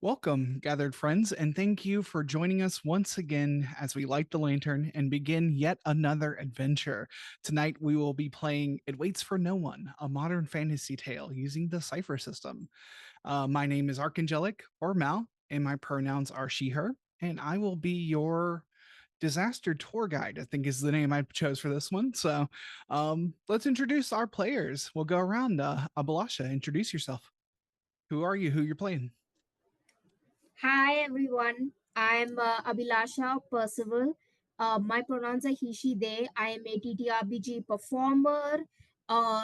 Welcome, gathered friends, and thank you for joining us once again as we light the lantern and begin yet another adventure. Tonight, we will be playing It Waits for No One, a modern fantasy tale using the cipher system. My name is Archangelic, or Mal, and my pronouns are she, her, and I will be your disaster tour guide, I think is the name I chose for this one. So let's introduce our players. We'll go around. Abalasha, introduce yourself. Who are you? Who you're playing? Hi everyone, I'm Abhilasha Percival. My pronouns are he, she, they. I am a TTRPG performer,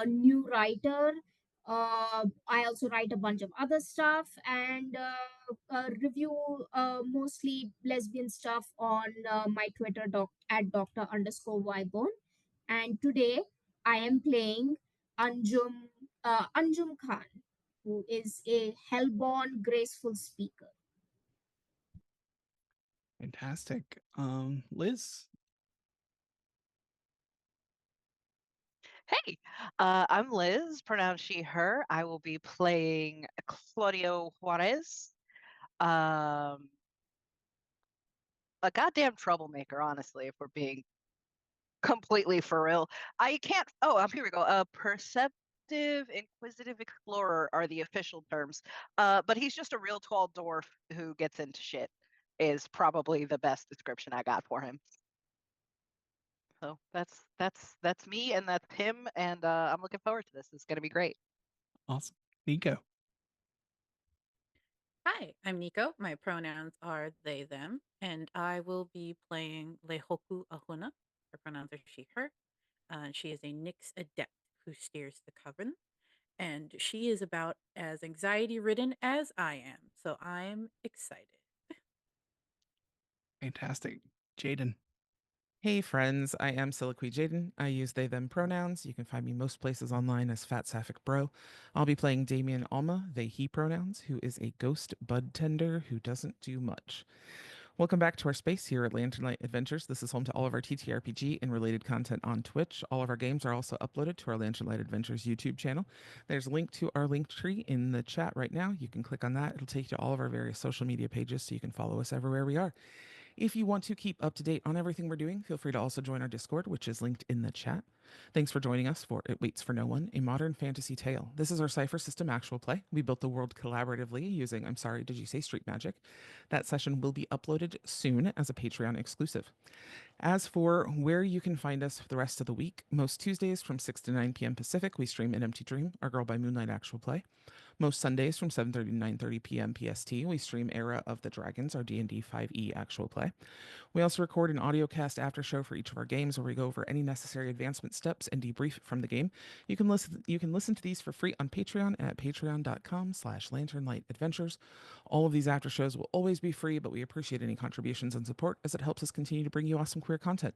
new writer. I also write a bunch of other stuff and review mostly lesbian stuff on my Twitter at Dr. underscore Vibone. And today I am playing Anjum Khan, who is a hellborn, graceful speaker. Fantastic. Liz. Hey, I'm Liz, pronounced she, her. I will be playing Claudio Juarez, um, a goddamn troublemaker, honestly, if we're being completely for real. I can't, here we go. A perceptive, inquisitive explorer are the official terms. But he's just a real tall dwarf who gets into shit, is probably the best description I got for him. So that's me and that's him, and I'm looking forward to this. It's gonna be great. Awesome. Nico. Hi, I'm Nico. My pronouns are they, them, and I will be playing Leihoku Ahuna. Her pronouns are she, her. She is a Nyx adept who steers the coven, and she is about as anxiety ridden as I am. So I'm excited. Fantastic. Jaden. Hey friends, I am Soliloquy Jaden. I use they them pronouns. You can find me most places online as FatSapphicBro. I'll be playing Damian Alma, they he pronouns, who is a ghost bud tender who doesn't do much. Welcome back to our space here at Lantern Light Adventures. This is home to all of our TTRPG and related content on Twitch. All of our games are also uploaded to our Lantern Light Adventures YouTube channel. There's a link to our link tree in the chat right now. You can click on that. It'll take you to all of our various social media pages so you can follow us everywhere we are. If you want to keep up to date on everything we're doing, feel free to also join our Discord, which is linked in the chat. Thanks for joining us for It Waits for No One, a modern fantasy tale. This is our cipher system actual play. We built the world collaboratively using, I'm sorry, did you say street magic? That session will be uploaded soon as a Patreon exclusive. As for where you can find us for the rest of the week, most Tuesdays from 6 to 9 p.m. Pacific, we stream An Empty Dream, our Girl by Moonlight actual play. Most Sundays from 7:30 to 9:30 p.m. PST, we stream Era of the Dragons, our D&D 5e actual play. We also record an audio cast after show for each of our games where we go over any necessary advancement steps and debrief from the game. You can listen to these for free on Patreon at patreon.com/lanternlightadventures. All of these after shows will always be free, but we appreciate any contributions and support as it helps us continue to bring you awesome queer content.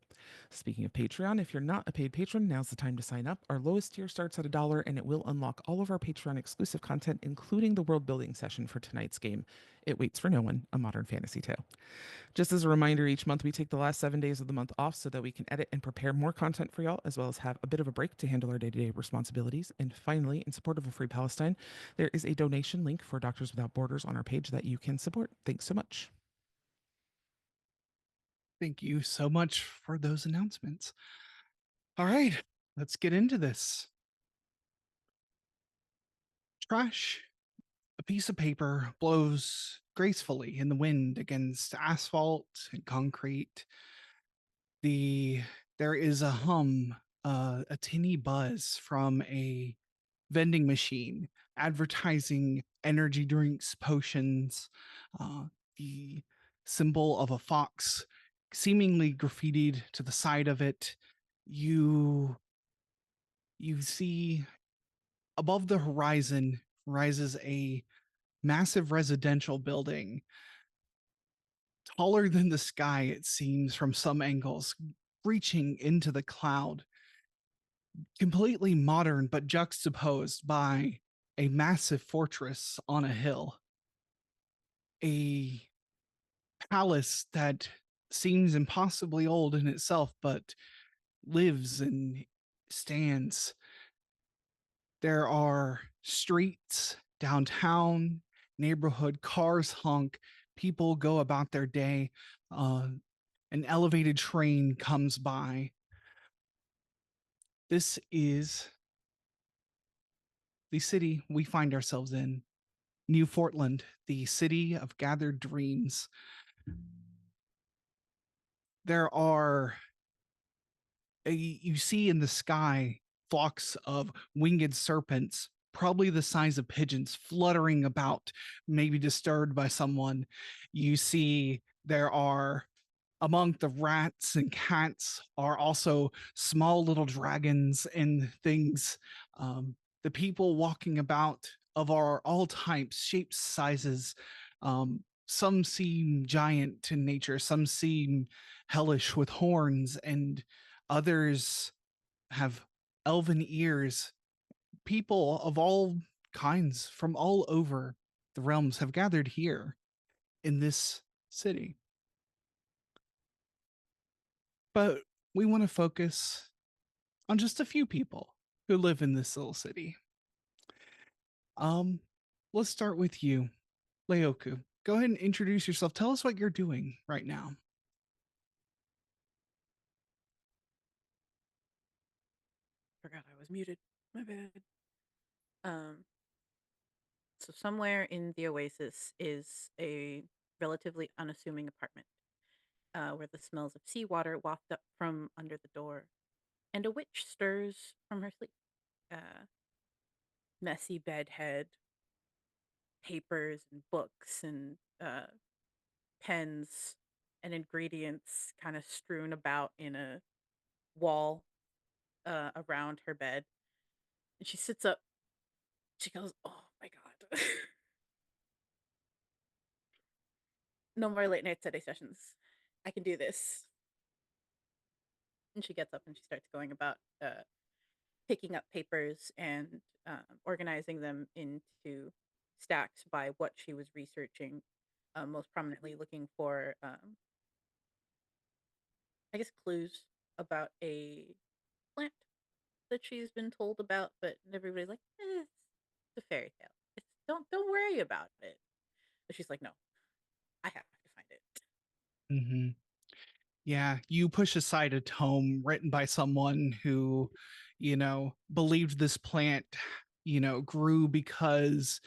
Speaking of Patreon, if you're not a paid patron, now's the time to sign up. Our lowest tier starts at $1 and it will unlock all of our Patreon exclusive content, including the world building session for tonight's game, It Waits for No One, a modern fantasy tale. Just as a reminder, each month we take the last 7 days of the month off so that we can edit and prepare more content for y'all, as well as have a bit of a break to handle our day-to-day responsibilities. And finally, in support of a free Palestine, there is a donation link for Doctors Without Borders on our page that you can support. Thanks so much. Thank you so much for those announcements. All right, let's get into this. Trash. A piece of paper blows gracefully in the wind against asphalt and concrete. There is a hum, a tinny buzz from a vending machine advertising energy drinks, potions, the symbol of a fox seemingly graffitied to the side of it. You see above the horizon rises a massive residential building, taller than the sky, it seems, from some angles, reaching into the cloud, completely modern but juxtaposed by a massive fortress on a hill, a palace that seems impossibly old in itself, but lives and stands. There are streets downtown neighborhood, cars honk, people go about their day. An elevated train comes by. This is the city we find ourselves in, New Fortland, the city of gathered dreams. There are, you see in the sky, flocks of winged serpents, probably the size of pigeons, fluttering about, maybe disturbed by someone. You see there are, among the rats and cats, are also small little dragons and things. The people walking about of all types, shapes, sizes. Some seem giant in nature, some seem hellish with horns, and others have elven ears. People of all kinds from all over the realms have gathered here in this city. But we want to focus on just a few people who live in this little city. Um, let's start with you, Leihoku. Go ahead and introduce yourself. Tell us what you're doing right now. Forgot I was muted. My bad. So somewhere in the oasis is a relatively unassuming apartment, where the smells of seawater waft up from under the door, and a witch stirs from her sleep. Messy bedhead, papers and books and pens and ingredients kind of strewn about in a wall around her bed. And she sits up. She goes, "Oh my god." No more late night study sessions. I can do this. And she gets up and she starts going about picking up papers and organizing them into stacks by what she was researching, most prominently looking for, I guess, clues about a plant that she's been told about, but everybody's like, it's a fairy tale. It's don't worry about it. But she's like, no, I have to find it. Mm-hmm. Yeah, you push aside a tome written by someone who, believed this plant, grew because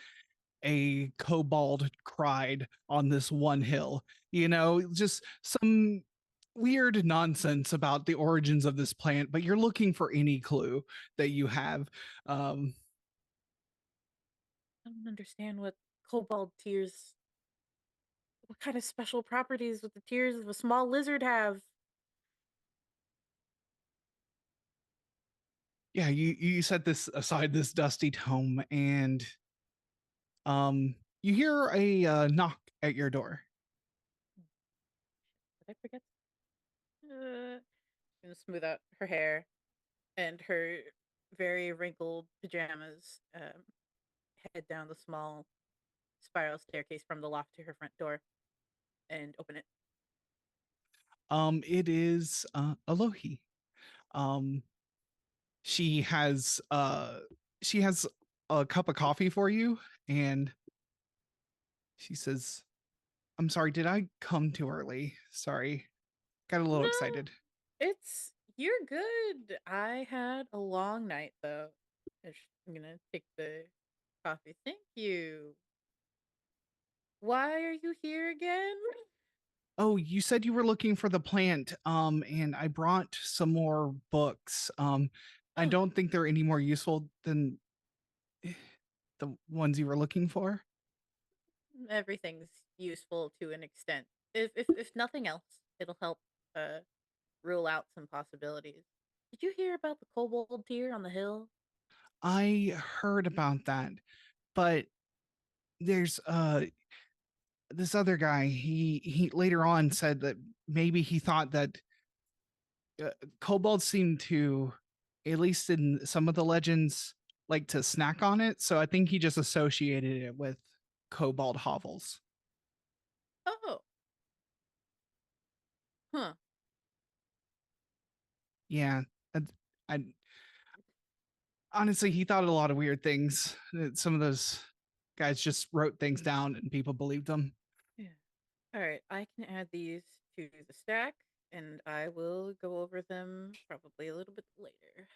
a kobold cried on this one hill. Just some weird nonsense about the origins of this plant, but you're looking for any clue that you have. I don't understand what cobalt tears. What kind of special properties would the tears of a small lizard have? Yeah, you set this aside, this dusty tome, and you hear a knock at your door. Did I forget? Gonna smooth out her hair and her very wrinkled pajamas. Head down the small spiral staircase from the loft to her front door, and open it. It is Alohi. Um, she has a cup of coffee for you, and she says, "I'm sorry, did I come too early? Sorry, got a little No, excited." you're good. I had a long night though. I'm gonna take the coffee. Thank you. Why are you here again? Oh, you said you were looking for the plant, and I brought some more books. I Oh, don't think they're any more useful than the ones you were looking for. everything's useful to an extent. If nothing else, it'll help uh rule out some possibilities. Did you hear about the kobold deer on the hill? I heard about that, but there's this other guy. He later on said that maybe he thought that kobolds seem to, at least in some of the legends, like to snack on it. So I think he just associated it with kobold hovels. Oh, huh. Yeah, I honestly, he thought a lot of weird things. Some of those guys just wrote things down and people believed them. Yeah. All right. I can add these to the stack, and I will go over them probably a little bit later.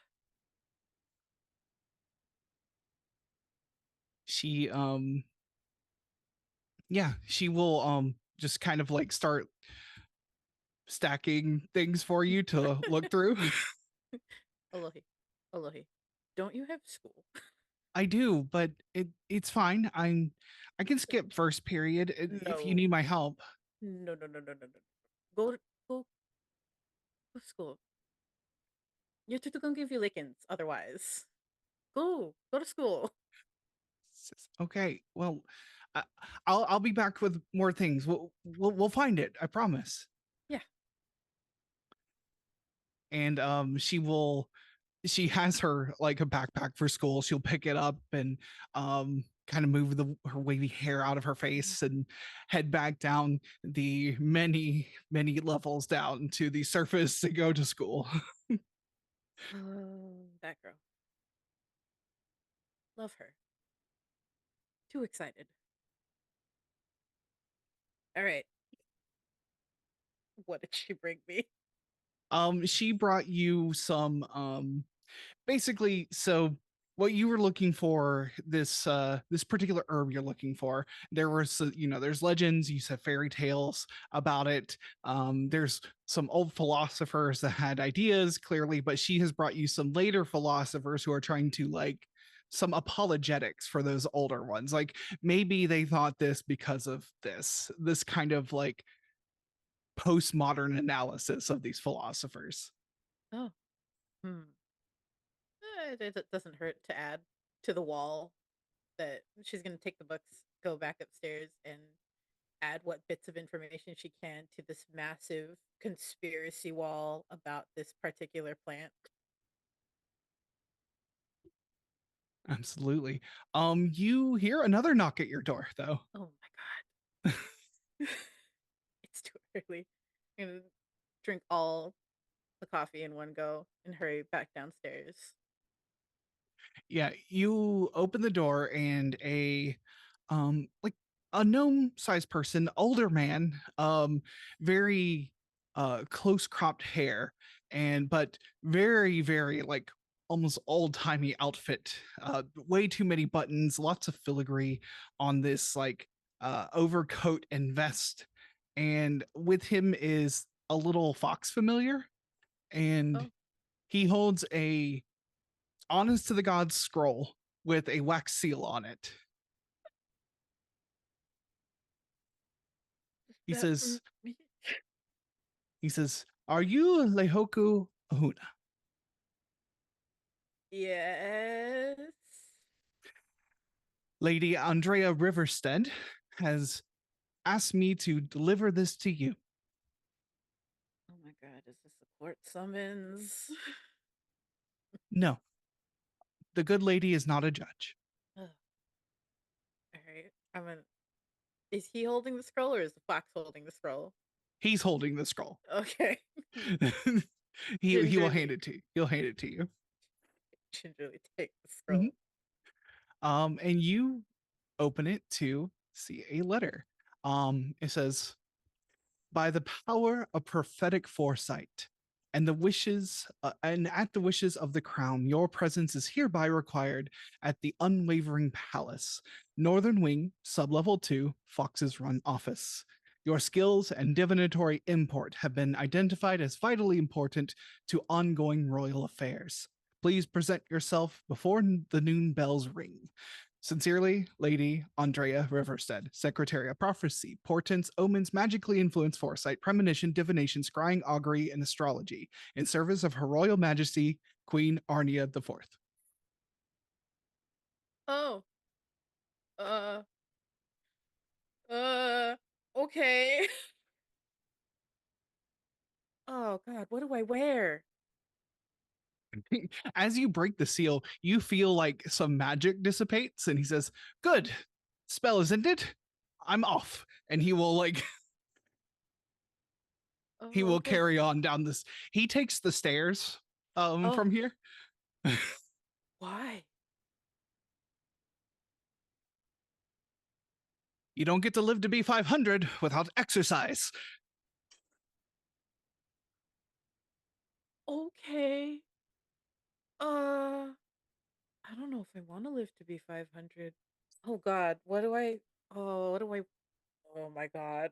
She she will just kind of like start stacking things for you to look through. Alohi, don't you have school? I do, but it's fine. I can skip first period if you need my help. No. Go go to school. Your tutor gonna give you lickings otherwise. Go to school. Okay, well, I, I'll be back with more things. We'll find it. I promise. Yeah. And she has her like a backpack for school. She'll pick it up and kind of move her wavy hair out of her face and head back down the many levels down to the surface to go to school. That girl. Love her. Too excited. All right. What did she bring me? She brought you some basically, so what you were looking for, this particular herb you're looking for, there was there's legends, you said fairy tales about it. There's some old philosophers that had ideas clearly, but she has brought you some later philosophers who are trying to like some apologetics for those older ones. Like maybe they thought this because of this kind of like postmodern analysis of these philosophers. Oh. It doesn't hurt to add to the wall that she's going to take the books, go back upstairs, and add what bits of information she can to this massive conspiracy wall about this particular plant. Absolutely. You hear another knock at your door, though. Oh my god. It's too early. I'm going to drink all the coffee in one go and hurry back downstairs. Yeah, you open the door and like a gnome-sized person, older man, very close cropped hair, and but very like almost old-timey outfit. Way too many buttons, lots of filigree on this like overcoat and vest. And with him is a little fox familiar, and he holds a honest to the gods scroll with a wax seal on it. He says, "Are you Leihoku Ahuna?" Yes. Lady Andrea Riverstead has asked me to deliver this to you. Oh my god, is this a court summons? No, the good lady is not a judge. All right, is he holding the scroll or is the fox holding the scroll? He's holding the scroll. Okay. he will hand it to you. He'll hand it to you. Gingerly take the scroll. And you open it to see a letter. It says, "By the power of prophetic foresight and at the wishes of the crown, your presence is hereby required at the Unwavering Palace, Northern Wing, Sublevel 2, Fox's Run office. Your skills and divinatory import have been identified as vitally important to ongoing royal affairs. Please present yourself before the noon bells ring. Sincerely, Lady Andrea Riverstead, Secretary of Prophecy, Portents, Omens, Magically Influenced Foresight, Premonition, Divination, Scrying, Augury, and Astrology, in service of Her Royal Majesty, Queen Arnia IV." Oh. Okay. Oh god, what do I wear? As you break the seal, you feel like some magic dissipates, and he says, "Good. Spell is ended. I'm off." And he will like he will Okay. carry on down this. He takes the stairs from here. Why? You don't get to live to be 500 without exercise. Okay. I don't know if I want to live to be 500. Oh God, what do I? Oh, Oh my God.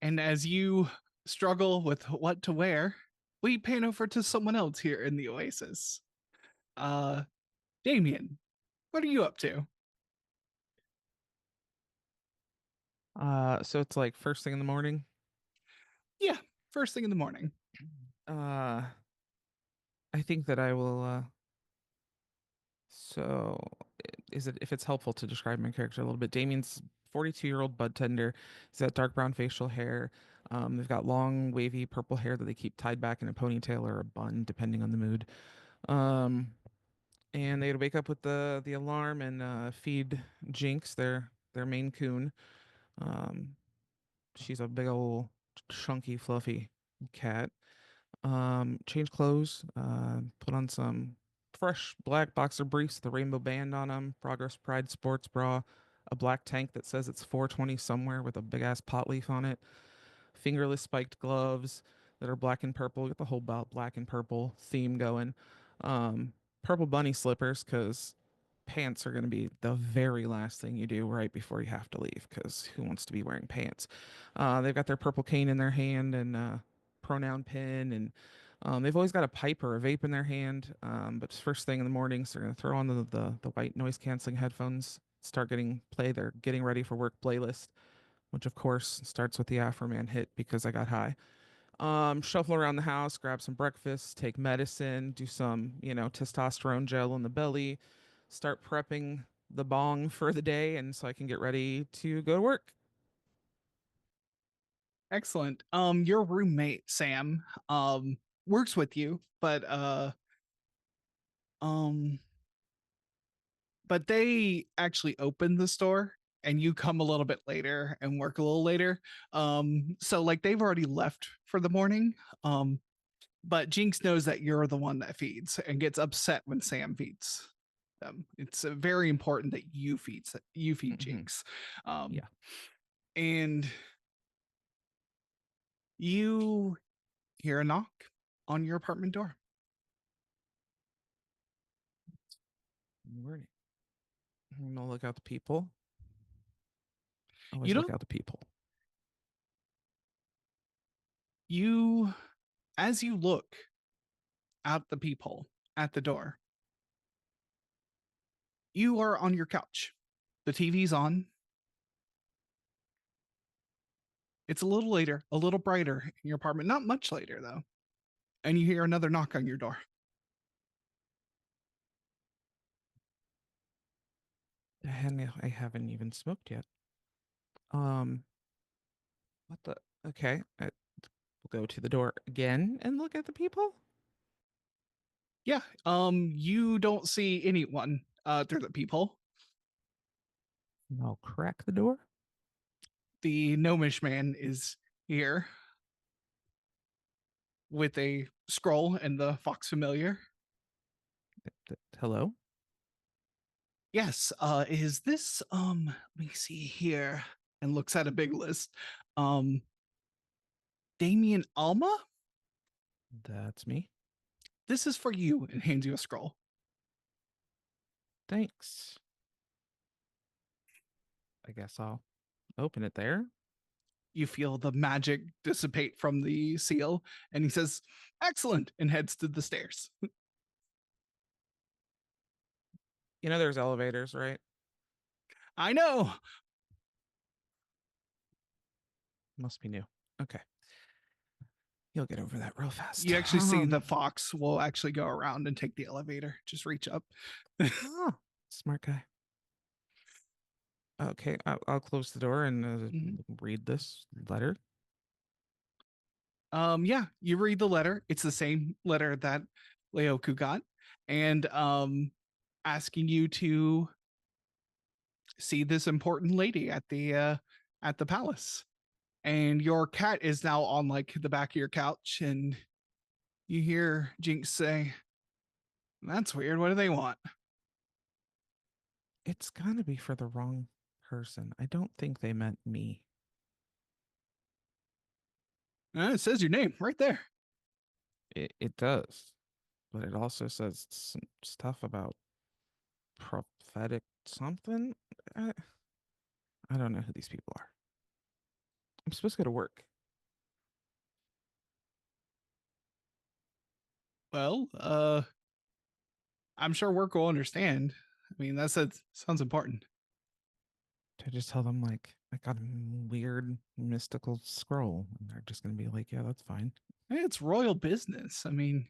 And as you struggle with what to wear, we pan over to someone else here in the Oasis. Damian, what are you up to? So it's like first thing in the morning. Yeah, first thing in the morning. I think that I will. So, is it if it's helpful to describe my character a little bit? Damien's 42-year-old bud tender. He's got dark brown facial hair. They've got long, wavy purple hair that they keep tied back in a ponytail or a bun, depending on the mood. And they'd wake up with the alarm and feed Jinx, their main coon. She's a big old chunky, fluffy cat. Change clothes, put on some fresh black boxer briefs with the rainbow band on them, Progress Pride sports bra, a black tank that says it's 420 somewhere with a big ass pot leaf on it, fingerless spiked gloves that are black and purple, get the whole black and purple theme going. Purple bunny slippers because pants are going to be the very last thing you do right before you have to leave because who wants to be wearing pants? They've got their purple cane in their hand and pronoun pin, and they've always got a pipe or a vape in their hand. But first thing in the morning, so they're going to throw on the white noise canceling headphones, start play their getting ready for work playlist, which of course starts with the Afro Man hit because I got high. Shuffle around the house, grab some breakfast, take medicine, do some, testosterone gel in the belly, start prepping the bong for the day, and so I can get ready to go to work. Excellent. Your roommate Sam works with you, um but they actually open the store and you come a little bit later and work a little later. So like they've already left for the morning. But Jinx knows that you're the one that feeds and gets upset when Sam feeds them. It's very important that you feed Jinx. Yeah. And you hear a knock on your apartment door. Morning. I'm gonna look out the people. Always You look don't out the people. you as you look out the peephole at the door, you are on your couch. The TV's on. It's a little later, a little brighter in your apartment. Not much later, though. And you hear another knock on your door. And I haven't even smoked yet. What the? Okay. We'll go to the door again and look at the people. Yeah. You don't see anyone through the peephole. I'll crack the door. The gnomish man is here with a scroll and the fox familiar. Hello? Yes, is this let me see here, and looks at a big list. Damian Alma? That's me. This is for you, and hands you a scroll. Thanks. I guess I'll open it there. You feel the magic dissipate from the seal, and he says, "Excellent," and heads to the stairs. There's elevators, right? I know. Must be new. Okay. You'll get over that real fast. You actually see the fox will actually go around and take the elevator. Just reach up. Smart guy. Okay, I'll close the door and read this letter. Yeah, you read the letter. It's the same letter that Leihoku got, and asking you to see this important lady at the palace. And your cat is now on like the back of your couch, and you hear Jinx say, "That's weird. What do they want?" It's gotta be for the wrong person. I don't think they meant me. It says your name right there. It does. But it also says some stuff about prophetic something. I don't know who these people are. I'm supposed to go to work. Well, I'm sure work will understand. I mean, sounds important. To just tell them like I got a weird mystical scroll, and they're just gonna be like, "Yeah, that's fine." Hey, it's royal business. I mean,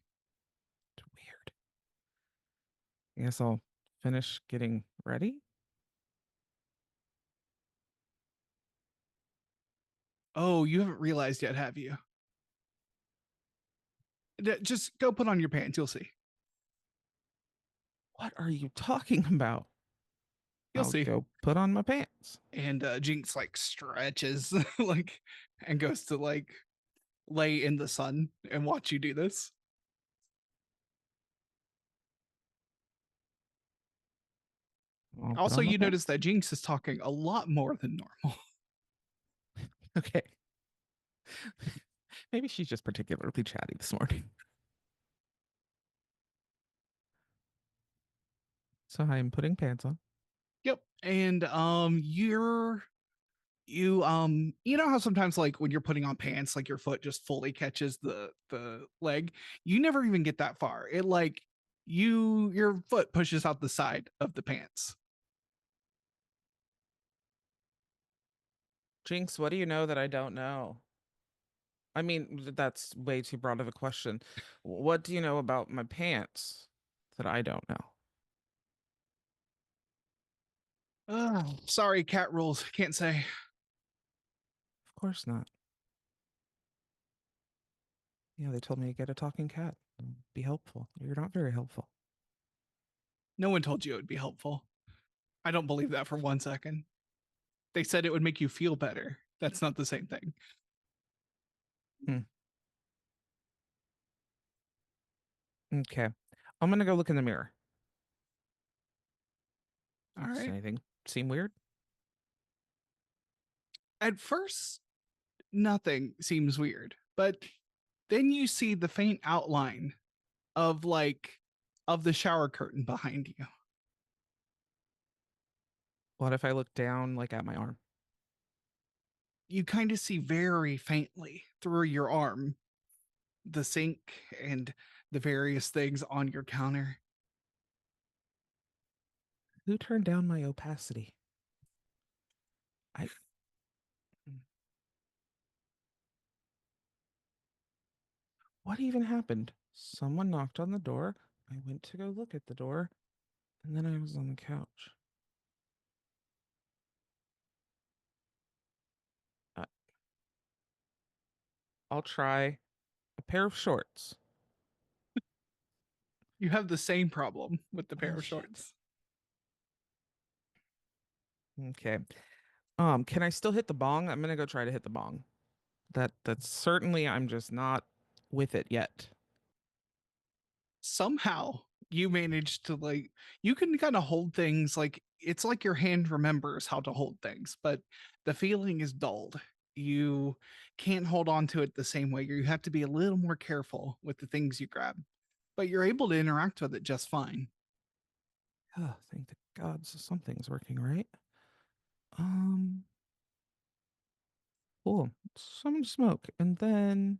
It's weird. I guess I'll finish getting ready. oh, you haven't realized yet, have you? Just go put on your pants. You'll see. What are you talking about? You'll I'll see. go put on my pants. And Jinx like stretches like and goes to like lay in the sun and watch you do this. I'll put Also, on my you pants. notice that Jinx is talking a lot more than normal. Okay. Maybe she's just particularly chatty this morning. So I'm putting pants on. Yep. And you know how sometimes like when you're putting on pants, like your foot just fully catches the leg. You never even get that far. It like your foot pushes out the side of the pants. Jinx, what do you know that I don't know? I mean, that's way too broad of a question. What do you know about my pants that I don't know? Sorry, cat rules. Can't say. Of course not. Yeah, they told me to get a talking cat. Be helpful. You're not very helpful. No one told you it would be helpful. I don't believe that for 1 second. They said it would make you feel better. That's not the same thing. Okay. I'm gonna go look in the mirror. All Does right. anything seem weird? At first, nothing seems weird, but then you see the faint outline of the shower curtain behind you. What if I look down like at my arm? You kind of see very faintly through your arm the sink and the various things on your counter. Who turned down my opacity? What even happened? Someone knocked on the door. I went to go look at the door, and then I was on the couch. I'll try a pair of shorts. You have the same problem with the pair Oh, of shit. shorts. Okay. Can I still hit the bong? I'm gonna go try to hit the bong. That's certainly I'm just not with it yet. Somehow you manage to you can kind of hold things like it's like your hand remembers how to hold things, but the feeling is dulled. You can't hold on to it the same way. You have to be a little more careful with the things you grab, but you're able to interact with it just fine. Oh, thank the gods something's working right. Cool. Some smoke and then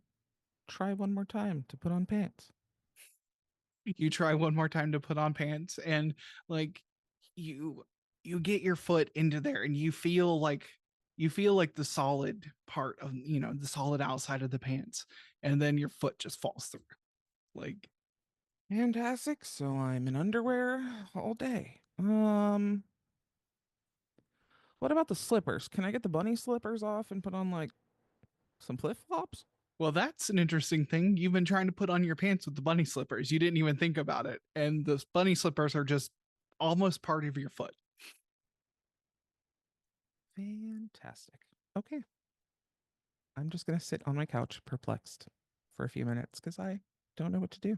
try one more time to put on pants. You try one more time to put on pants and like you you get your foot into there and you feel like the solid part of the solid outside of the pants, and then your foot just falls through. Like, Fantastic. So I'm in underwear all day. What about the slippers? Can I get the bunny slippers off and put on like some flip flops? well, that's an interesting thing. You've been trying to put on your pants with the bunny slippers. You didn't even think about it. And the bunny slippers are just almost part of your foot. Fantastic. Okay. I'm just going to sit on my couch perplexed for a few minutes because I don't know what to do.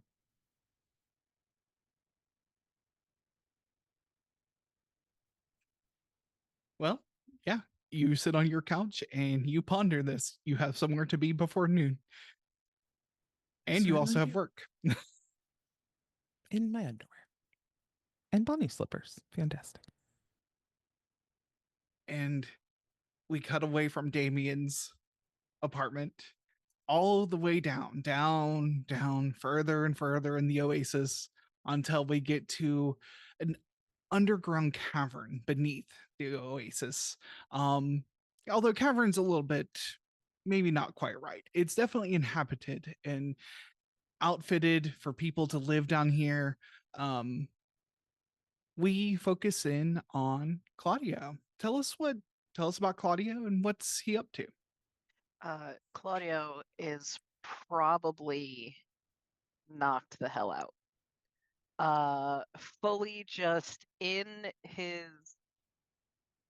Yeah, you sit on your couch and you ponder this. You have somewhere to be before noon. And you also Certainly have do. work. In my underwear. And bunny slippers. Fantastic. And we cut away from Damian's apartment all the way down, down, further and further in the oasis until we get to an underground cavern beneath the oasis. Although cavern's a little bit maybe not quite right. It's definitely inhabited and outfitted for people to live down here. We focus in on Claudio. Tell us about Claudio and what's he up to. Claudio is probably knocked the hell out. Fully just in his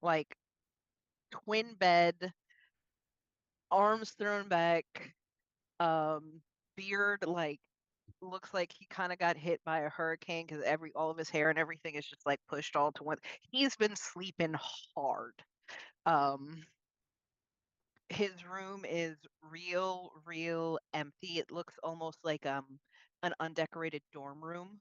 like twin bed, arms thrown back, beard like looks like he kind of got hit by a hurricane because all of his hair and everything is just like pushed all to one. He's been sleeping hard. His room is real empty. It looks almost like an undecorated dorm room.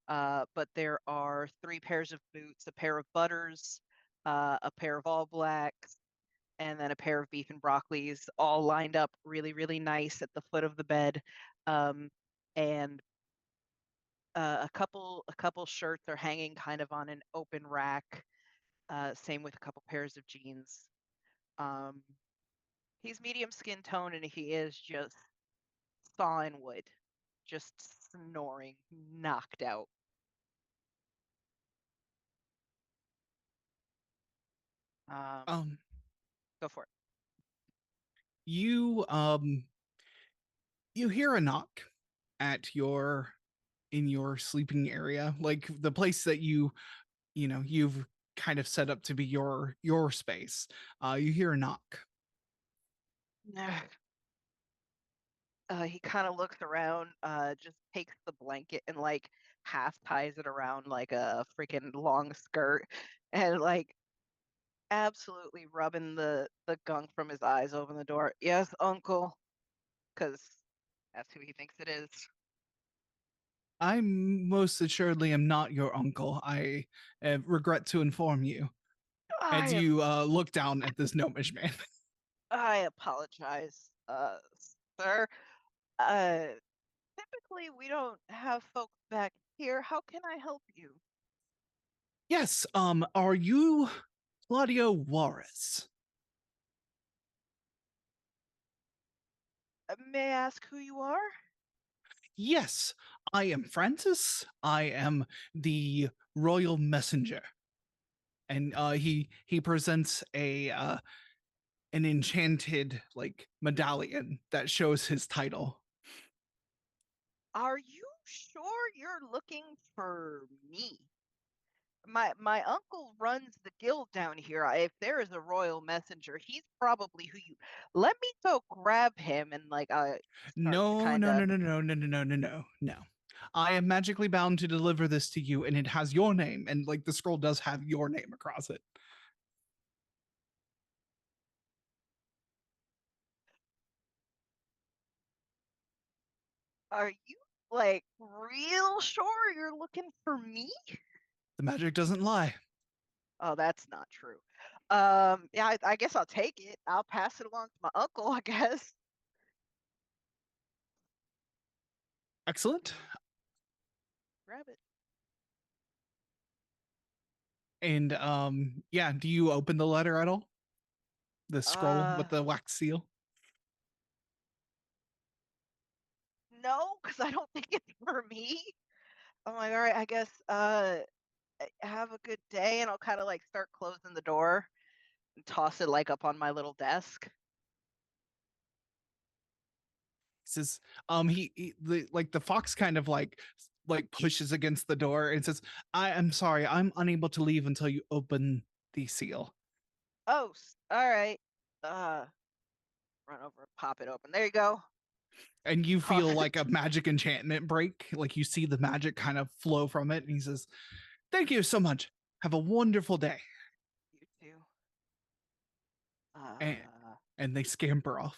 But there are 3 pairs of boots, a pair of butters, a pair of all blacks, and then a pair of beef and broccolis, all lined up really nice at the foot of the bed. And a couple shirts are hanging kind of on an open rack. Same with a couple pairs of jeans. He's medium skin tone and he is just sawing wood, just snoring, knocked out. Go for it. You you hear a knock at your in your sleeping area, like the place that you've kind of set up to be your space. You hear a knock. He kind of looks around, just takes the blanket and like half ties it around like a freaking long skirt, and like absolutely rubbing the gunk from his eyes, open the door. Yes, uncle, because that's who he thinks it is. I most assuredly am not your uncle. I regret to inform you. As you look down at this gnomish man. I apologize, sir. Typically we don't have folks back here. How can I help you? Yes, are you Claudio Juarez? May I ask who you are? Yes, I am Francis. I am the royal messenger. And he presents an enchanted like medallion that shows his title. Are you sure you're looking for me? My uncle runs the guild down here. If there is a royal messenger, he's probably who you. Let me go grab him and like No. I am magically bound to deliver this to you, and it has your name, and like the scroll does have your name across it. Are you like real sure you're looking for me? The magic doesn't lie. Oh, that's not true. Yeah, I guess I'll take it. I'll pass it along to my uncle, I guess. Excellent. Grab it. And yeah, do you open the letter at all? The scroll with the wax seal? No, because I don't think it's for me. I'm like, all right, I guess have a good day, and I'll kind of like start closing the door and toss it like up on my little desk. He says, the fox kind of like pushes against the door and says, I am sorry, I'm unable to leave until you open the seal. Oh, all right. Run over, pop it open. There you go. And you feel like a magic enchantment break. Like you see the magic kind of flow from it. And he says, thank you so much. Have a wonderful day. You too. and they scamper off.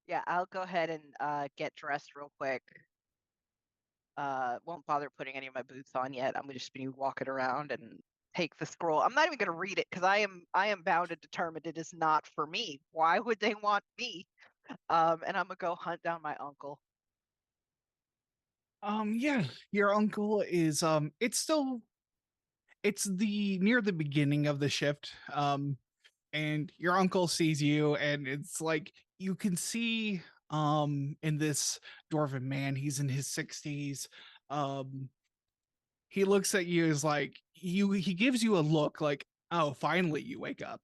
Yeah, I'll go ahead and get dressed real quick. Won't bother putting any of my boots on yet. I'm just gonna be walking around and take the scroll. I'm not even gonna read it because I am bound and determined it is not for me. Why would they want me? And I'm gonna go hunt down my uncle. Yeah, your uncle is it's the near the beginning of the shift. And your uncle sees you, and it's like you can see in this dwarven man, he's in his 60s. He looks at you as like he gives you a look like, oh, finally you wake up.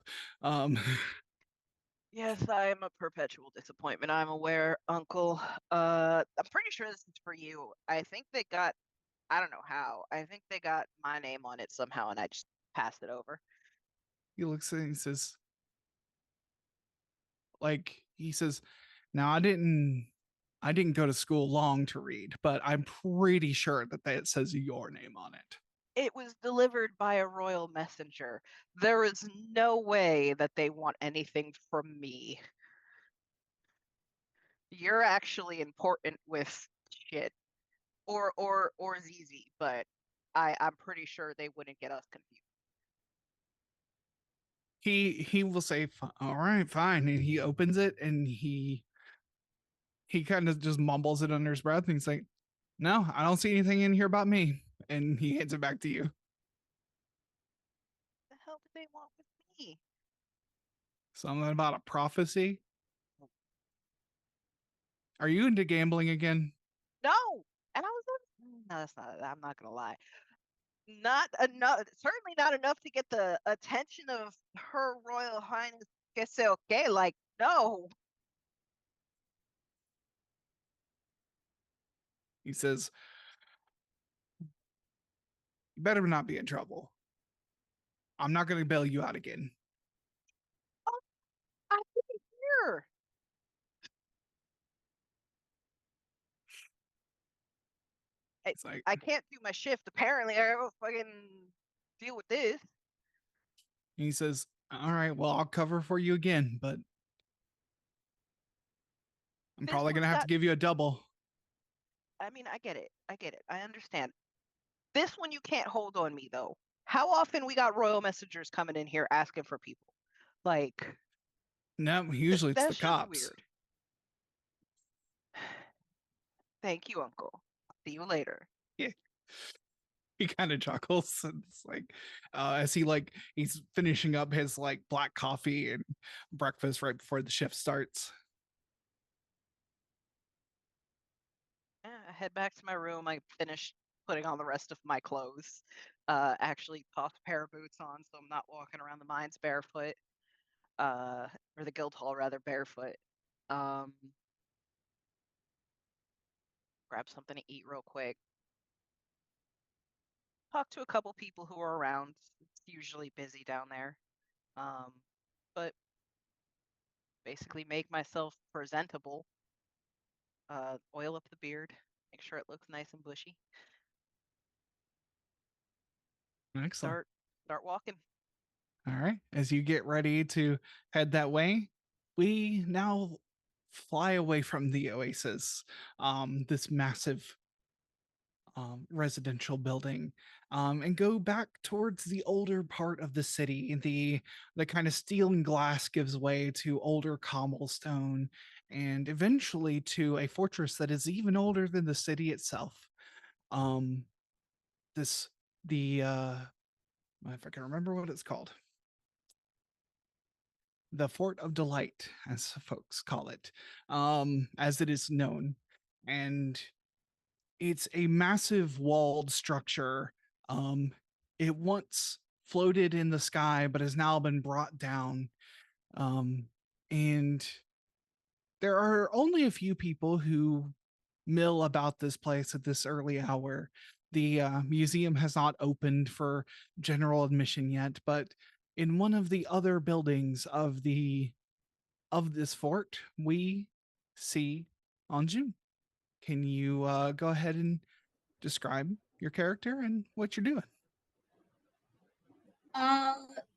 Yes, I am a perpetual disappointment. I'm aware, Uncle. I'm pretty sure this is for you. I think they got, I don't know how. I think they got my name on it somehow, and I just passed it over. He looks at it and says, now I didn't go to school long to read, but I'm pretty sure that says your name on it. It was delivered by a royal messenger. There is no way that they want anything from me. You're actually important with shit. Or ZZ, but I'm pretty sure they wouldn't get us confused. He will say, all right, fine. And he opens it and he kind of just mumbles it under his breath. And he's like, no, I don't see anything in here about me. And he hands it back to you. What the hell do they want with me? Something about a prophecy. Are you into gambling again? No. And I was no, that's not it. I'm not gonna lie. Not enough, certainly not enough to get the attention of Her Royal Highness okay, like, no. He says, you better not be in trouble. I'm not going to bail you out again. Oh, I didn't hear. I can't do my shift. Apparently, I don't fucking deal with this. He says, all right, well, I'll cover for you again, but I'm probably going to have to give you a double. I mean, I get it. I understand. This one you can't hold on me, though. How often we got royal messengers coming in here asking for people? Like, no, usually it's the cops. Weird. Thank you, Uncle. See you later. Yeah. He kind of chuckles and it's like as he's finishing up his black coffee and breakfast right before the shift starts. Yeah, I head back to my room. I finish putting on the rest of my clothes. Actually toss a pair of boots on so I'm not walking around the mines barefoot. Or the guild hall rather, barefoot. Grab something to eat real quick. Talk to a couple people who are around. It's usually busy down there. But basically make myself presentable. Oil up the beard, make sure it looks nice and bushy. Excellent. Start walking. All right. As you get ready to head that way, we now fly away from the oasis, this massive residential building, and go back towards the older part of the city. The kind of steel and glass gives way to older cobblestone, and eventually to a fortress that is even older than the city itself. If I can remember what it's called. The Fort of Delight, as folks call it, as it is known. And it's a massive walled structure. It once floated in the sky, but has now been brought down. And there are only a few people who mill about this place at this early hour. The museum has not opened for general admission yet, but in one of the other buildings of this fort, we see Anjum. Can you go ahead and describe your character and what you're doing?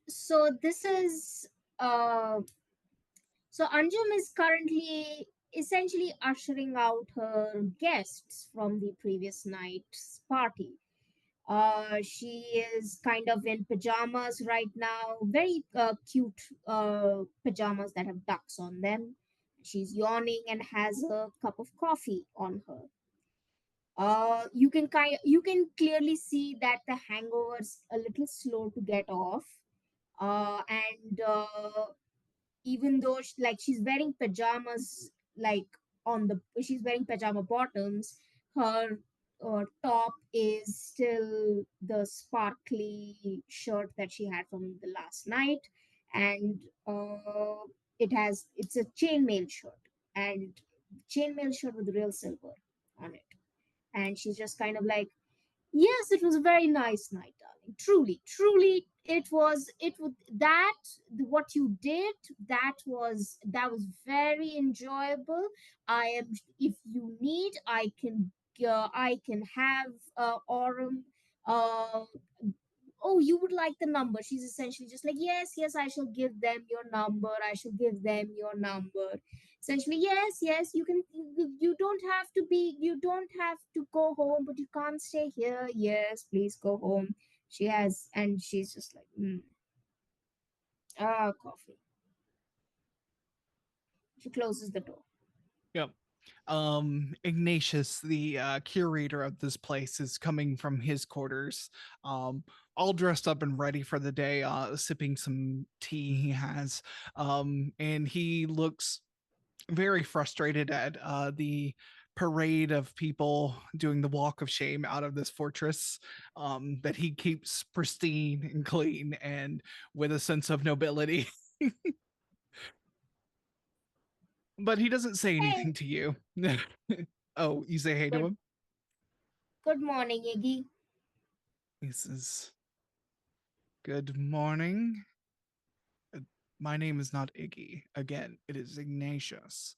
So this is So Anjum is currently essentially ushering out her guests from the previous night's party. She is kind of in pajamas right now, very cute pajamas that have ducks on them. She's yawning and has a cup of coffee on her. You can clearly see that the hangover's a little slow to get off. And even though she's wearing pajamas, like she's wearing pajama bottoms, her top is still the sparkly shirt that she had from the last night, and it's a chainmail shirt, and chainmail shirt with real silver on it. And she's just kind of like, yes, it was a very nice night, darling. Truly, truly, it was that what you did, that was very enjoyable. I am, if you need, I can have Aurum uh oh, you would like the number. She's essentially just like, yes, yes, I shall give them your number. I shall give them your number. Essentially, yes, yes, you can, you don't have to be, you don't have to go home, but you can't stay here. Yes, please go home. And she's just like, coffee. She closes the door. Yep. Ignatius, the curator of this place, is coming from his quarters, all dressed up and ready for the day, sipping some tea he has. And he looks very frustrated at the parade of people doing the walk of shame out of this fortress, that he keeps pristine and clean and with a sense of nobility. But he doesn't say Hey, anything to you. Oh, you say hey to good him? good morning, Iggy. He says, "Good morning. Uh, My name is not Iggy. Again, it is Ignatius."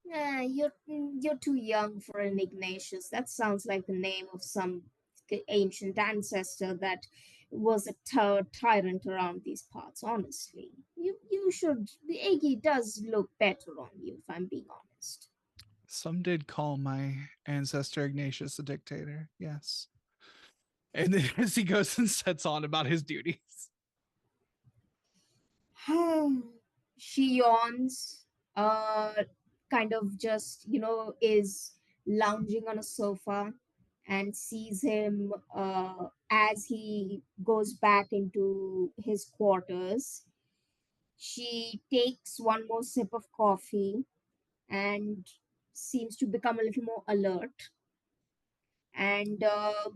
You're too young for an Ignatius. That sounds like the name of some ancient ancestor that was a tyrant around these parts. Honestly, you should. The Iggy does look better on you, if I'm being honest. Some did call my ancestor Ignatius a dictator, yes. And then as he goes and sets on about his duties. She yawns. Kind of just is lounging on a sofa and sees him as he goes back into his quarters. She takes one more sip of coffee and seems to become a little more alert, and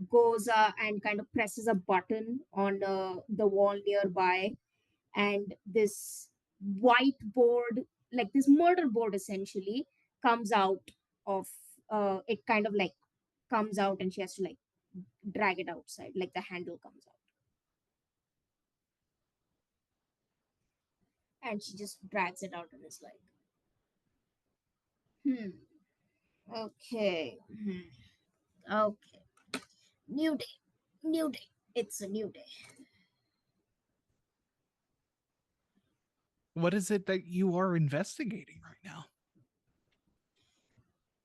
goes and kind of presses a button on the wall nearby, and this whiteboard, like this murder board essentially, comes out of it kind of like comes out, and she has to like drag it outside, like the handle comes out, and she just drags it out and is like, hmm, okay, okay, new day, new day, it's a new day. What is it that you are investigating right now?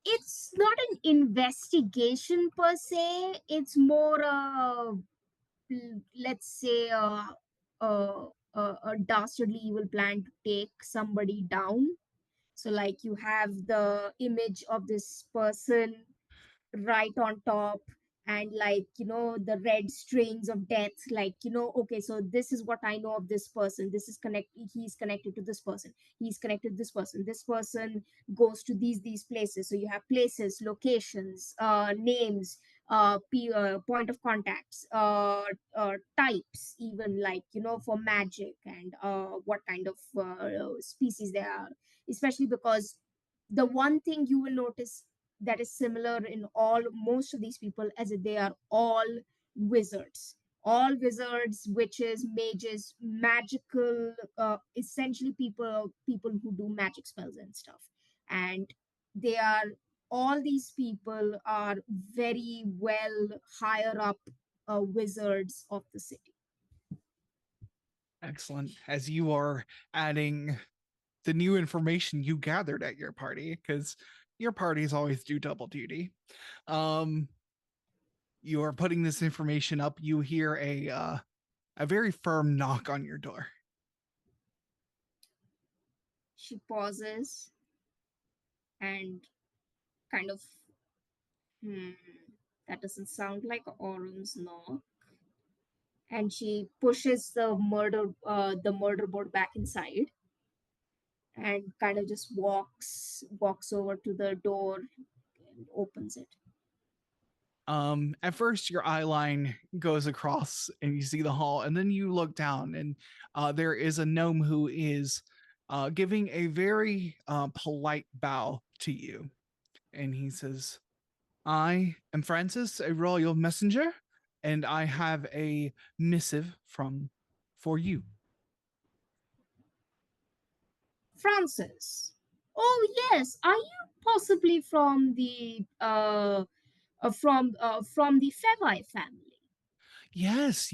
It's not an investigation per se, it's more let's say a dastardly evil plan to take somebody down. So like you have the image of this person right on top, and like the red strings of death, like okay, so this is what I know of this person, this is he's connected to this person, he's connected to this person, this person goes to these places. So you have places, locations, names, point of contacts, types, even like for magic, and what kind of species they are, especially because the one thing you will notice that is similar in all most of these people, as if they are all wizards, witches, mages, magical, essentially people who do magic spells and stuff. And they are all these people are very well higher up wizards of the city. Excellent. As you are adding the new information you gathered at your party, because your parties always do double duty. You are putting this information up. You hear a very firm knock on your door. She pauses and kind of, that doesn't sound like Orum's knock. And she pushes the murder board back inside and kind of just walks over to the door and opens it. At first your eye line goes across and you see the hall, and then you look down and there is a gnome who is giving a very polite bow to you. And he says, I am Francis, a royal messenger, and I have a missive for you. Francis. Oh yes, are you possibly from the from the Fevai family? Yes,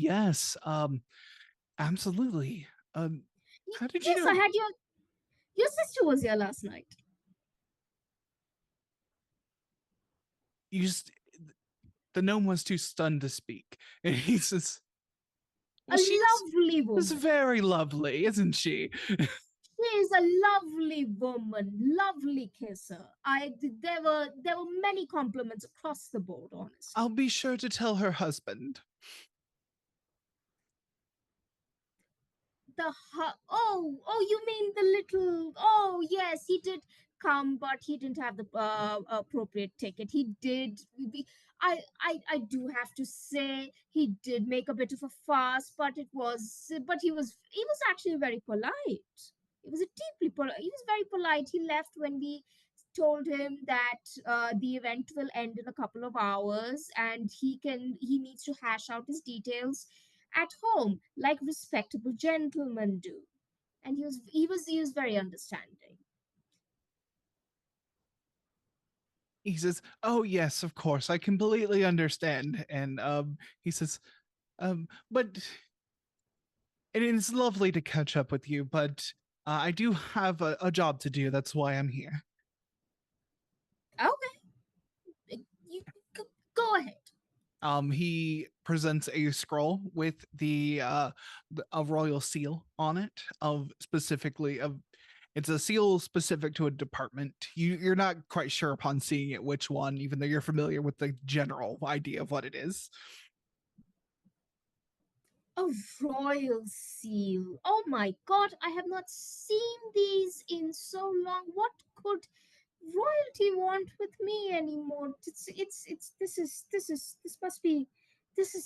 absolutely. How did you Yes, know? I had your sister was here last night. You just the gnome was too stunned to speak, and he says, A lovely woman. She's very lovely, isn't she? She is a lovely woman, lovely kisser. There were many compliments across the board, honestly. I'll be sure to tell her husband. You mean the little? Oh yes, he did come, but he didn't have the appropriate ticket. He did. I do have to say he did make a bit of a fuss, but he was actually very polite. He was very polite. He left when we told him that the event will end in a couple of hours and he needs to hash out his details at home like respectable gentlemen do. And he was very understanding. He says, oh yes, of course, I completely understand. And he says, but it is lovely to catch up with you, but I do have a job to do. That's why I'm here. Okay, you go ahead. He presents a scroll with a royal seal on it it's a seal specific to a department. You're not quite sure upon seeing it which one, even though you're familiar with the general idea of what it is. A royal seal. Oh my god, I have not seen these in so long. What could royalty want with me anymore? This is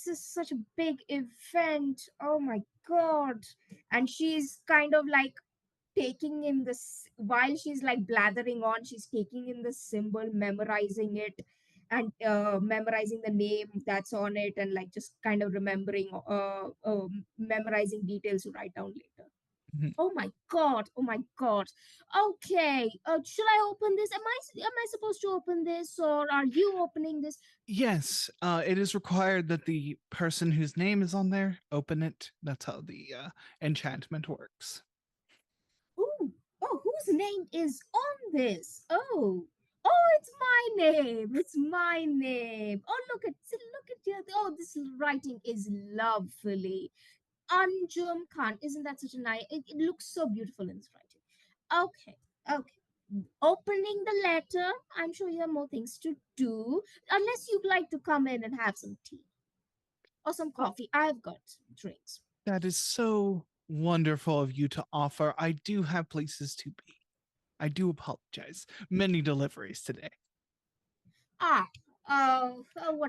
just such a big event. Oh my god. And she's kind of like taking in this while she's like blathering on, she's taking in the symbol, memorizing it, and memorizing the name that's on it, and like just kind of memorizing details to write down later. Oh my god, oh my god. Okay, should I open this? Am I supposed to open this, or are you opening this? Yes, it is required that the person whose name is on there open it. That's how the enchantment works. Oh, whose name is on this? Oh, it's my name. It's my name. Oh, look at you. Oh, this writing is lovely. Anjum Khan. Isn't that such a nice? It looks so beautiful in this writing. Okay. Opening the letter. I'm sure you have more things to do. Unless you'd like to come in and have some tea or some coffee. I've got drinks. That is so wonderful of you to offer. I do have places to be. I do apologize. Many deliveries today. What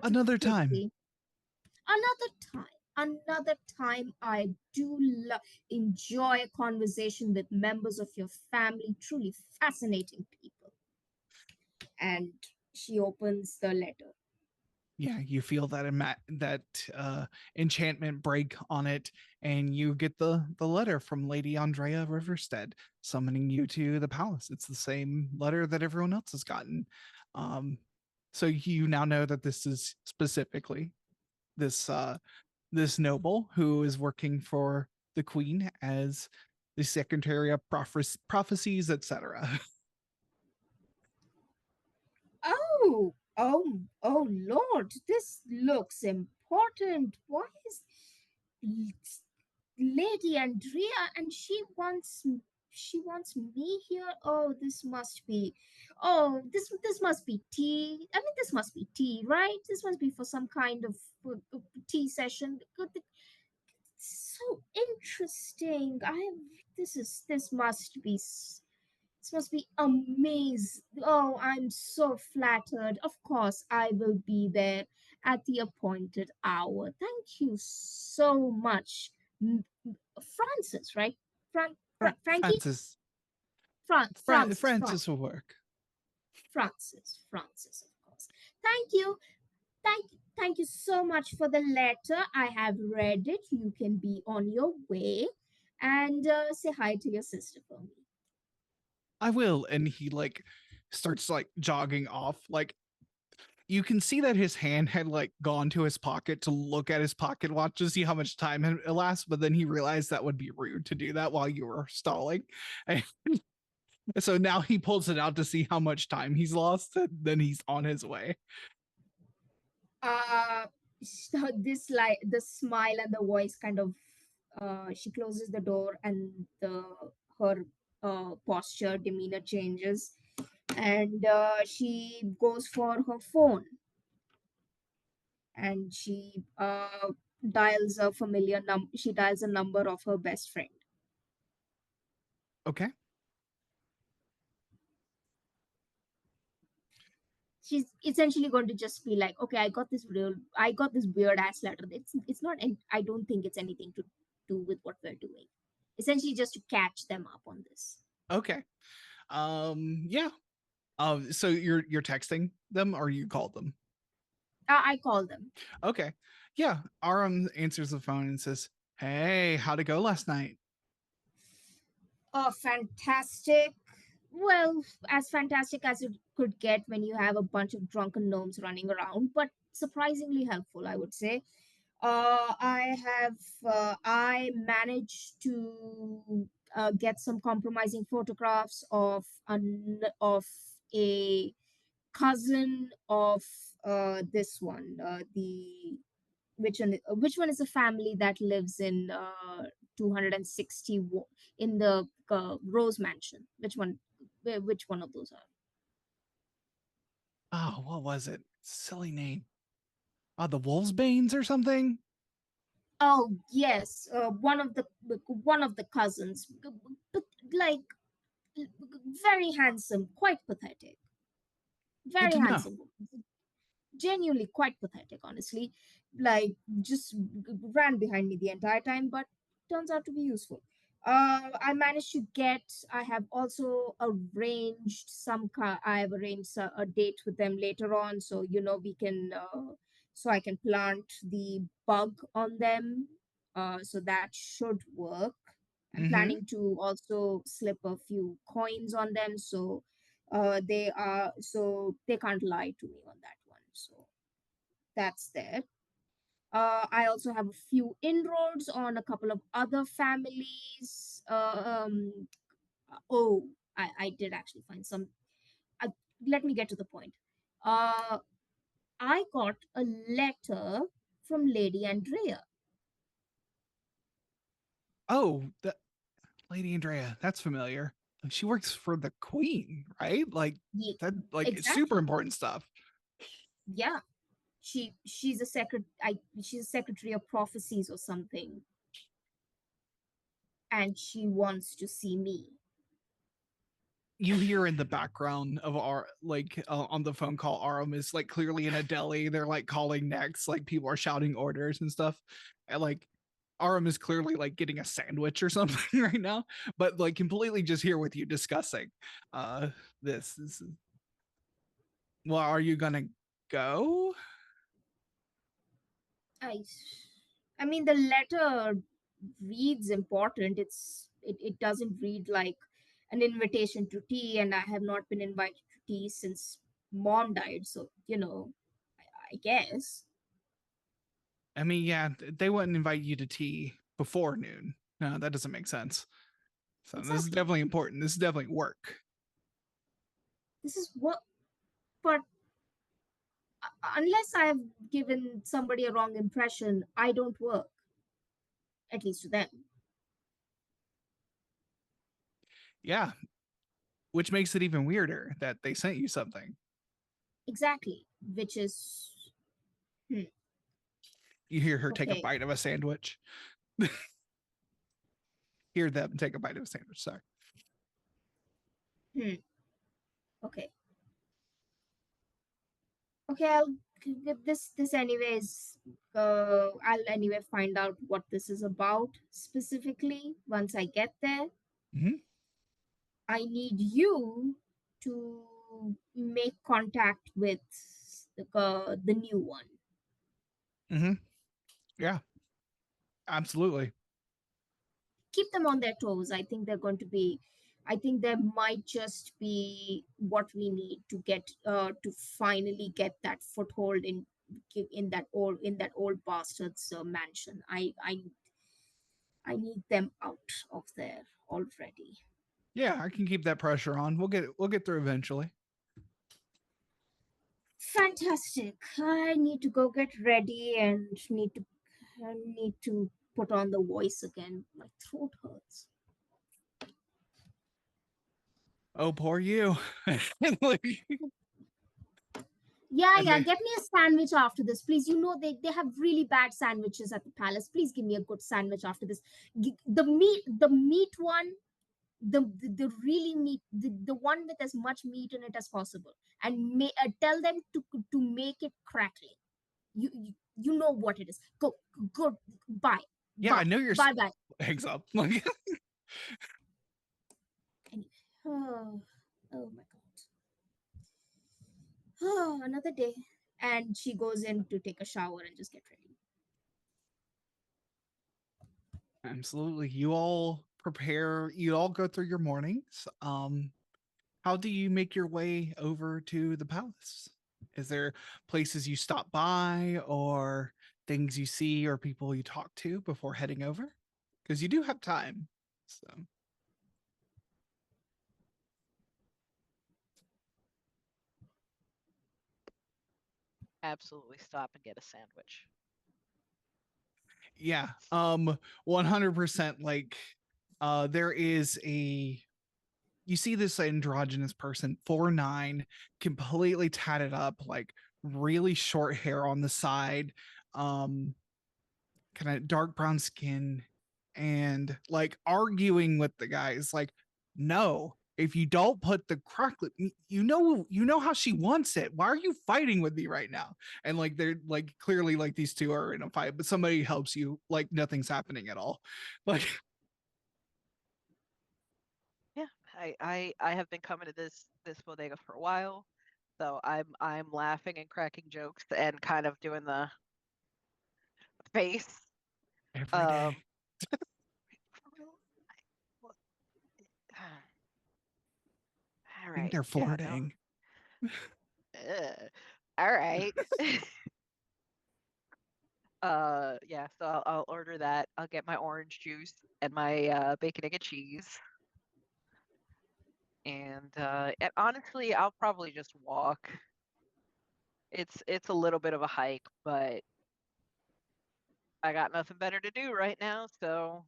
Another time. Another time. I do enjoy a conversation with members of your family. Truly fascinating people. And she opens the letter. Yeah, you feel that enchantment break on it, and you get the letter from Lady Andrea Riverstead summoning you to the palace. It's the same letter that everyone else has gotten. So you now know that this is specifically this noble who is working for the queen as the Secretary of Prophecies, etc. Oh, Lord, this looks important. Why is Lady Andrea and she wants me here? Oh, this must be this must be tea. I mean, this must be tea, right? This must be for some kind of tea session. So interesting. This must be this must be amazing. Oh, I'm so flattered. Of course, I will be there at the appointed hour. Thank you so much, Francis. Right? Frankie? Francis. Francis. Francis will work. Francis, of course. Thank you. Thank you so much for the letter. I have read it. You can be on your way, and say hi to your sister for me. I will. And he like starts like jogging off. Like you can see that his hand had like gone to his pocket to look at his pocket watch to see how much time had elapsed, but then he realized that would be rude to do that while you were stalling. And so now he pulls it out to see how much time he's lost, and then he's on his way. So this like the smile and the voice kind of she closes the door and her posture demeanor changes, and she goes for her phone, and she dials a familiar number. She dials a number of her best friend. Okay. She's essentially going to just be like, okay, I got this weird ass letter. It's not, and I don't think it's anything to do with what we're doing. Essentially just to catch them up on this. Okay. Yeah. So you're texting them or you called them? I call them. Okay. Yeah. Aram answers the phone and says, "Hey, how'd it go last night?" Oh, fantastic. Well, as fantastic as it could get when you have a bunch of drunken gnomes running around, but surprisingly helpful, I would say. I managed to get some compromising photographs of a cousin of this one, the which one is a family that lives in 260 in the Rose Mansion. Which one of those are? Oh, what was it? Silly name. The Wolvesbanes or something? Oh yes, one of the cousins, but like very handsome, quite pathetic. Good Very to know. handsome, genuinely quite pathetic, honestly. Like just ran behind me the entire time, but turns out to be useful. I managed to get. I have also arranged I have arranged a date with them later on, so we can. So I can plant the bug on them. So that should work. I'm Mm-hmm. planning to also slip a few coins on them, so they can't lie to me on that one. So that's there. I also have a few inroads on a couple of other families. Oh, I did actually find some. Uh, Let me get to the point. Uh, I got a letter from Lady Andrea. Oh, the Lady Andrea. That's familiar. She works for the Queen, right? Like that. Like it's super Exactly. important stuff. Yeah, she's a secretary of prophecies or something, and she wants to see me. You hear in the background of our on the phone call, Aram is like clearly in a deli. They're like calling next, like people are shouting orders and stuff. And like Aram is clearly like getting a sandwich or something right now, but like completely just here with you discussing this is, well, are you gonna go? I I mean, the letter reads important. It doesn't read like an invitation to tea, and I have not been invited to tea since mom died. So I guess. I mean, yeah, they wouldn't invite you to tea before noon. No, that doesn't make sense. So this is definitely important. This is definitely work. This is what, but unless I've given somebody a wrong impression, I don't work, at least to them. Yeah. Which makes it even weirder that they sent you something. Exactly. Which is, You hear her take a Okay. bite of a sandwich. Hear them take a bite of a sandwich. Sorry. Okay. Okay, I'll get this anyways. I'll anyway find out what this is about specifically once I get there. Mhm. I need you to make contact with the new one. Yeah. Absolutely. Keep them on their toes. I think there might just be what we need to get to finally get that foothold in that old bastard's mansion. I need them out of there already. Yeah, I can keep that pressure on. We'll get through eventually. Fantastic. I need to go get ready and I need to put on the voice again. My throat hurts. Oh, poor you. Like, Yeah, and yeah. they, Get me a sandwich after this, please. You know they have really bad sandwiches at the palace. Please give me a good sandwich after this. The meat one, the really meat, the one with as much meat in it as possible, and tell them to make it crackling. You know what it is. Go. Bye. yeah, I know you're Bye. hangs up. Like, Anyway. Oh my god. Oh, another day. And she goes in to take a shower and just get ready. absolutely. You all prepare, you all go through your mornings. How do you make your way over to the palace? Is there places you stop by or things you see or people you talk to before heading over? Because you do have time. So Absolutely stop and get a sandwich. yeah, 100%. Like, there is a, you see this androgynous person, 4'9", completely tatted up, like really short hair on the side, kind of dark brown skin, and like arguing with the guys, like, no, if you don't put the cracklet, you know how she wants it. Why are you fighting with me right now? And like they're like clearly like these two are in a fight, but somebody helps you, like nothing's happening at all. Like, Yeah, I have been coming to this bodega for a while, so I'm laughing and cracking jokes and kind of doing the face. every day. All I think right. they're Yeah, no. flirting. All right. Yeah, so I'll order that. I'll get my orange juice and my bacon, egg, and cheese. And honestly, I'll probably just walk. It's a little bit of a hike, but I got nothing better to do right now, so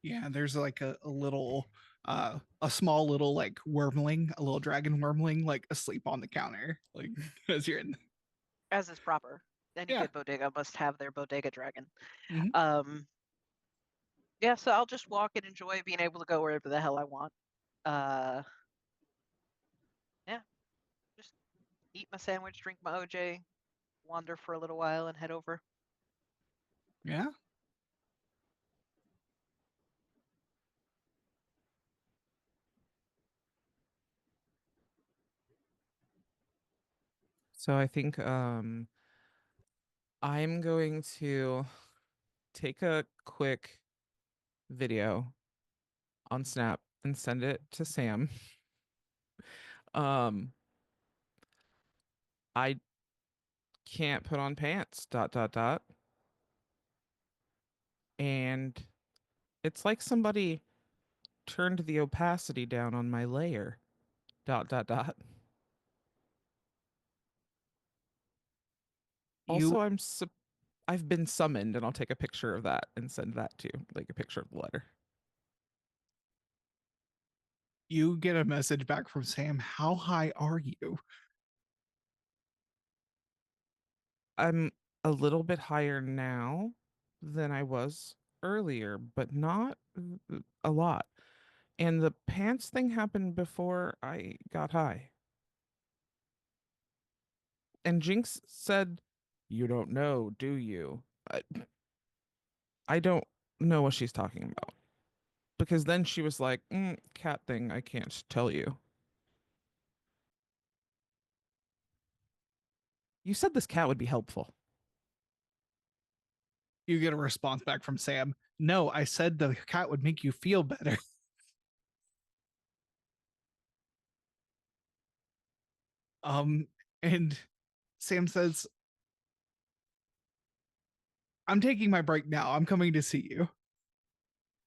Yeah, there's like a little a small little like wormling, a little dragon wormling, like asleep on the counter, like as you're in. as is proper. Any Yeah. good bodega must have their bodega dragon. Mhm. Yeah, so I'll just walk and enjoy being able to go wherever the hell I want. Yeah, just eat my sandwich, drink my OJ, wander for a little while, and head over. Yeah. So I think I'm going to take a quick video on Snap and send it to Sam. I can't put on pants, dot, dot, dot. And it's like somebody turned the opacity down on my layer. ... Also, I've been summoned, and I'll take a picture of that and send that to you, like a picture of the letter. You get a message back from Sam. How high are you? I'm a little bit higher now than I was earlier, but not a lot. And the pants thing happened before I got high. And Jinx said, "You don't know, do you?" I don't know what she's talking about. Because then she was like, cat thing, I can't tell you. You said this cat would be helpful. You get a response back from Sam. No, I said the cat would make you feel better. And Sam says, I'm taking my break now. I'm coming to see you.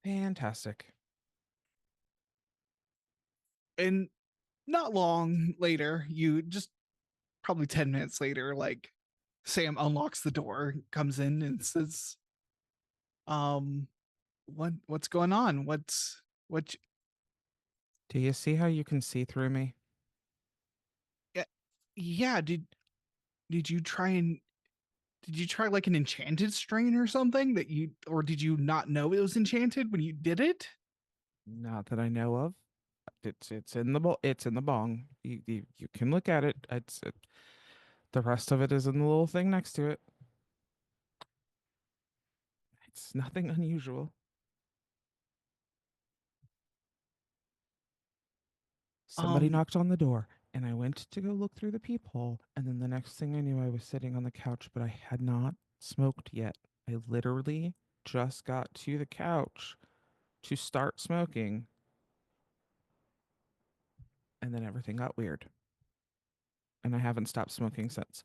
Fantastic. And not long later, you just probably 10 minutes later, like Sam unlocks the door, comes in and says, what's going on? What Do you see how you can see through me? yeah, did you try like an enchanted strain or something or did you not know it was enchanted when you did it? Not that I know of. It's in the bong. You can look at it. The rest of it is in the little thing next to it. It's nothing unusual. Somebody knocked on the door, and I went to go look through the peephole, and then the next thing I knew, I was sitting on the couch, but I had not smoked yet. I literally just got to the couch to start smoking, and then everything got weird. And I haven't stopped smoking since.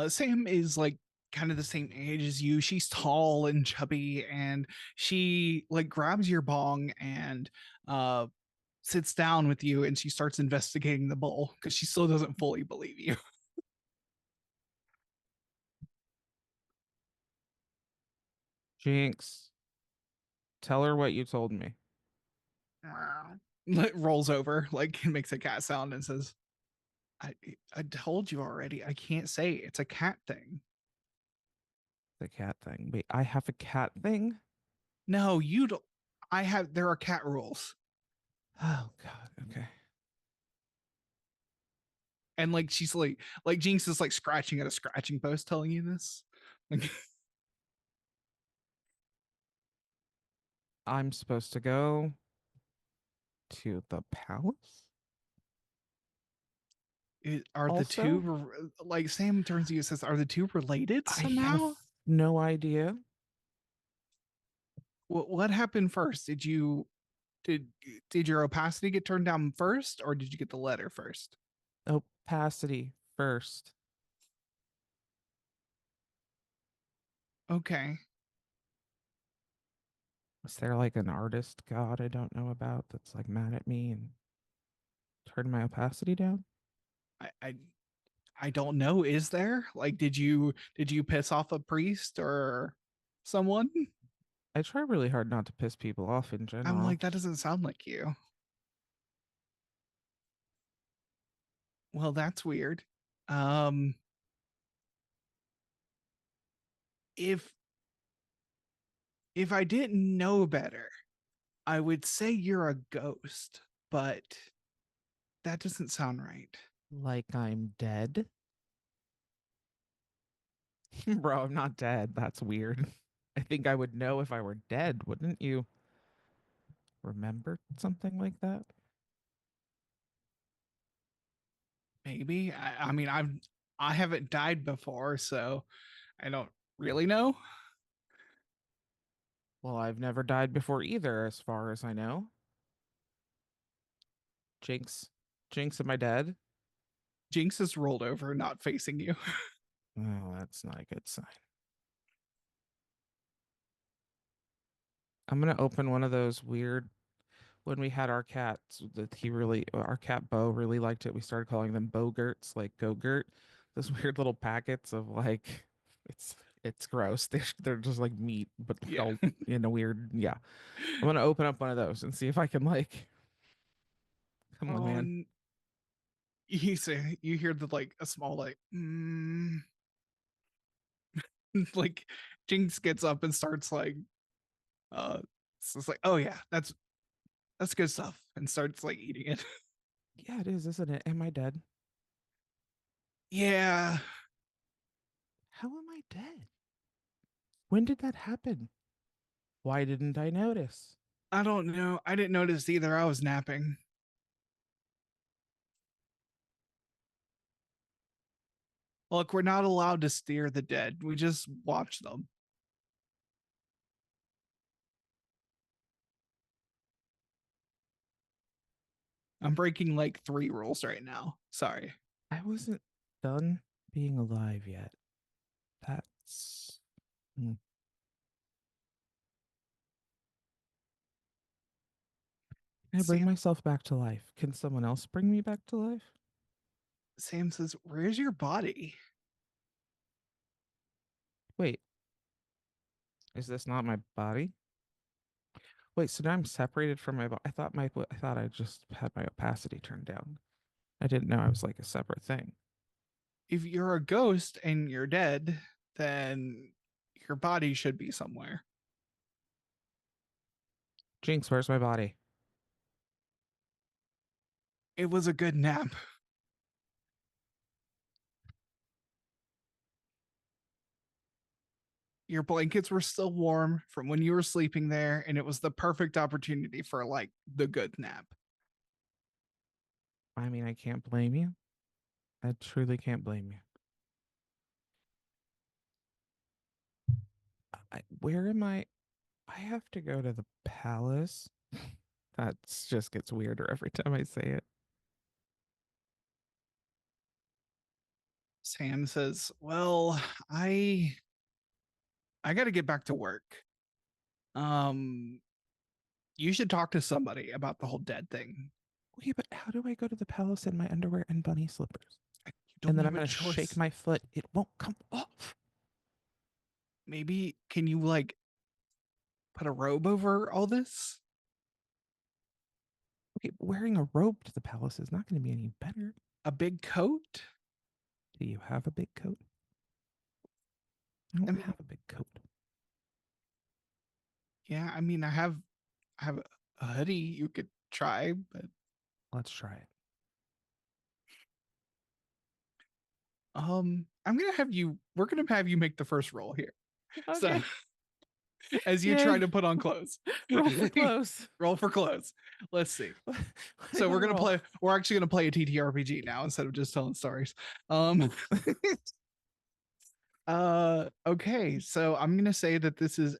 Sam is like kind of the same age as you. She's tall and chubby, and she like grabs your bong and sits down with you, and she starts investigating the bowl because she still doesn't fully believe you. Jinx, tell her what you told me. Rolls over, like makes a cat sound and says, I told you already. I can't say it's a cat thing. The cat thing. Wait, I have a cat thing? No, you don't. There are cat rules. Oh, God. Okay. And like she's like Jinx is like scratching at a scratching post telling you this. Like, I'm supposed to go to the palace? are the Also? two like Sam turns to you and says, are the two related I somehow? have no idea. What happened first? Did your opacity get turned down first, or did you get the letter first? Opacity first. Okay. Was there like an artist god I don't know about that's like mad at me and turned my opacity down? I don't know. Is there? Like, did you piss off a priest or someone? I try really hard not to piss people off in general. I'm like, that doesn't sound like you. Well, that's weird. If I didn't know better, I would say you're a ghost, but that doesn't sound right. Like I'm dead? Bro, I'm not dead. That's weird. I think I would know if I were dead, wouldn't you? Remember something like that? Maybe. I mean, I haven't died before, so I don't really know. Well, I've never died before either, as far as I know. Jinx, am I dead? Jinx is rolled over, not facing you. Oh, that's not a good sign. I'm gonna open one of those weird. When we had our cats, our cat Bo really liked it. We started calling them Bogurts, like Go-Gurt. Those weird little packets of like, it's gross. They're just like meat, but Yeah. all in a weird. Yeah, I'm gonna open up one of those and see if I can like. Come on, man. You hear the like a small like like Jinx gets up and starts like so it's like, oh yeah, that's good stuff, and starts like eating it. Yeah, it is, isn't it? Am I dead? Yeah. How am I dead? When did that happen? Why didn't I notice? I don't know. I didn't notice either. I was napping. Look, we're not allowed to steer the dead. We just watch them. I'm breaking like 3 rules right now. Sorry. I wasn't done being alive yet. That's. Can I bring myself back to life? Can someone else bring me back to life? Sam says, where's your body? Wait. Is this not my body? Wait, so now I'm separated from my body. I thought I just had my opacity turned down. I didn't know I was like a separate thing. If you're a ghost and you're dead, then your body should be somewhere. Jinx, where's my body? It was a good nap. Your blankets were still warm from when you were sleeping there, and it was the perfect opportunity for like the good nap. I mean, I can't blame you. I truly can't blame you. Where am I? I have to go to the palace. That just gets weirder every time I say it. Sam says, well, I got to get back to work. You should talk to somebody about the whole dead thing. Okay, but how do I go to the palace in my underwear and bunny slippers? And then I'm going to shake my foot. It won't come off. Maybe, can you like put a robe over all this? Okay, wearing a robe to the palace is not going to be any better. A big coat? Do you have a big coat? I don't have a big coat. Yeah, I mean, I have a hoodie you could try, but let's try it. We're gonna have you make the first roll here. Okay. So as you try to put on clothes. Roll for clothes. Roll for clothes. Let's see. So we're actually gonna play a TTRPG now instead of just telling stories. Okay, so I'm gonna say that this is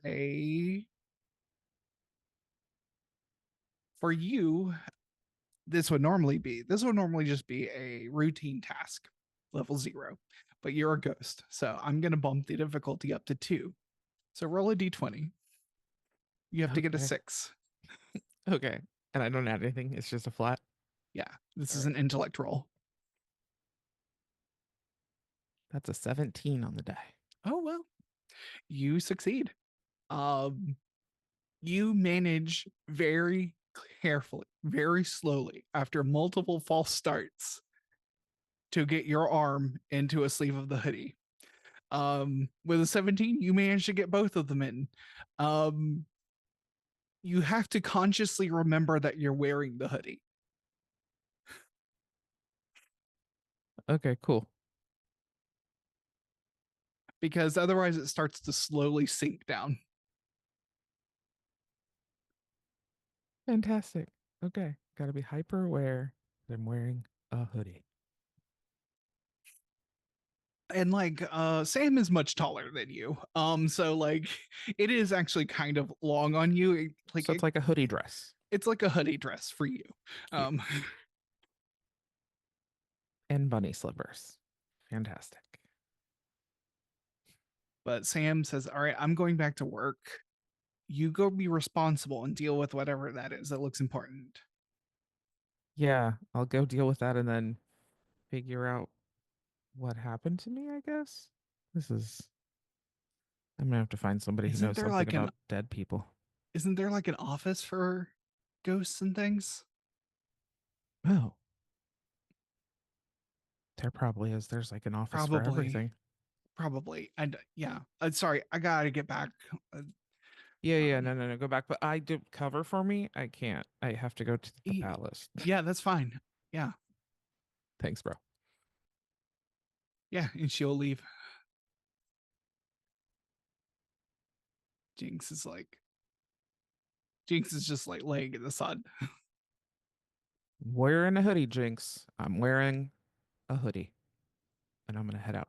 for you, this would normally just be a routine task, level 0, but you're a ghost. So I'm going to bump the difficulty up to 2. So roll a d20. You have to get a 6. Okay. And I don't add anything. It's just a flat. Yeah. This is an intellect roll. That's a 17 on the die. Oh, well, you succeed. You manage very carefully, very slowly, after multiple false starts, to get your arm into a sleeve of the hoodie. With a 17, you manage to get both of them in. You have to consciously remember that you're wearing the hoodie. Okay, cool. Because otherwise it starts to slowly sink down. Fantastic. Okay. Gotta be hyper aware that I'm wearing a hoodie. And like Sam is much taller than you. So like it is actually kind of long on you. So it's like a hoodie dress. It's like a hoodie dress for you. And bunny slippers. Fantastic. But Sam says, all right, I'm going back to work. you go be responsible and deal with whatever that is that looks important. Yeah, I'll go deal with that and then figure out what happened to me, I guess. I'm gonna have to find somebody who Isn't knows there something like an about dead people. isn't there like an office for ghosts and things? Oh, there probably is. There's like an office for everything. Probably. And yeah, sorry, I gotta get back. Yeah, no, go back. But I do cover for me. I can't. I have to go to the E- palace. Yeah, that's fine. Yeah, Thanks, bro. yeah, and she'll leave. Jinx is just like laying in the sun. Wearing a hoodie, Jinx. I'm wearing a hoodie, and I'm gonna head out.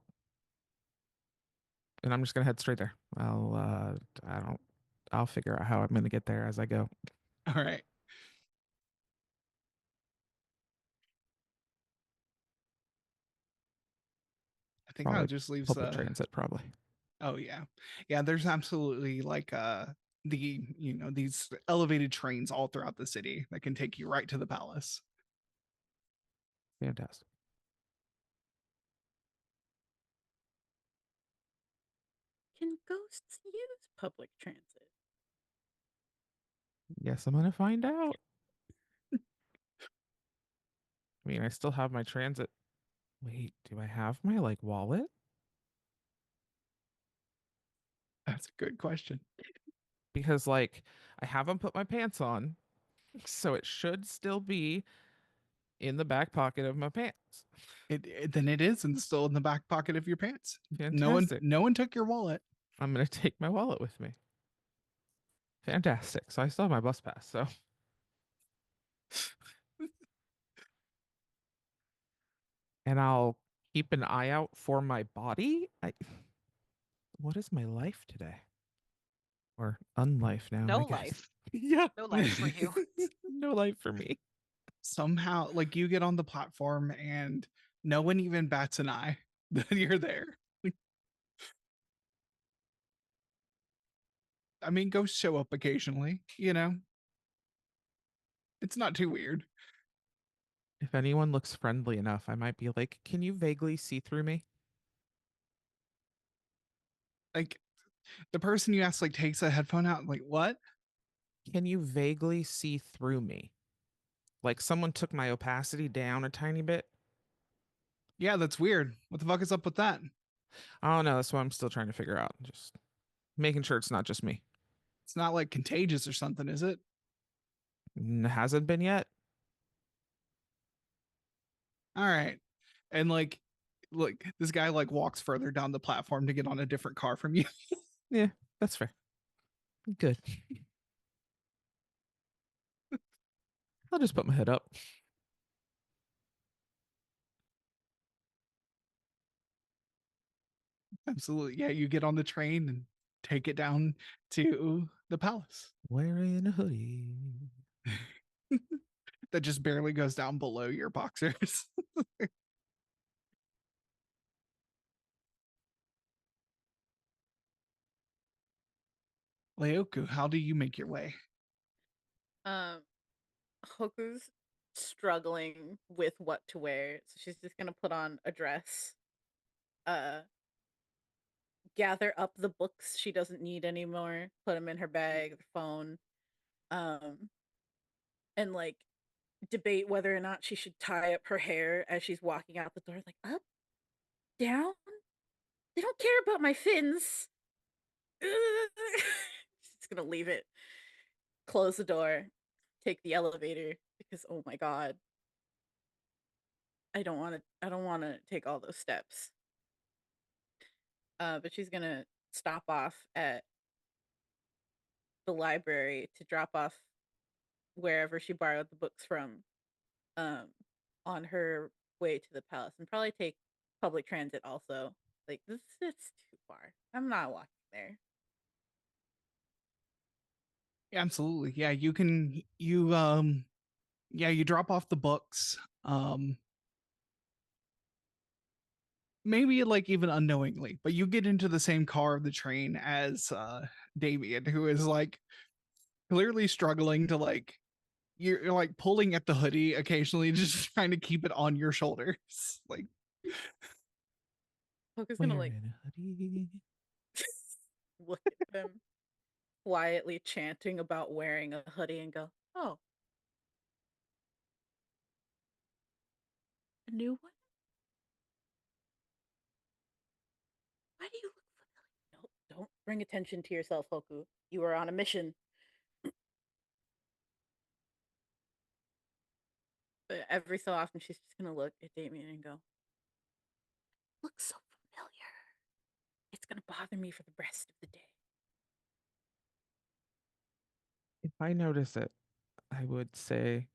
And I'm just gonna head straight there. I'll figure out how I'm gonna get there as I go. All right. I think I'll Probably just leave public transit, probably. Oh yeah. Yeah, there's absolutely like these elevated trains all throughout the city that can take you right to the palace. Fantastic. Can ghosts use public transit? Yes, I'm gonna find out. I mean, I still have my transit. Wait, do I have my like wallet? That's a good question. Because like I haven't put my pants on, so it should still be in the back pocket of my pants. Then it is, and still in the back pocket of your pants. Fantastic. No one took your wallet. I'm gonna take my wallet with me. Fantastic. So I still have my bus pass. So and I'll keep an eye out for my body. What is my life today? Or unlife now? No I guess. life. Yeah. No life for you. No life for me. Somehow, like you get on the platform and no one even bats an eye that you're there. I mean, ghosts show up occasionally, you know. It's not too weird. If anyone looks friendly enough, I might be like, can you vaguely see through me? Like the person you ask like takes a headphone out, like, what? Can you vaguely see through me? Like someone took my opacity down a tiny bit. Yeah, that's weird. What the fuck is up with that? I don't know. That's what I'm still trying to figure out. Just making sure it's not just me. It's not like contagious or something, is it? Hasn't been yet. All right. And like, look, this guy like walks further down the platform to get on a different car from you. Yeah, that's fair. Good. I'll just put my head up. Absolutely. Yeah, you get on the train and take it down to the palace. Wearing a hoodie. That just barely goes down below your boxers. Leihoku, how do you make your way? Hoku's struggling with what to wear, so she's just gonna put on a dress. Gather up the books she doesn't need anymore, put them in her bag, the phone, and like debate whether or not she should tie up her hair as she's walking out the door. Like, up, down, they don't care about my fins. She's gonna leave it, close the door, take the elevator, because oh my god, I don't want to take all those steps. But she's gonna stop off at the library to drop off wherever she borrowed the books from, on her way to the palace, and probably take public transit also. Like, it's too far. I'm not walking there. Yeah, absolutely. Yeah, you drop off the books. maybe like even unknowingly, but you get into the same car of the train as Damian, who is like clearly struggling to like you're like pulling at the hoodie occasionally, just trying to keep it on your shoulders. Like Hoku's gonna like Wearing a hoodie. look at them quietly chanting about wearing a hoodie and go, "Oh, a new one? Why do you look familiar?" No, don't bring attention to yourself, Hoku. You are on a mission. But every so often, she's just gonna look at Damien and go, "Looks so familiar. It's gonna bother me for the rest of the day." If I notice it, I would say,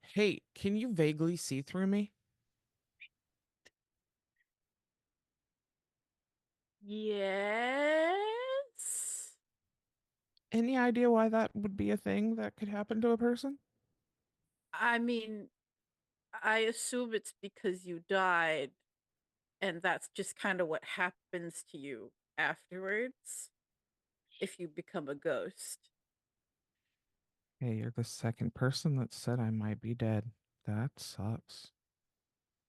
"Hey, can you vaguely see through me?" Yes. Any idea why that would be a thing that could happen to a person? I mean, I assume it's because you died, and that's just kind of what happens to you afterwards if you become a ghost. Hey, you're the second person that said I might be dead. That sucks.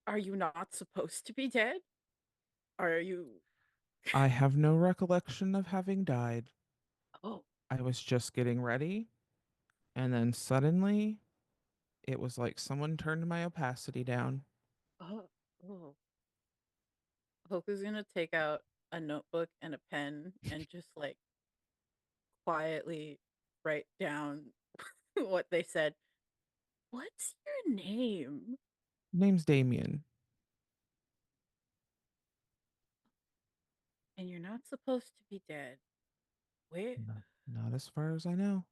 Are you not supposed to be dead? Are you? I have no recollection of having died. Oh, I was just getting ready, and then suddenly it was like someone turned my opacity down. oh, oh. Hoku's gonna take out a notebook and a pen and just like quietly write down what they said. What's your name? Name's Damian. And you're not supposed to be dead. Where? Not as far as I know.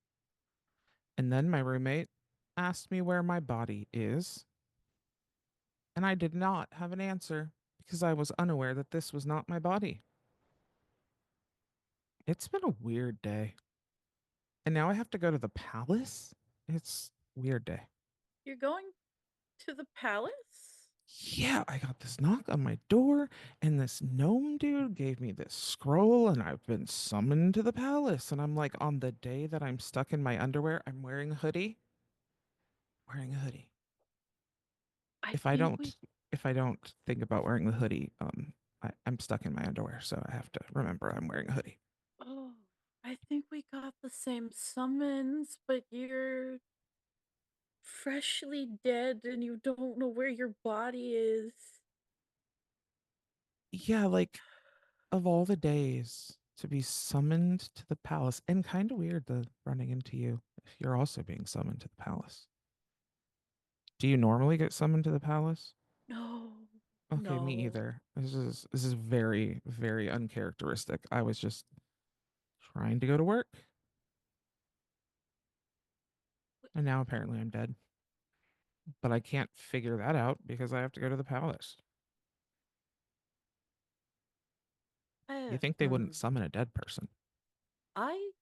And then my roommate asked me where my body is, and I did not have an answer because I was unaware that this was not my body. It's been a weird day. And now I have to go to the palace? It's a weird day. You're going to the palace? Yeah, I got this knock on my door, and this gnome dude gave me this scroll, and I've been summoned to the palace. And I'm like, on the day that I'm stuck in my underwear, I'm wearing a hoodie. Wearing a hoodie. I If I think don't we if I don't think about wearing the hoodie, I'm stuck in my underwear, so I have to remember I'm wearing a hoodie. oh, I think we got the same summons, but you're freshly dead and you don't know where your body is. Yeah, like of all the days to be summoned to the palace, and kind of weird the running into you if you're also being summoned to the palace. Do you normally get summoned to the palace? No. Okay, me No. either. This is very, very uncharacteristic. I was just trying to go to work, and now apparently I'm dead. But I can't figure that out because I have to go to the palace. You think they Hmm. wouldn't summon a dead person? I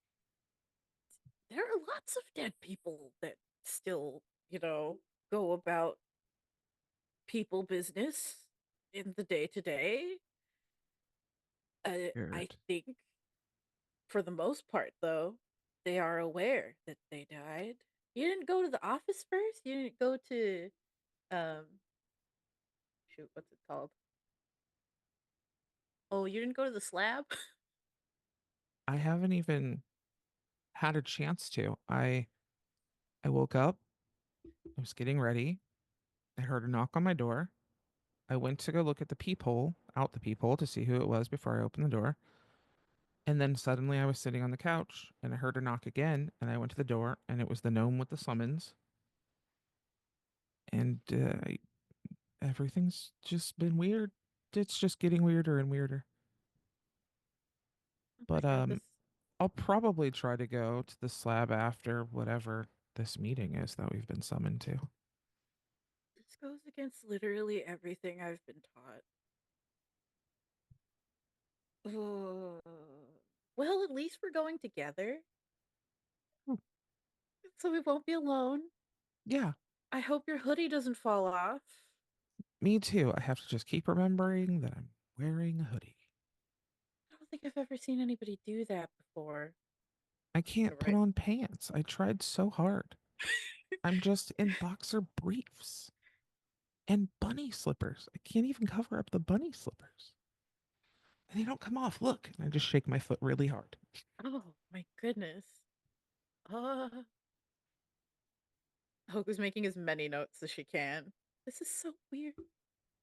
there are lots of dead people that still, go about people business in the day to day. I Weird. think for the most part, though, they are aware that they died. You didn't go to the office first? You didn't go to, um, shoot, what's it called? Oh, you didn't go to the slab? I haven't even had a chance to. I woke up, I was getting ready, I heard a knock on my door. I went to go look at the peephole, out the peephole to see who it was before I opened the door. And then suddenly I was sitting on the couch and I heard a knock again and I went to the door and it was the gnome with the summons. And everything's just been weird. It's just getting weirder and weirder. Oh my But god, this I'll probably try to go to the slab after whatever this meeting is that we've been summoned to. this goes against literally everything I've been taught. Ugh. Well, at least we're going together, Hmm. so we won't be alone. Yeah, I hope your hoodie doesn't fall off. me too. I have to just keep remembering that I'm wearing a hoodie. I don't think I've ever seen anybody do that before. I can't put Right. on pants. I tried so hard. I'm just in boxer briefs and bunny slippers. I can't even cover up the bunny slippers. And they don't come off. Look. And I just shake my foot really hard. Oh my goodness. Hoku's making as many notes as she can. This is so weird.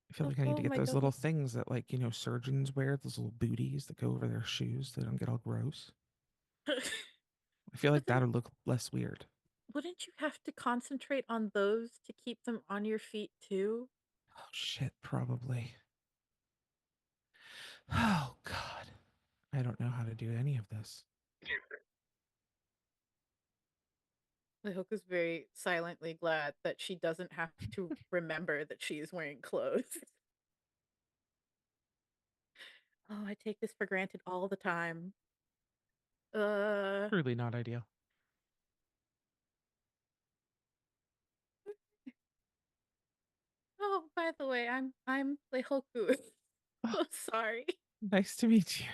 I feel like I need to Oh get my those God. little things that, like, surgeons wear, those little booties that go over their shoes. They don't get all gross. I feel like But then- that would look less weird. Wouldn't you have to concentrate on those to keep them on your feet too? Oh, shit, probably. Oh, God. I don't know how to do any of this. Leihoku's very silently glad that she doesn't have to remember that she is wearing clothes. Oh, I take this for granted all the time. Truly not ideal. Oh, by the way, I'm Leihoku. Oh, sorry. Nice to meet you.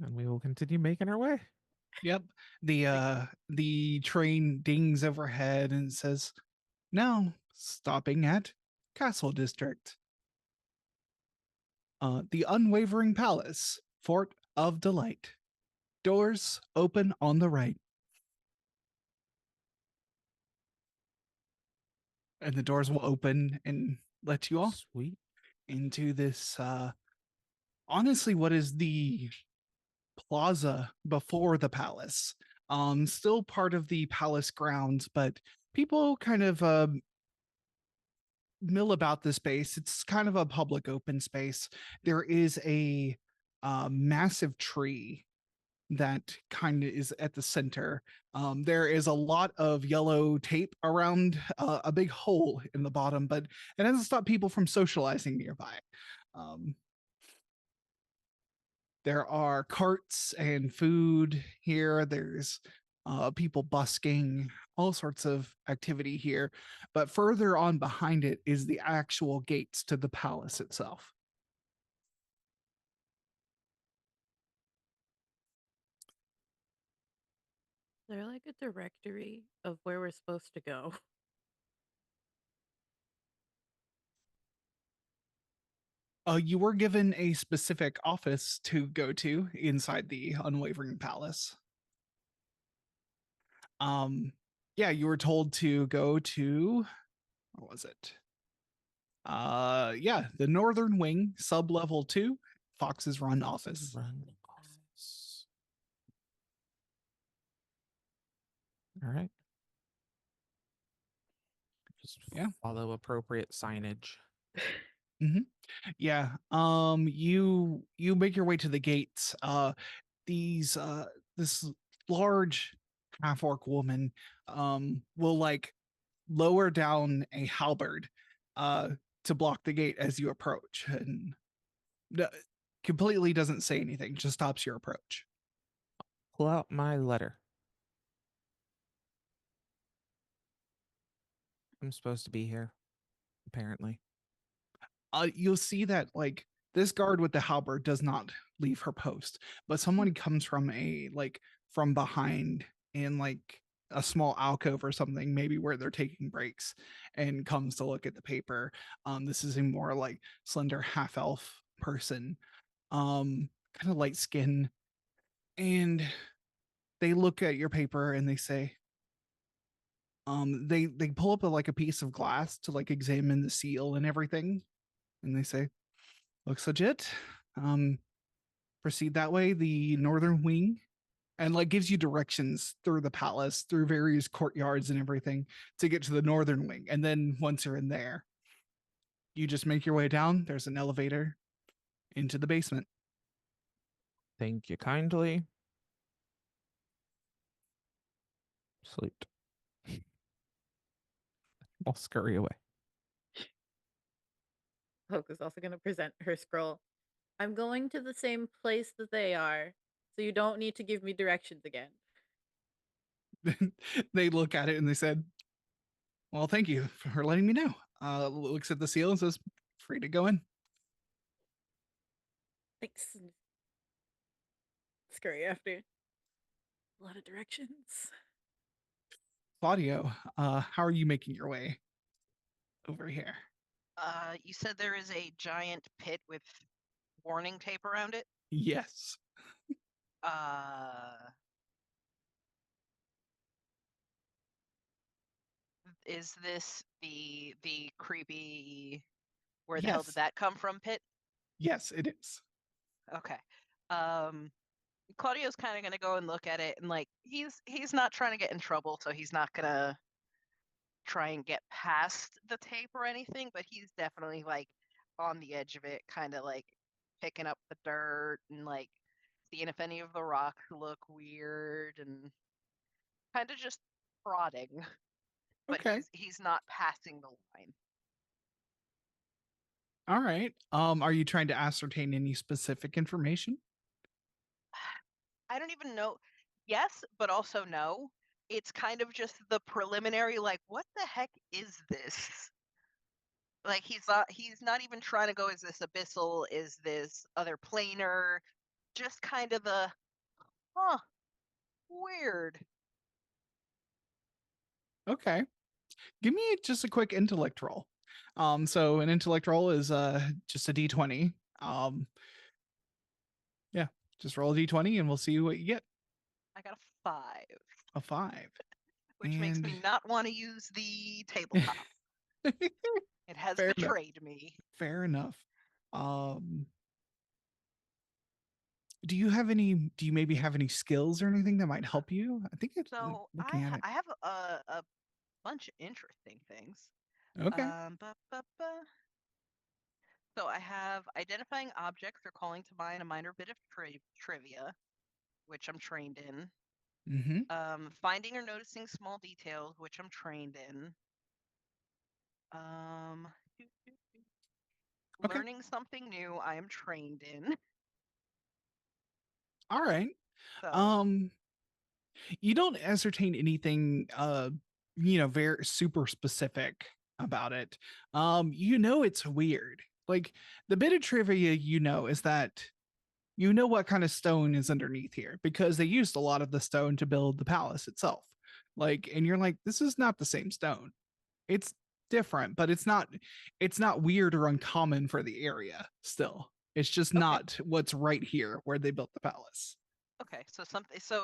And we will continue making our way. Yep. The train dings overhead and says, "Now stopping at Castle District. The Unwavering Palace, Fort of Delight. Doors open on the right." And the doors will open and let you all Sweet. into this honestly what is the plaza before the palace. Still part of the palace grounds, but people kind of mill about the space. It's kind of a public open space. There is a massive tree that kind of is at the center. There is a lot of yellow tape around a big hole in the bottom, but it doesn't stop people from socializing nearby. There are carts and food here. There's people busking, all sorts of activity here. But further on behind it is the actual gates to the palace itself. They're like a directory of where we're supposed to go. You were given a specific office to go to inside the Unwavering Palace. Yeah, you were told to go to, what was it? Yeah, the Northern Wing, sub level 2, Fox's Run office. Run office. All right. Just Yeah. follow appropriate signage. Yeah. You make your way to the gates. These this large half orc woman will like lower down a halberd to block the gate as you approach, and completely doesn't say anything, just stops your approach. Pull out my letter. I'm supposed to be here, apparently. You'll see that like this guard with the halberd does not leave her post, but someone comes from from behind in like a small alcove or something, maybe where they're taking breaks, and comes to look at the paper. This is a more like slender half elf person, kind of light skin, and they look at your paper and they say, they pull up like a piece of glass to like examine the seal and everything, and they say, "Looks legit. Proceed that way, the northern wing," and like gives you directions through the palace, through various courtyards and everything to get to the northern wing. And then once you're in there, you just make your way down. There's an elevator into the basement. Thank you kindly. Salute. I'll scurry away. Hoku's also going to present her scroll. I'm going to the same place that they are, so you don't need to give me directions again. They look at it and they said, Well, thank you for letting me know. Looks at the seal and says, "Free to go in." Thanks. Scurry after. A lot of directions. Claudio, how are you making your way over here? You said there is a giant pit with warning tape around it. Yes. Is this the creepy where the hell did Yes. that come from pit? Yes, it is. Okay. Claudio's kind of gonna go and look at it, and like he's not trying to get in trouble, so he's not gonna try and get past the tape or anything, but he's definitely like on the edge of it, kind of like picking up the dirt and like seeing if any of the rocks look weird and kind of just prodding. But Okay. he's not passing the line. All right. Are you trying to ascertain any specific information? I don't even know. Yes, but also no. It's kind of just the preliminary, like, what the heck is this? Like he's not even trying to go, is this abyssal? Is this other planar? Just kind of the weird. Okay. Give me just a quick intellect roll. So an intellect roll is just a d20. Yeah, just roll a d20 and we'll see what you get. I got a 5. A 5. Which makes me And not want to use the tabletop. It has Fair enough. betrayed me. Fair enough. Do you maybe have any skills or anything that might help you? I think it's So looking at it. I have a bunch of interesting things. Okay. So I have identifying objects or calling to mind a minor bit of trivia, which I'm trained in. Mm-hmm. Finding or noticing small details, which I'm trained in. Okay. Learning something new, I am trained in. All right. So, You don't ascertain anything very super specific about it. It's weird. Like the bit of trivia is that what kind of stone is underneath here because they used a lot of the stone to build the palace itself. Like, and you're like, this is not the same stone. It's different, but it's not weird or uncommon for the area still. It's just not what's right here where they built the palace. Okay, so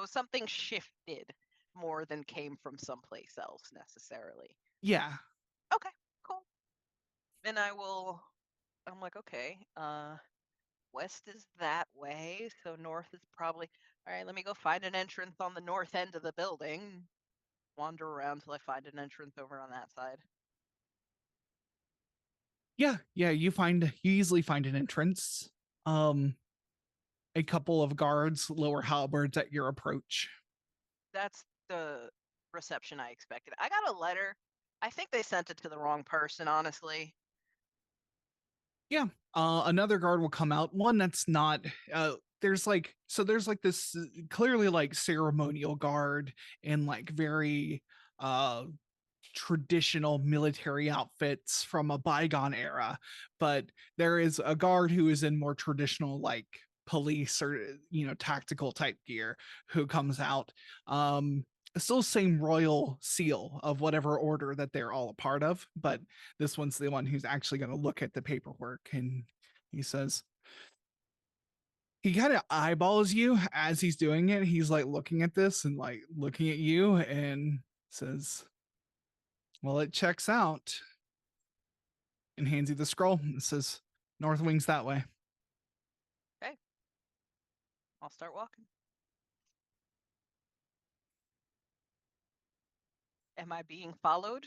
something shifted more than came from someplace else necessarily. Yeah. Okay, cool. Then I'm like, okay, west is that way, so north is probably all right. Let me go find an entrance on the north end of the building. Wander around till I find an entrance over on that side. Yeah, you easily find an entrance. A couple of guards lower halberds at your approach. That's the reception I expected. I got a letter. I think they sent it to the wrong person, honestly. Yeah. Another guard will come out. One that's not there's this clearly like ceremonial guard in like very traditional military outfits from a bygone era, but there is a guard who is in more traditional like police or tactical type gear who comes out. Still same royal seal of whatever order that they're all a part of, but this one's the one who's actually going to look at the paperwork, and he says, he kind of eyeballs you as he's doing it. He's like looking at this and like looking at you and says, well, it checks out, and hands you the scroll. It says, North Wing's that way. Okay. I'll start walking. Am I being followed?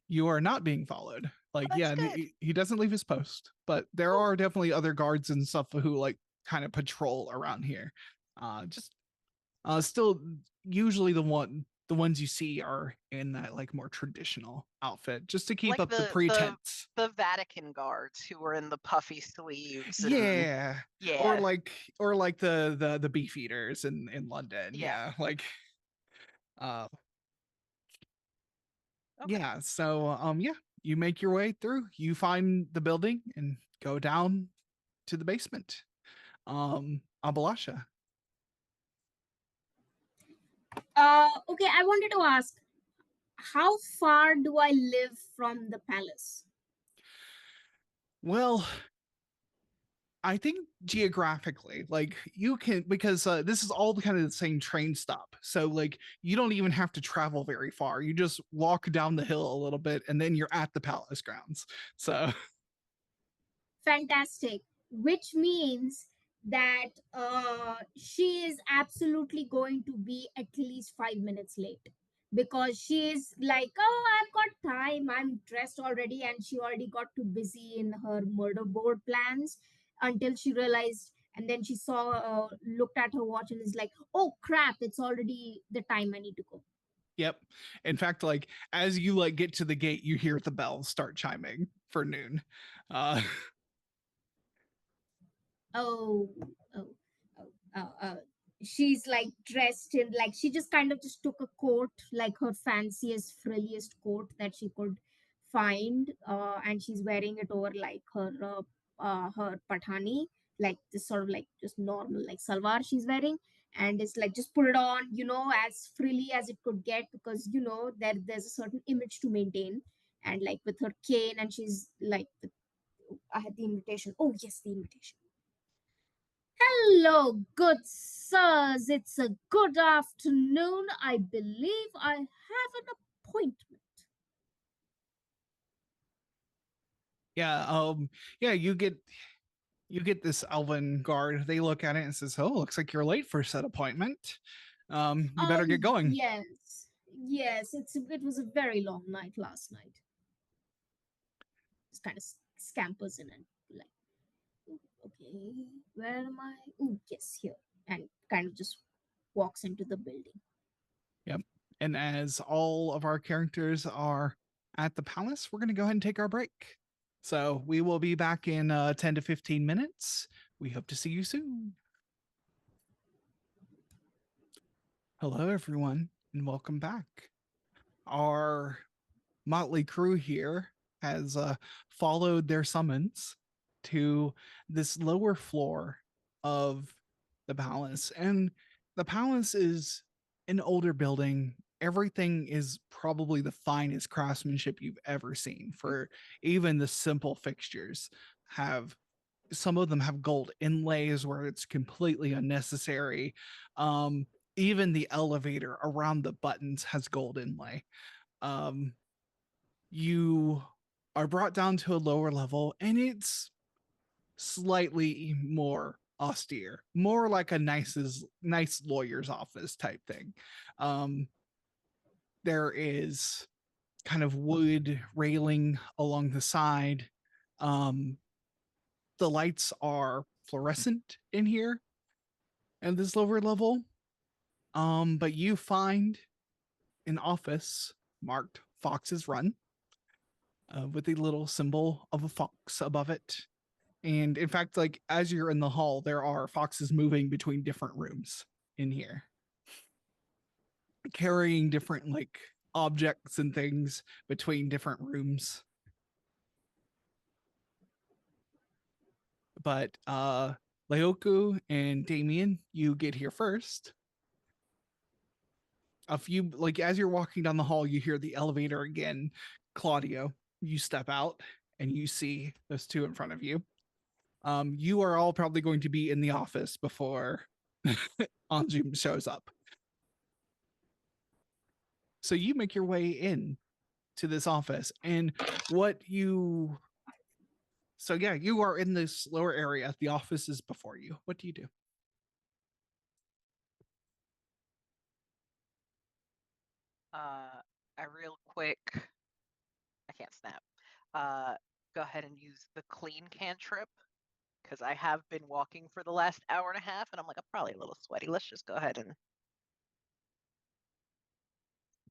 You are not being followed. Like, yeah, he doesn't leave his post, but there are definitely other guards and stuff who like kind of patrol around here. Still, usually the ones you see are in that like more traditional outfit, just to keep like up the pretense. The Vatican guards who were in the puffy sleeves. Yeah. Yeah. Or like the beef eaters in London. Yeah. Like Okay. Yeah. So yeah, you make your way through. You find the building and go down to the basement. Abalasha. Okay, I wanted to ask, how far do I live from the palace? Well, I think geographically, like you can, because this is all kind of the same train stop. So like you don't even have to travel very far. You just walk down the hill a little bit and then you're at the palace grounds. So Fantastic. Which means that she is absolutely going to be at least 5 minutes late, because she is like, oh, I've got time, I'm dressed already, and she already got too busy in her murder board plans until she realized, and then she saw, looked at her watch and is like, oh crap, it's already the time I need to go. yep. In fact, like as you like get to the gate, you hear the bells start chiming for noon. Uh Oh, oh, oh, she's like dressed in, like, she just kind of just took a coat, like her fanciest, frilliest coat that she could find, and she's wearing it over like her patani, like this sort of like just normal like salwar she's wearing, and it's like just put it on, as frilly as it could get, because there's a certain image to maintain, and like with her cane, and she's like, I had the invitation. Oh yes, the invitation. Hello, good sirs. It's a good afternoon. I believe I have an appointment. yeah, yeah, you get this elven guard. They look at it and says, "Oh, looks like you're late for said appointment. You Uh, better get going." yes, yes. It was a very long night last night. Just kind of scampers in and like, "Ooh, okay, where am I? Oh, yes, here," and kind of just walks into the building. Yep. And as all of our characters are at the palace, we're going to go ahead and take our break. So we will be back in 10 to 15 minutes. We hope to see you soon. Hello, everyone, and welcome back. Our motley crew here has followed their summons to this lower floor of the palace. And the palace is an older building. Everything is probably the finest craftsmanship you've ever seen. For even the simple fixtures have, some of them have gold inlays where it's completely unnecessary. Even the elevator around the buttons has gold inlay. um you are brought down to a lower level and it's slightly more austere, more like a nice lawyer's office type thing. There is kind of wood railing along the side. um the lights are fluorescent in here at this lower level. But you find an office marked Fox's Run, with a little symbol of a fox above it. And in fact, like as you're in the hall, there are foxes moving between different rooms in here, carrying different like objects and things between different rooms. But Leihoku and Damian, you get here first. A few, like as you're walking down the hall, you hear the elevator again. Claudio, you step out and you see those two in front of you. You are all probably going to be in the office before Anjum shows up. So you make your way in to this office, and so yeah, you are in this lower area. The office is before you. What do you do? I real quick. I can't snap. Go ahead and use the clean cantrip, because I have been walking for the last hour and a half, and I'm like, I'm probably a little sweaty. Let's just go ahead and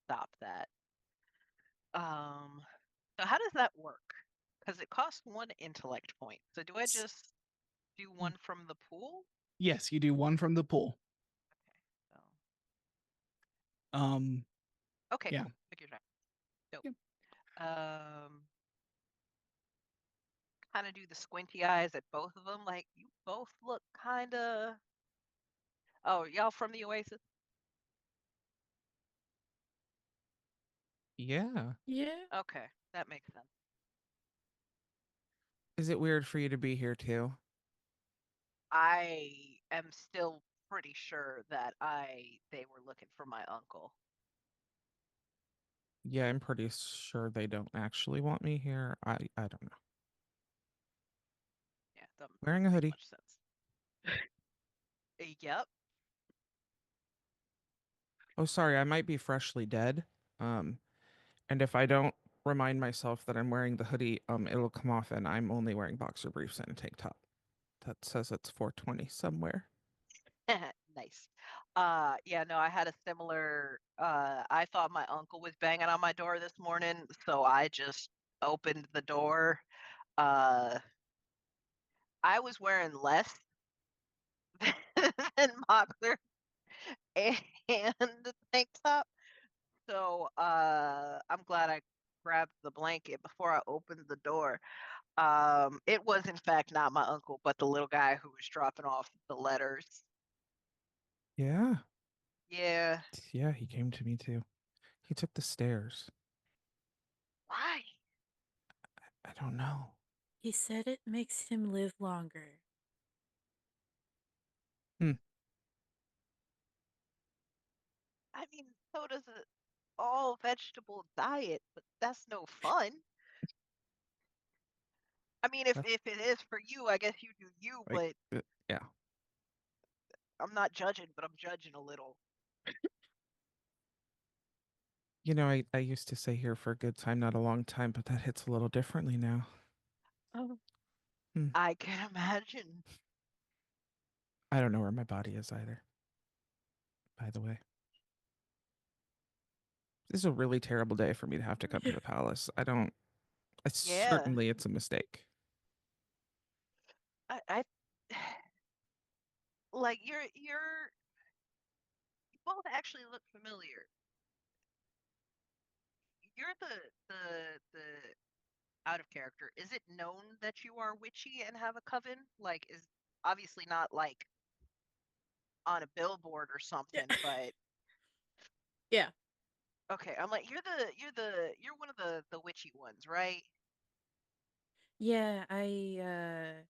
stop that. So how does that work? Because it costs 1 intellect point. So do I just do 1 from the pool? Yes, you do 1 from the pool. Okay. So Um okay, yeah. cool. Figured out. Nope. Yep. Kind of do the squinty eyes at both of them. Like, you both look kind of. Oh, y'all from the Oasis? Yeah. Yeah. Okay, that makes sense. Is it weird for you to be here too? I am still pretty sure that they were looking for my uncle. Yeah, I'm pretty sure they don't actually want me here. I don't know. Yeah, doesn't Wearing a make hoodie. much sense. Yep. Oh, sorry, I might be freshly dead. And if I don't remind myself that I'm wearing the hoodie, it'll come off and I'm only wearing boxer briefs and a tank top. That says it's 420 somewhere. Nice. Yeah, no, I had a similar I thought my uncle was banging on my door this morning, so I just opened the door. I was wearing less than boxer and the tank top. So I'm glad I grabbed the blanket before I opened the door. It was in fact not my uncle, but the little guy who was dropping off the letters. Yeah. Yeah. Yeah, he came to me too. He took the stairs. Why? I don't know. He said it makes him live longer. I mean, so does a all vegetable diet, but that's no fun. I mean, if That's it is for you, I guess you do you, like, but yeah. I'm not judging, but I'm judging a little. You know, I used to say here for a good time, not a long time, but that hits a little differently now. Oh. Hmm. I can imagine. I don't know where my body is either, by the way. This is a really terrible day for me to have to come to the palace. Yeah. Certainly it's a mistake. I like you both actually look familiar. You're the out of character. Is it known that you are witchy and have a coven? Like, is obviously not like on a billboard or Yeah. something, but Yeah. okay. I'm like, you're one of the witchy ones, right? Yeah, I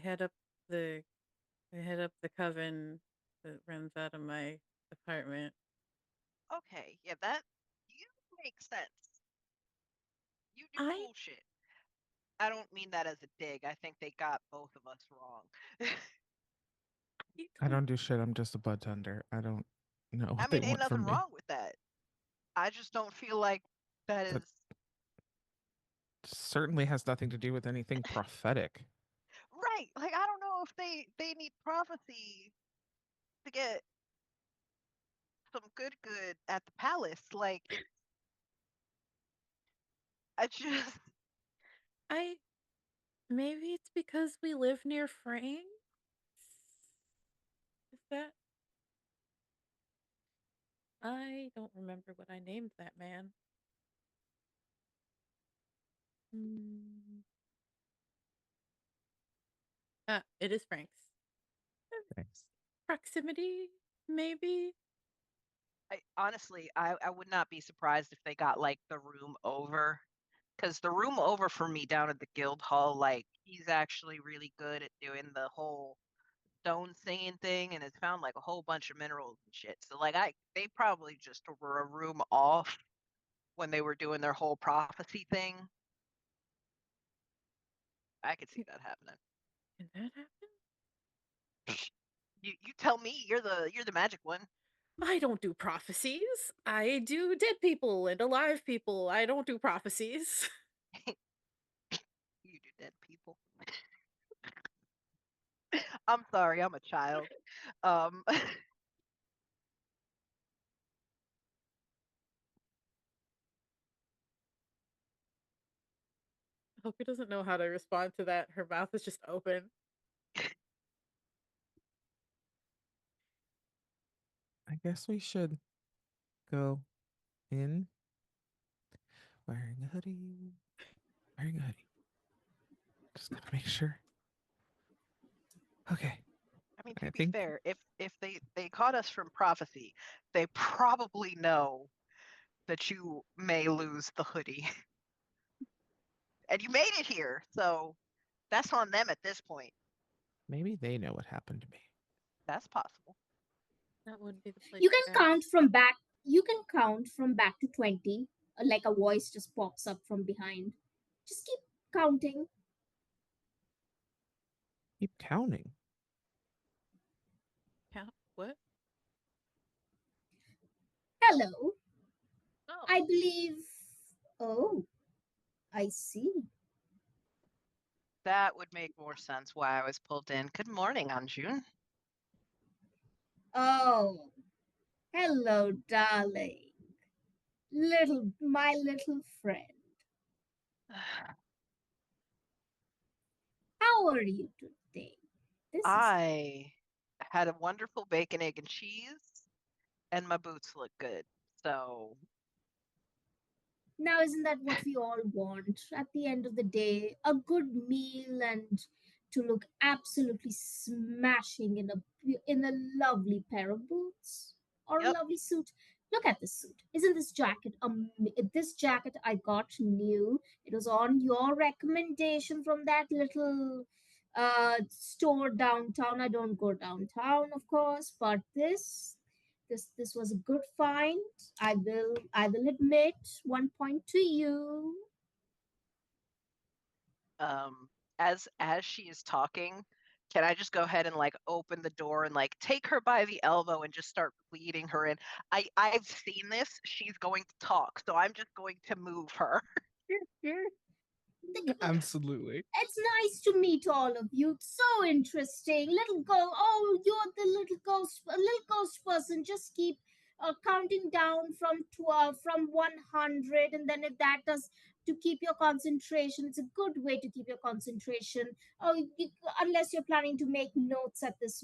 head up the I head up the coven that runs out of my apartment. Okay, yeah, that you make sense. You do I cool shit. I don't mean that as a dig. I think they got both of us wrong. I don't do shit. I'm just a bud tender. I don't know I what they mean, ain't want nothing from me. wrong with that. I just don't feel like that That is certainly has nothing to do with anything prophetic. right. Like, I don't know if they need prophecy to get some good at the palace. Like, I just I maybe it's because we live near Frank. Is that I don't remember what I named that man. Mm. Ah, it is Frank's. Thanks. Proximity, maybe? I honestly I would not be surprised if they got like the room over. Because the room over for me down at the guild hall, like he's actually really good at doing the whole stone singing thing and has found like a whole bunch of minerals and shit. So like they probably just were a room off when they were doing their whole prophecy thing. I could see that happening. Can that happen? You tell me, you're the magic one. I don't do prophecies. I do dead people and alive people. I don't do prophecies. You do dead people. I'm sorry, I'm a child. Um Hope doesn't know how to respond to that. Her mouth is just open. I guess we should go in. Wearing a hoodie. Wearing a hoodie. Just gotta make sure. Okay. I mean, I to be think fair, if they caught us from prophecy, they probably know that you may lose the hoodie. And you made it here, so that's on them at this point. maybe they know what happened to me. That's possible. That would be the place. You to can ask. count from back. You can count from back to 20. Like a voice just pops up from behind. Just keep counting. Keep counting. Count what? Hello. Oh, I believe. Oh, I see. That would make more sense why I was pulled in. Good morning, Anjum. Oh, hello, darling. My little friend. How are you today? This is I had a wonderful bacon, egg, and cheese, and my boots look good. So now, isn't that what we all want? At the end of the day, a good meal and to look absolutely smashing in a lovely pair of boots or a yep. lovely suit. Look at this suit. Isn't this jacket this jacket I got new? It was on your recommendation from that little store downtown. I don't go downtown, of course, but this was a good find. I will admit 1 point to you. As she is talking, can I just go ahead and like open the door and like take her by the elbow and just start leading her in? I've seen this. She's going to talk, so I'm just going to move her. Absolutely. It's nice to meet all of you. It's so interesting. Little go. Oh, you're the little ghost person. Just keep counting down from 12, from 100, and then if that does to keep your concentration, it's a good way to keep your concentration. Oh, unless you're planning to make notes at this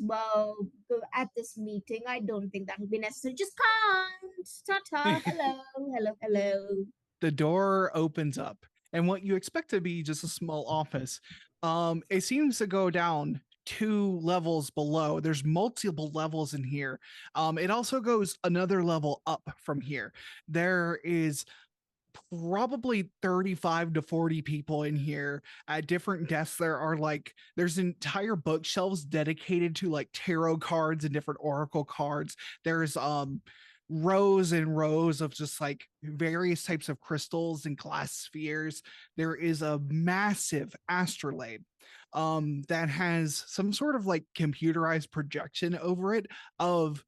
meeting, I don't think that will be necessary. Just count. Ta-ta. Hello, hello, hello. The door opens up, and what you expect to be just a small office, it seems to go down 2 levels below. There's multiple levels in here. It also goes another level up from here. There is probably 35 to 40 people in here at different desks. There's entire bookshelves dedicated to like tarot cards and different oracle cards. There's rows and rows of just like various types of crystals and glass spheres. There is a massive astrolabe that has some sort of like computerized projection over it of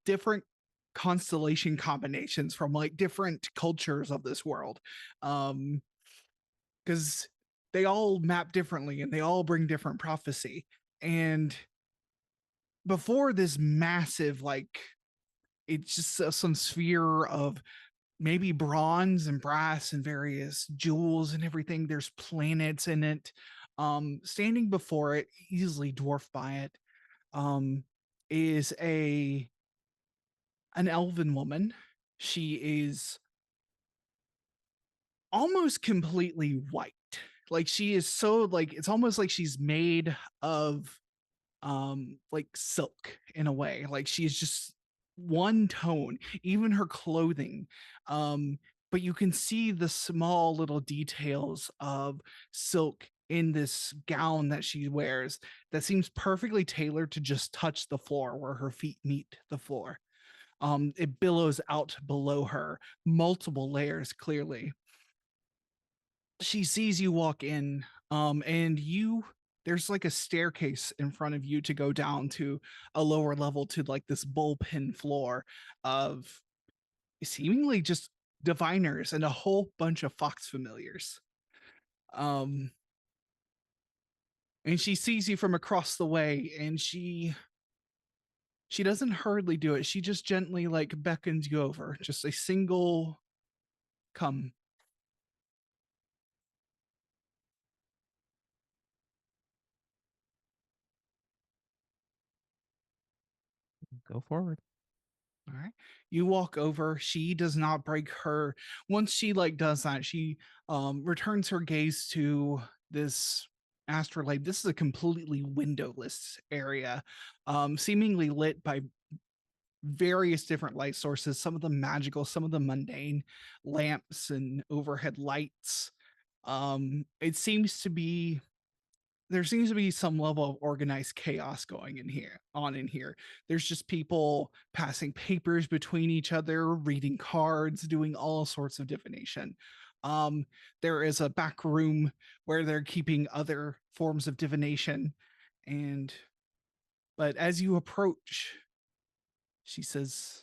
different constellation combinations from like different cultures of this world, because they all map differently and they all bring different prophecy. And before this massive, like, it's just some sphere of maybe bronze and brass and various jewels and everything, there's planets in it. Standing before it, easily dwarfed by it, is an elven woman. She is almost completely white. Like, she is so like, it's almost like she's made of like silk in a way. Like, she's just one tone, even her clothing. But you can see the small little details of silk in this gown that she wears that seems perfectly tailored to just touch the floor where her feet meet the floor. It billows out below her, multiple layers clearly. She sees you walk in, and there's like a staircase in front of you to go down to a lower level to like this bullpen floor of seemingly just diviners and a whole bunch of fox familiars. Um, and she sees you from across the way, and she doesn't hurriedly do it. She just gently like beckons you over, just a single come. Go forward. All right. You walk over. She does not break her. Once she does that, she returns her gaze to this astrolabe. This is a completely windowless area, seemingly lit by various different light sources, some of them magical, some of them mundane, lamps and overhead lights. It seems to be there seems to be some level of organized chaos going in here. There's just people passing papers between each other, reading cards, doing all sorts of divination. There is a back room where they're keeping other forms of divination. But as you approach, she says,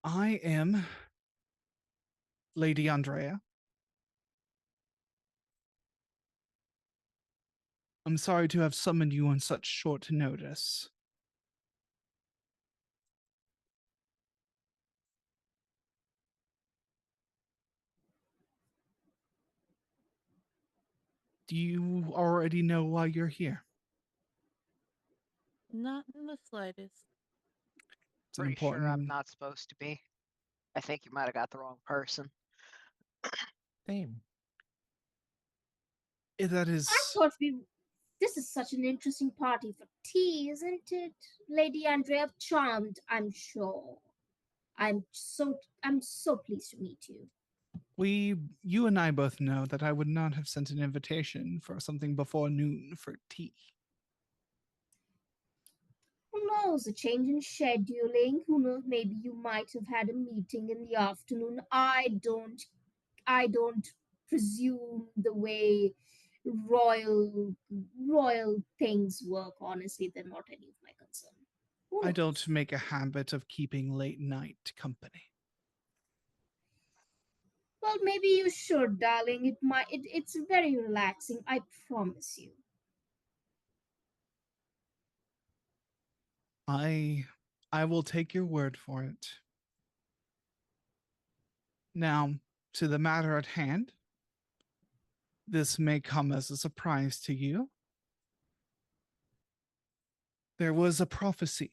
I am Lady Andrea. I'm sorry to have summoned you on such short notice. Do you already know why you're here? Not in the slightest. It's an Pretty sure I'm important. not supposed to be. I think you might have got the wrong person. Same. That I is. thought this is such an interesting party for tea, isn't it? Lady Andrea, charmed, I'm sure. I'm so pleased to meet you. You and I both know that I would not have sent an invitation for something before noon for tea. Who knows, a change in scheduling. Who knows, maybe you might have had a meeting in the afternoon. I don't presume the way royal things work. Honestly, they're not any of my concern. I don't make a habit of keeping late night company. Well, maybe you should, darling. It's very relaxing, I promise you. I will take your word for it. Now, to the matter at hand. This may come as a surprise to you. There was a prophecy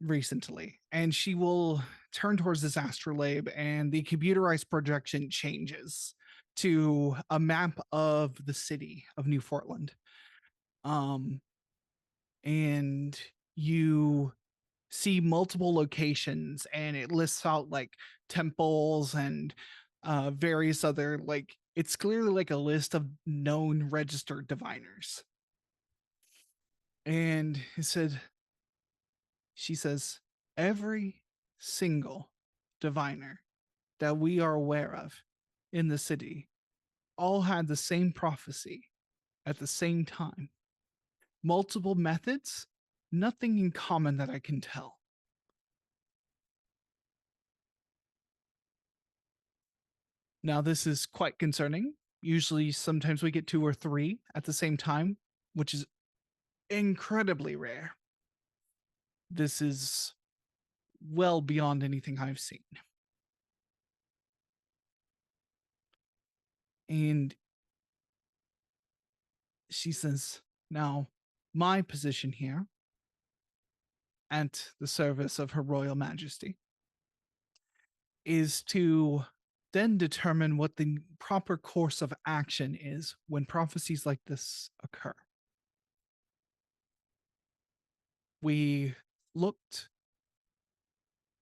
recently, and she will turn towards this astrolabe, and the computerized projection changes to a map of the city of New Fortland. And you see multiple locations, and it lists out temples and various other it's clearly like a list of known registered diviners. And she says, every single diviner that we are aware of in the city all had the same prophecy at the same time. Multiple methods, nothing in common that I can tell. Now, this is quite concerning. Usually, sometimes we get 2 or 3 at the same time, which is incredibly rare. This is well beyond anything I've seen. And she says, now, my position here at the service of Her Royal Majesty is to then determine what the proper course of action is when prophecies like this occur. We looked.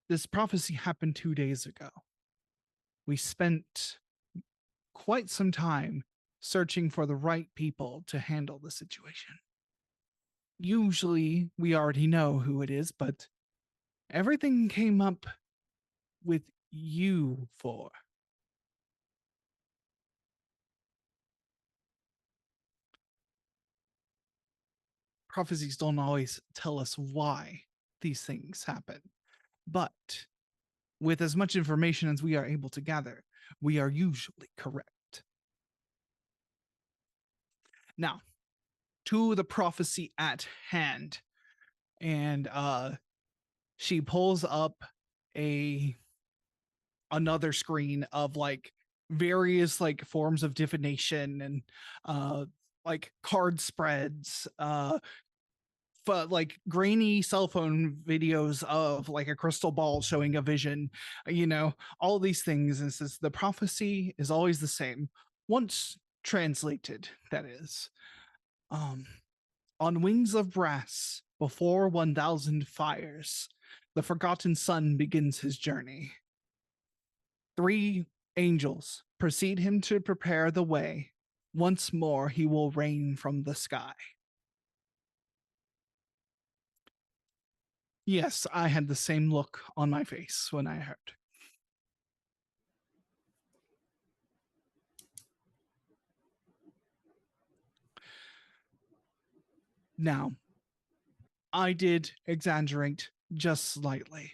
This prophecy happened 2 days ago. We spent quite some time searching for the right people to handle the situation. Usually, we already know who it is, but everything came up with you 4. Prophecies don't always tell us why these things happen, but with as much information as we are able to gather, we are usually correct. Now, to the prophecy at hand, and she pulls up another screen of various forms of divination and card spreads, like grainy cell phone videos of like a crystal ball showing a vision, all these things. And says the prophecy is always the same, once translated, that is. On wings of brass, before 1,000 fires, the forgotten son begins his journey. 3 angels precede him to prepare the way. Once more he will rain from the sky. Yes, I had the same look on my face when I heard. Now, I did exaggerate just slightly.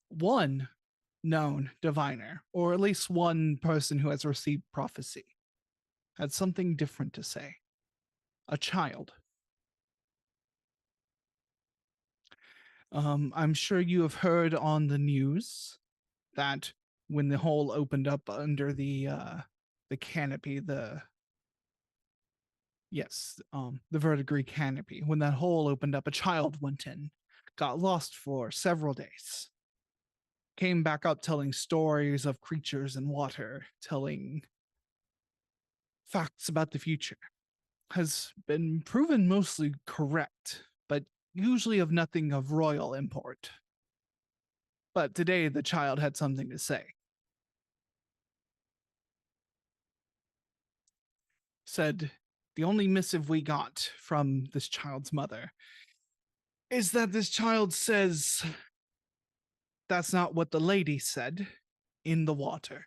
One known diviner, or at least one person who has received prophecy, had something different to say. A child. I'm sure you have heard on the news that when the hole opened up under the canopy, the verdigris canopy, when that hole opened up, a child went in, got lost for several days, came back up telling stories of creatures in water, telling facts about the future. Has been proven mostly correct, but usually of nothing of royal import. But today the child had something to say. Said the only missive we got from this child's mother is that this child says that's not what the lady said in the water.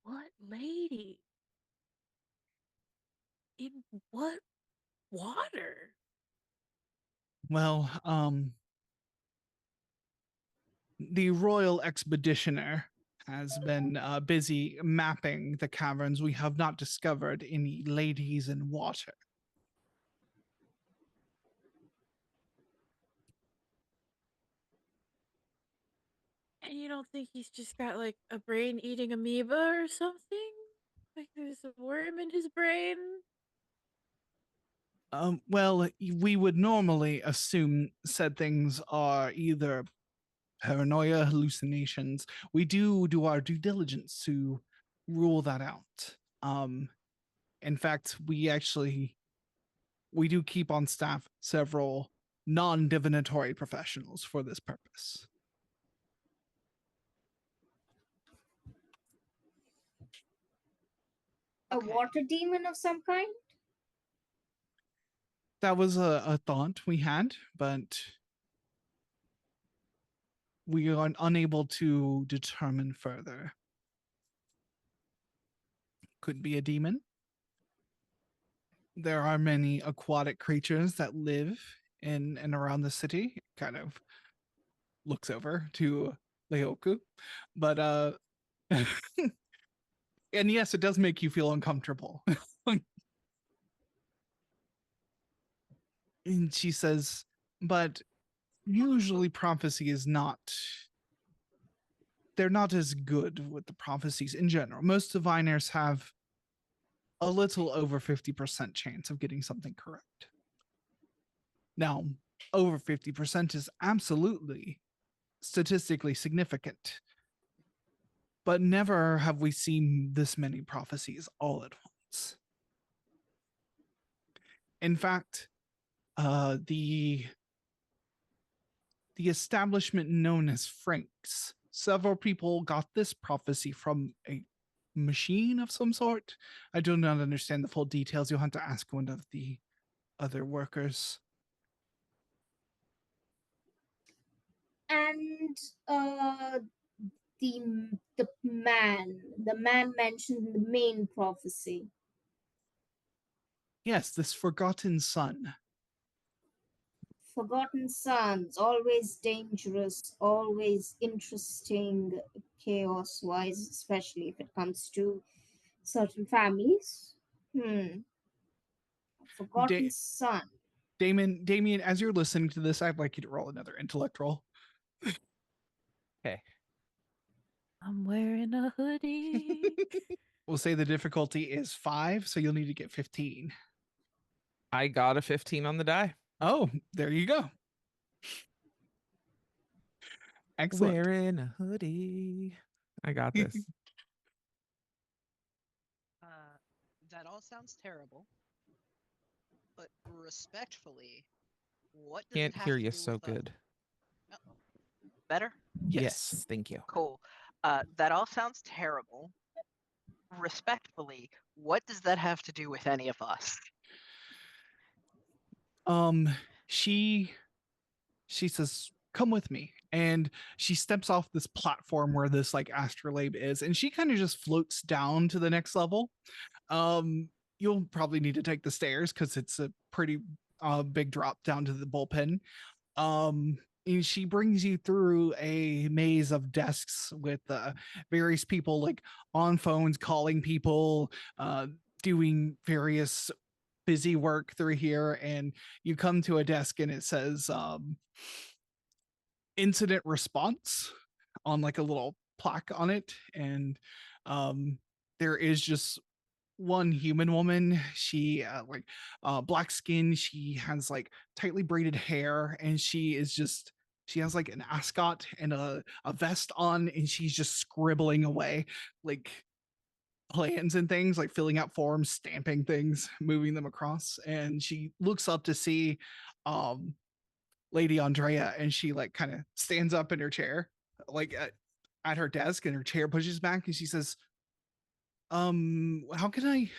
What lady? In what water? Well, the royal expeditioner has been busy mapping the caverns. We have not discovered any ladies in water. And you don't think he's just got like a brain eating amoeba or something? Like there's a worm in his brain? Well, we would normally assume said things are either paranoia, hallucinations. We do our due diligence to rule that out. In fact, we do keep on staff several non-divinatory professionals for this purpose. A water demon of some kind? That was a thought we had, but we are unable to determine further. Could be a demon. There are many aquatic creatures that live in and around the city. Kind of looks over to Leihoku. But and yes, it does make you feel uncomfortable. And she says, but usually prophecy is not, they're not as good with the prophecies in general. Most diviners have a little over 50% chance of getting something correct. Now, over 50% is absolutely statistically significant, but never have we seen this many prophecies all at once. In fact, the establishment known as Franks, several people got this prophecy from a machine of some sort. I do not understand the full details. You'll have to ask one of the other workers. And the man mentioned in the main prophecy. Yes, this forgotten son. Forgotten sons, always dangerous, always interesting, chaos-wise, especially if it comes to certain families. Forgotten son. Damian, as you're listening to this, I'd like you to roll another intellect roll. Okay. I'm wearing a hoodie. We'll say the difficulty is 5, so you'll need to get 15. I got a 15 on the die. Oh, there you go. Excellent. Wearing a hoodie. I got this. That all sounds terrible, but respectfully, what does Can't it have hear to you do so with good. Better? Yes, thank you. Cool. That all sounds terrible. Respectfully, what does that have to do with any of us? She says, "Come with me," and she steps off this platform where this like astrolabe is, and she kind of just floats down to the next level. You'll probably need to take the stairs because it's a pretty big drop down to the bullpen. And she brings you through a maze of desks with various people like on phones calling people, doing various busy work through here, and you come to a desk and it says incident response on like a little plaque on it, and there is just one human woman. She black skin, she has like tightly braided hair, and she has like an ascot and a vest on, and she's just scribbling away like plans and things, like filling out forms, stamping things, moving them across. And she looks up to see Lady Andrea, and she like kind of stands up in her chair, like at her desk, and her chair pushes back, and she says, how can I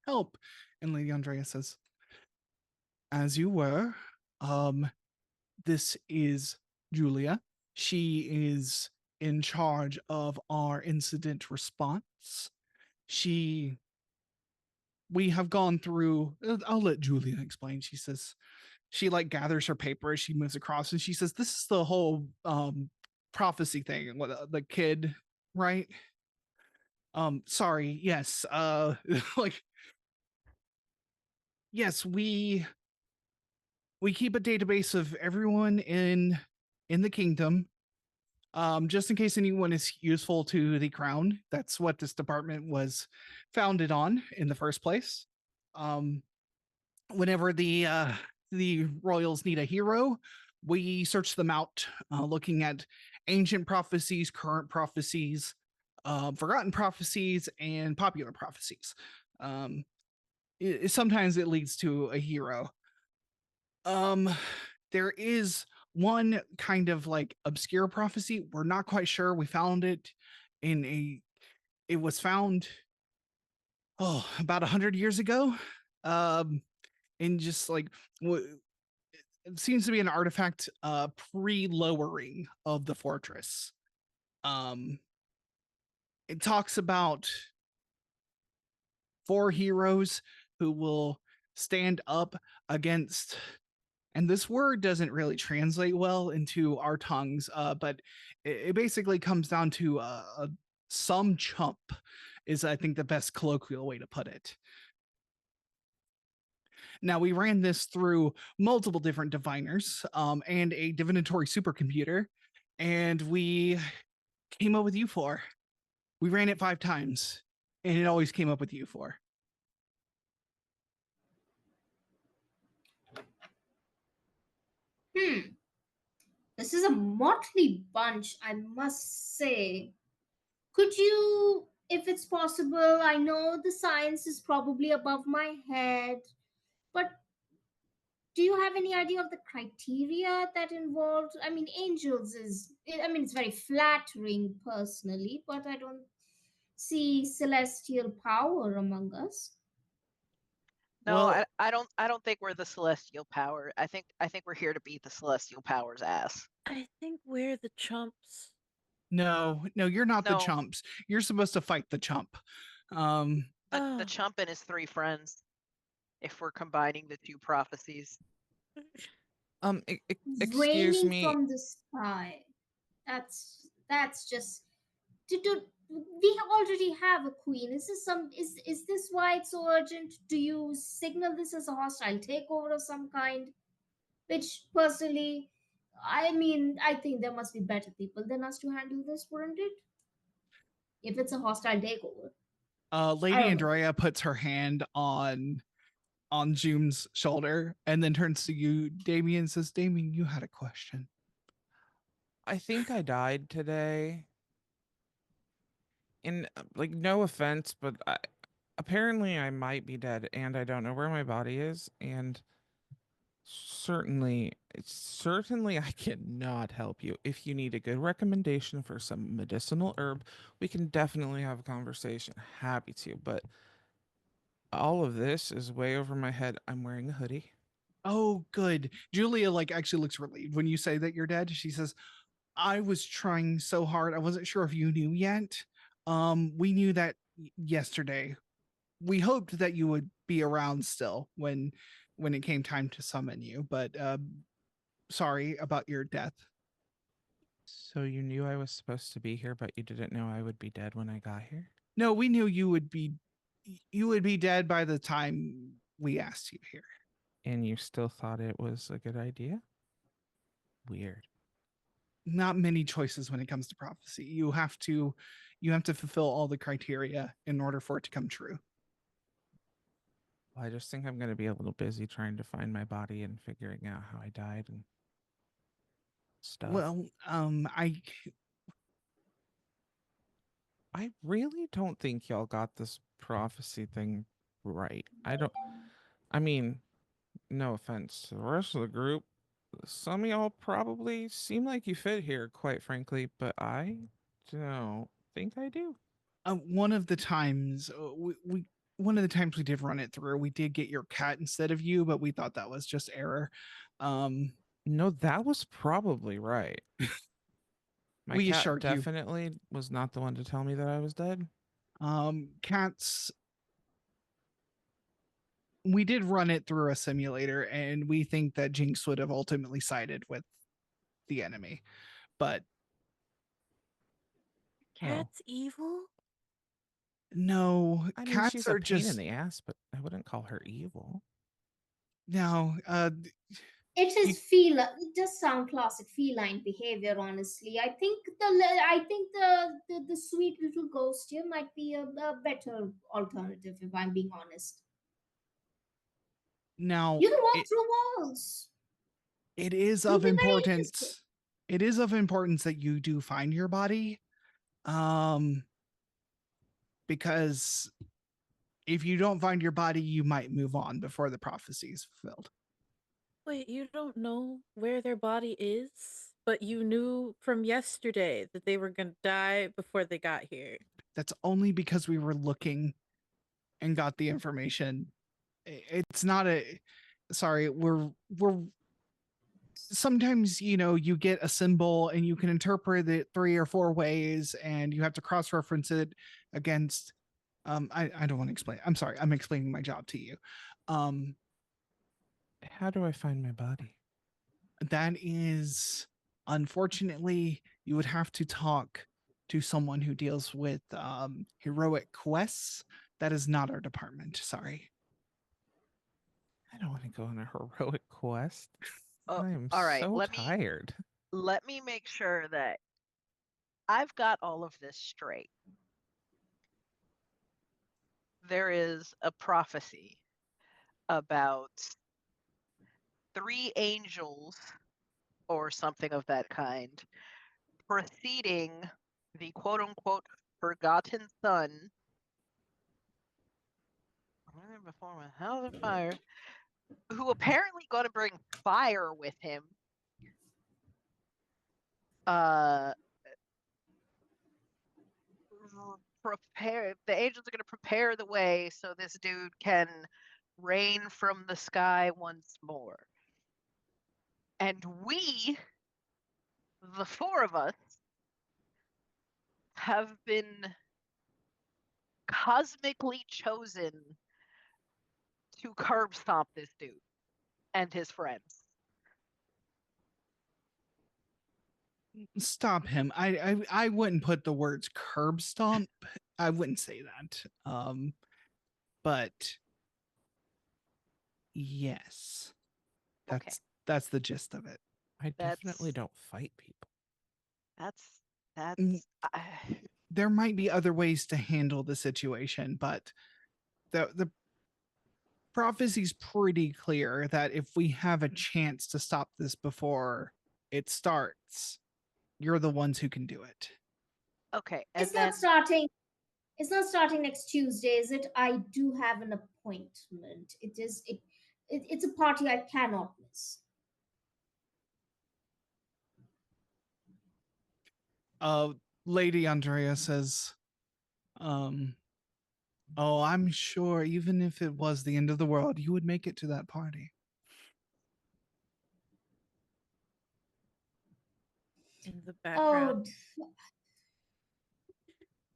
help? And Lady Andrea says, as you were, this is Julia. She is in charge of our incident response. We have gone through, I'll let Julia explain. She says, she like gathers her paper as she moves across, and she says, this is the whole prophecy thing, what the kid, right? Sorry, yes, like, yes, we keep a database of everyone in the kingdom, just in case anyone is useful to the crown. That's what this department was founded on in the first place. Whenever the royals need a hero, we search them out, looking at ancient prophecies, current prophecies, forgotten prophecies, and popular prophecies. Sometimes it leads to a hero. There is one kind of like obscure prophecy. We're not quite sure. We found it it was found about 100 years ago. And just like it seems to be an artifact pre-lowering of the fortress. It talks about 4 heroes who will stand up against, and this word doesn't really translate well into our tongues, but it basically comes down to some chump is, I think, the best colloquial way to put it. Now, we ran this through multiple different diviners and a divinatory supercomputer, and we came up with U4. We ran it 5 times, and it always came up with U4. This is a motley bunch, I must say. Could you, if it's possible, I know the science is probably above my head, but do you have any idea of the criteria that involved? I mean, angels is, I mean, it's very flattering personally, but I don't see celestial power among us. No, Well, I don't think we're the celestial power. I think we're here to beat the celestial power's ass. I think we're the chumps. no, you're not the No. chumps. You're supposed to fight the chump. The chump and his 3 friends, if we're combining the 2 prophecies. Excuse Raining me. from the sky. That's just we already have a queen. Is this why it's so urgent? Do you signal this as a hostile takeover of some kind? which personally, I mean, I think there must be better people than us to handle this, wouldn't it? If it's a hostile takeover. I Lady don't know. Andrea puts her hand on June's shoulder and then turns to you, Damian, and says, Damian, you had a question. I think I died today. And like, no offense, but apparently I might be dead, and I don't know where my body is, and certainly I cannot help you. If you need a good recommendation for some medicinal herb, we can definitely have a conversation. Happy to, but all of this is way over my head. I'm wearing a hoodie. Oh, good. Julia actually looks relieved when you say that you're dead. She says, I was trying so hard. I wasn't sure if you knew yet. We knew that yesterday. We hoped that you would be around still when it came time to summon you, but sorry about your death. So you knew I was supposed to be here, but you didn't know I would be dead when I got here? No, we knew you would be dead by the time we asked you here. And you still thought it was a good idea? Weird. Not many choices when it comes to prophecy. You have to fulfill all the criteria in order for it to come true. Well, I just think I'm going to be a little busy trying to find my body and figuring out how I died and stuff. Well, I really don't think y'all got this prophecy thing right. I mean, no offense to the rest of the group. Some of y'all probably seem like you fit here, quite frankly, but I don't think I do. one of the times one of the times we did run it through, we did get your cat instead of you, but we thought that was just error. No, that was probably right. My we cat assured you. definitely was not the one to tell me that I was dead. Cats, we did run it through a simulator, and we think that Jinx would have ultimately sided with the enemy, but Cat's evil? no, I mean, cats she's are a pain in just the ass, but I wouldn't call her evil. no. It is feel. It does sound classic feline behavior. Honestly, I think the sweet little ghost here might be a better alternative. If I'm being honest, Now you can walk it, through walls. it is You'll of be very interested. importance. It is of importance that you do find your body, because if you don't find your body, you might move on before the prophecy is fulfilled. Wait, you don't know where their body is? But you knew from yesterday that they were going to die before they got here. That's only because we were looking and got the information. It's not a sorry, we're sometimes you get a symbol and you can interpret it 3 or 4 ways, and you have to cross-reference it against I don't want to explain. I'm sorry, I'm explaining my job to you. How do I find my body? That is, unfortunately, you would have to talk to someone who deals with heroic quests. That is not our department. Sorry. I don't want to go on a heroic quest. Oh, I am all right. so tired. Let me make sure that I've got all of this straight. There is a prophecy about 3 angels or something of that kind preceding the quote unquote forgotten son before a house of fire, who apparently going to bring fire with him. Prepare the angels are going to prepare the way so this dude can rain from the sky once more. And we, the 4 of us, have been cosmically chosen to curb stomp this dude and his friends. Stop him. I wouldn't put the words curb stomp. I wouldn't say that. But yes. Okay. That's the gist of it. I definitely don't fight people. That's There might be other ways to handle the situation, but the prophecy's pretty clear that if we have a chance to stop this before it starts, you're the ones who can do it. okay. And It's then not starting. It's not starting next Tuesday, is it? I do have an appointment. It's a party I cannot miss. Lady Andrea says, oh, I'm sure even if it was the end of the world, you would make it to that party. In the background, Oh,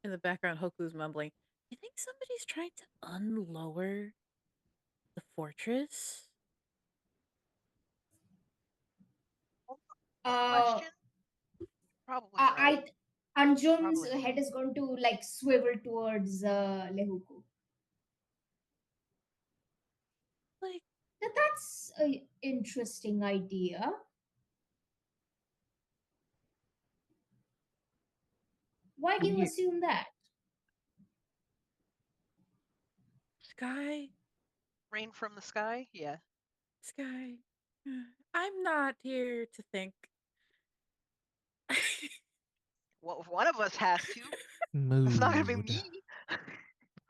in the background, Hoku's mumbling. You think somebody's trying to unlower the fortress? uh, question? Probably I, right. Anjum's Probably head right. is going to like swivel towards Leihoku. Like, That's a interesting idea. Why do you We assume that? Sky, Rain from the sky? Yeah. Sky. I'm not here to think. Well, if one of us has to, Mood. it's not gonna be me.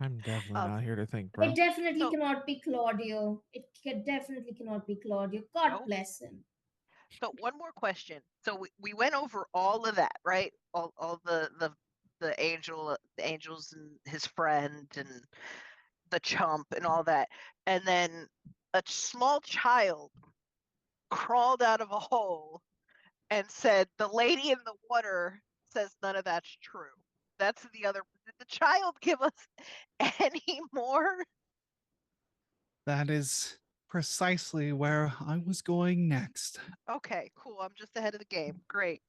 I'm definitely Um, not here to think, It bro. definitely so cannot be Claudio. Definitely cannot be Claudio. God nope. bless him. So one more question. So we went over all of that, right? All the angels and his friend and the chump and all that. And then a small child crawled out of a hole and said, "The lady in the water says none of that's true." That's the other. Did the child give us any more? That is precisely where I was going next. Okay, cool. I'm just ahead of the game. Great.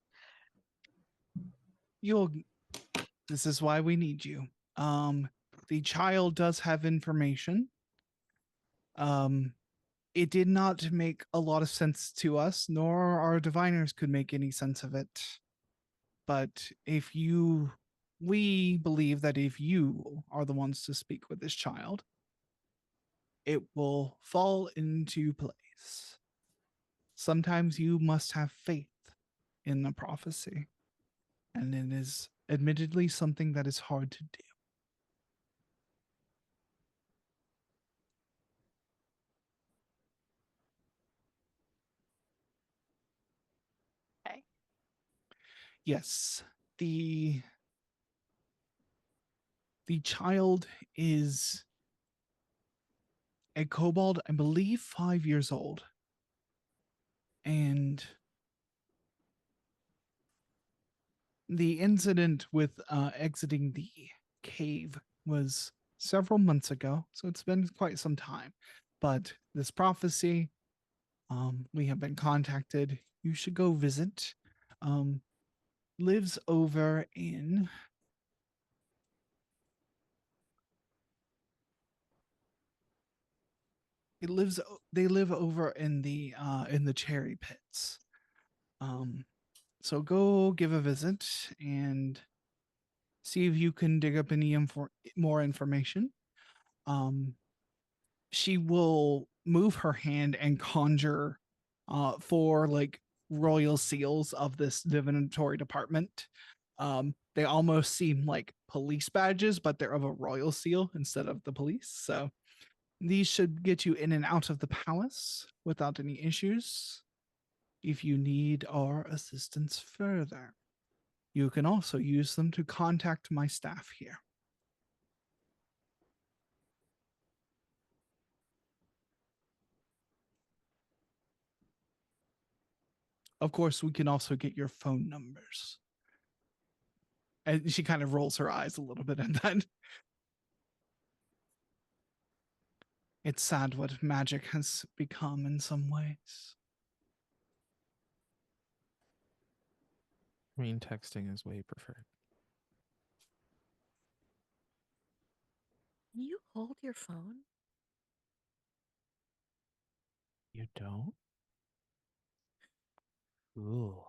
This is why we need you. The child does have information. Um, it did not make a lot of sense to us, nor our diviners could make any sense of it. But we believe that if you are the ones to speak with this child, it will fall into place. Sometimes you must have faith in the prophecy, and it is admittedly something that is hard to do. Okay. Yes, the child is a kobold, I believe 5 years old. And the incident with exiting the cave was several months ago, so it's been quite some time. But this prophecy, we have been contacted. You should go visit. Lives over in they live over in the cherry pits. So go give a visit and see if you can dig up any more information. She will move her hand and conjure for like royal seals of this divinatory department. They almost seem like police badges, but they're of a royal seal instead of the police. So these should get you in and out of the palace without any issues. If you need our assistance further, you can also use them to contact my staff here. Of course, we can also get your phone numbers. And she kind of rolls her eyes a little bit at that. It's sad what magic has become in some ways. I mean, texting is way preferred. can you hold your phone? You don't? Ooh.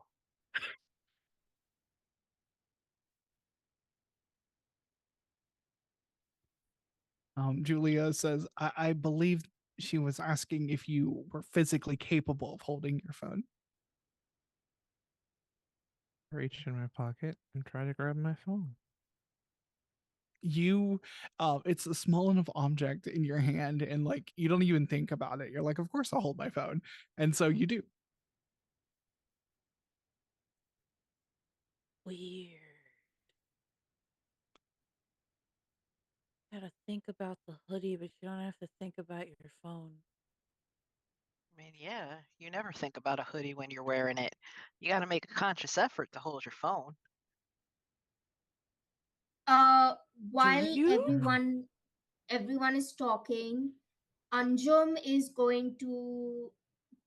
Julia says, I believe she was asking if you were physically capable of holding your phone. Reach in my pocket and try to grab my phone. You it's a small enough object in your hand, and like you don't even think about it. You're like, of course I'll hold my phone. And so you do. Weird. Gotta think about the hoodie, but you don't have to think about your phone. I mean, yeah, you never think about a hoodie when you're wearing it. You got to make a conscious effort to hold your phone. While you? everyone is talking, Anjum is going to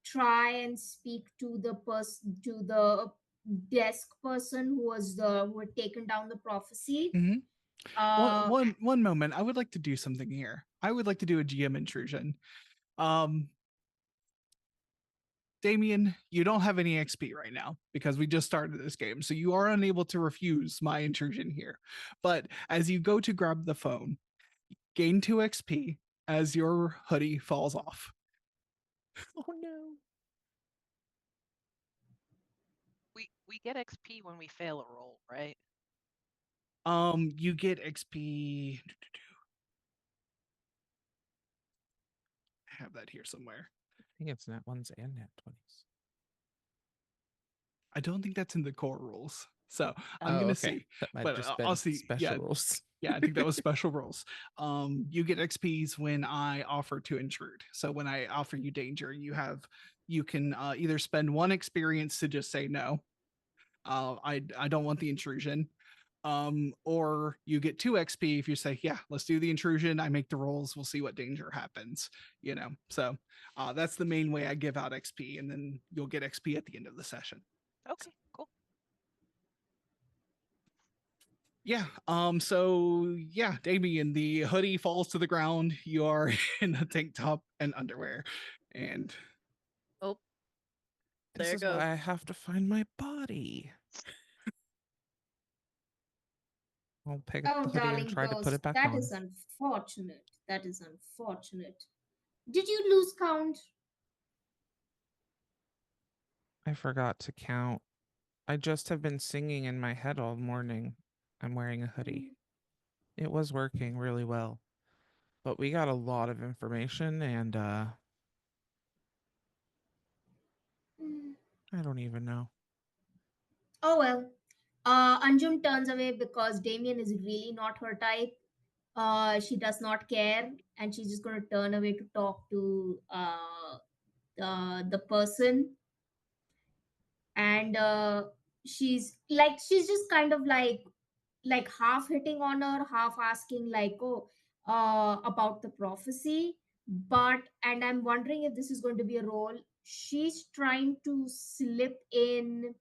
try and speak to the desk person who had taken down the prophecy. Mhm. One moment. I would like to do something here. I would like to do a GM intrusion. Damian, you don't have any XP right now because we just started this game. So you are unable to refuse my intrusion here. But as you go to grab the phone, gain 2 XP as your hoodie falls off. Oh no. We get XP when we fail a roll, right? You get XP. I have that here somewhere. I think it's nat ones and nat 20s. I don't think that's in the core rules. So I'm Oh, gonna okay. see. That might But just I'll been see. special rules. Yeah, I think that was special rules. You get XPs when I offer to intrude. So when I offer you danger, you can either spend 1 experience to just say no. I don't want the intrusion. Or you get 2 XP if you say, yeah, let's do the intrusion. I make the rolls. We'll see what danger happens. So that's the main way I give out XP, and then you'll get XP at the end of the session. Okay, cool. Yeah. So yeah, Damian, the hoodie falls to the ground. You are in a tank top and underwear, and Oh, This there it is why goes. I have to find my body. I'll pick up Oh, the hoodie and darling try to put ghost, it back that on. is unfortunate. That is unfortunate. Did you lose count? I forgot to count. I just have been singing in my head all morning. I'm wearing a hoodie. It was working really well. But we got a lot of information and I don't even know. Oh well. Anjum turns away because Damien is really not her type. She does not care, and she's just going to turn away to talk to the person. And she's just kind of like half hitting on her, half asking like, oh, about the prophecy. But and I'm wondering if this is going to be a role. She's trying to slip in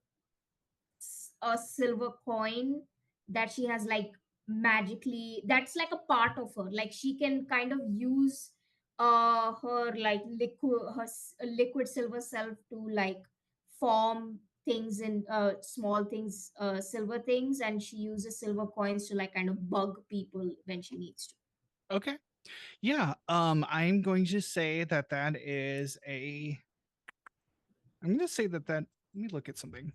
a silver coin that she has like magically, that's like a part of her, like she can kind of use her like liquid silver self to like form things in small things, silver things, and she uses silver coins to like kind of bug people when she needs to. okay. Yeah. I'm going to say that that is a. I'm going to say that that. Let me look at something.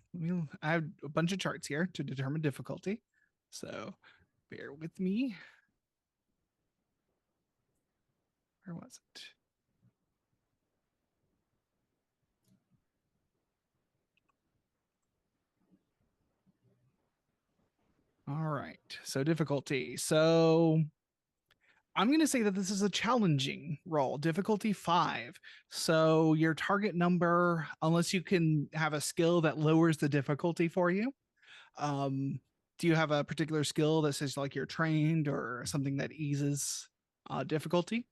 I have a bunch of charts here to determine difficulty. So bear with me. Where was it? All right. So difficulty. So I'm going to say that this is a challenging roll, difficulty 5. So your target number, unless you can have a skill that lowers the difficulty for you. Do you have a particular skill that says like you're trained or something that eases difficulty?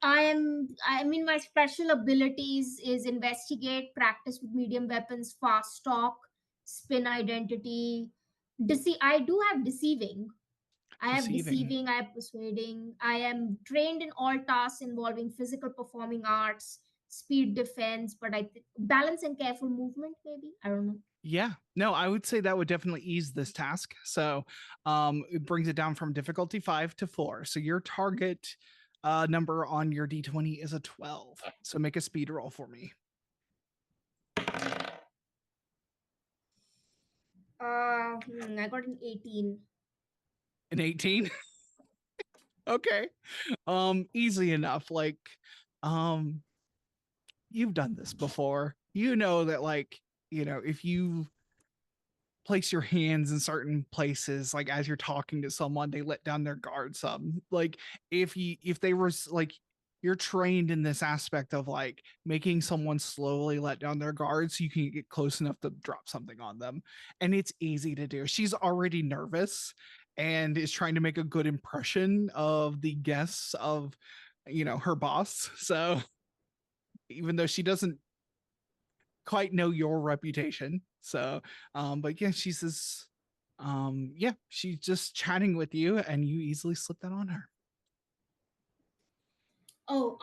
I mean, my special abilities is investigate, practice with medium weapons, fast talk, spin identity. I do have deceiving. I have Deceiving. I have persuading. I am trained in all tasks involving physical performing arts, speed defense, but I think balance and careful movement, maybe. I don't know. Yeah, no, I would say that would definitely ease this task. So it brings it down from difficulty 5 to 4. So your target number on your d20 is a 12. So make a speed roll for me. I got an 18. An 18? Okay. Easy enough. Like, you've done this before. You know that, like, if you place your hands in certain places, like as you're talking to someone, they let down their guard some. Like, if they were like, you're trained in this aspect of like making someone slowly let down their guard so you can get close enough to drop something on them. And it's easy to do. She's already nervous and is trying to make a good impression of the guests of, her boss. So even though she doesn't quite know your reputation. So, but yeah, she says, yeah, she's just chatting with you and you easily slip that on her. Oh,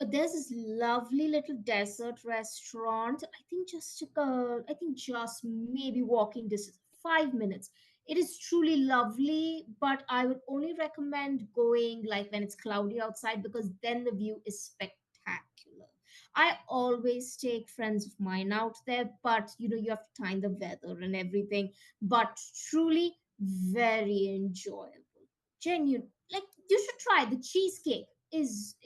there's this lovely little desert restaurant. I think just maybe walking distance, 5 minutes. It is truly lovely, but I would only recommend going like when it's cloudy outside because then the view is spectacular. I always take friends of mine out there, but you have to time the weather and everything. But truly very enjoyable. Genuine, like you should try the cheesecake is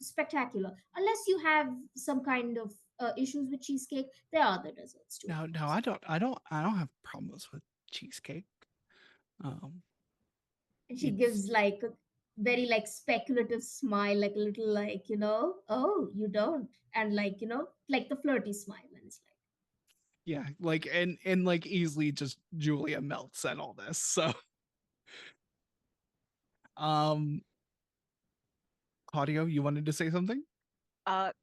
spectacular. Unless you have some kind of issues with cheesecake, there are other desserts too, of No, course. I don't have problems with cheesecake. And she It's gives like a very like speculative smile, like a little like oh you don't, and like the flirty smile, and it's like. yeah, like and like easily just Julia melts at all this. So, um, Claudio, you wanted to say something?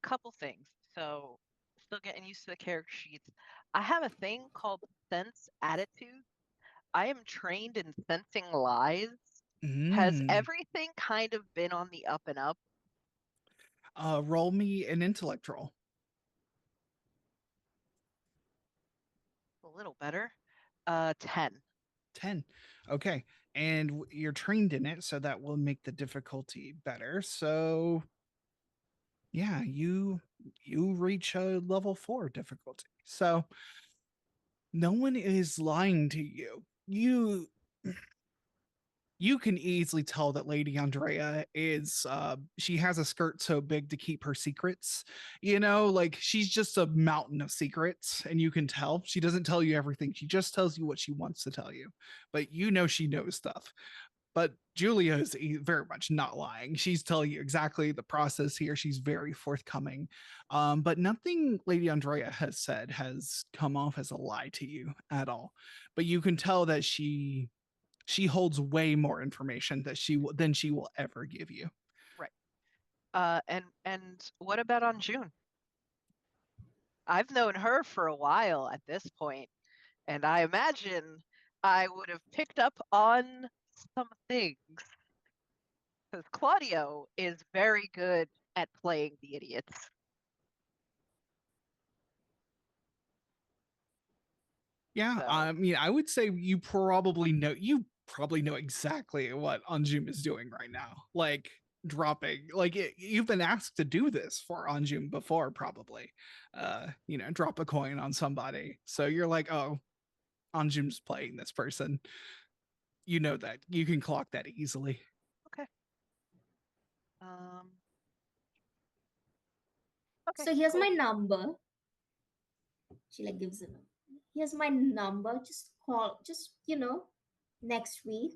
Couple things. So, still getting used to the character sheets. I have a thing called sense attitude. I am trained in sensing lies. Has Mm. everything kind of been on the up and up? Roll me an intellect roll. A little better. 10. 10. Okay. And you're trained in it, so that will make the difficulty better. So yeah, you reach a level 4 difficulty. So no one is lying to you. You can easily tell that Lady Andrea is she has a skirt so big to keep her secrets. Like she's just a mountain of secrets, and you can tell. She doesn't tell you everything. She just tells you what she wants to tell you. But she knows stuff. But Julia is very much not lying. She's telling you exactly the process here. She's very forthcoming. But nothing Lady Andrea has said has come off as a lie to you at all. But you can tell that she holds way more information that than she will ever give you. Right. And what about Anjum? I've known her for a while at this point, and I imagine I would have picked up on some things. Because Claudio is very good at playing the idiots. Yeah, So, I mean, I would say you probably know exactly what Anjum is doing right now. Like dropping, like you've been asked to do this for Anjum before, probably. Drop a coin on somebody. So you're like, oh, Anjum's playing this person. You know that you can clock that easily. okay. Okay, So here's cool. my number. She like gives a number. Here's my number. Just call. Just next week.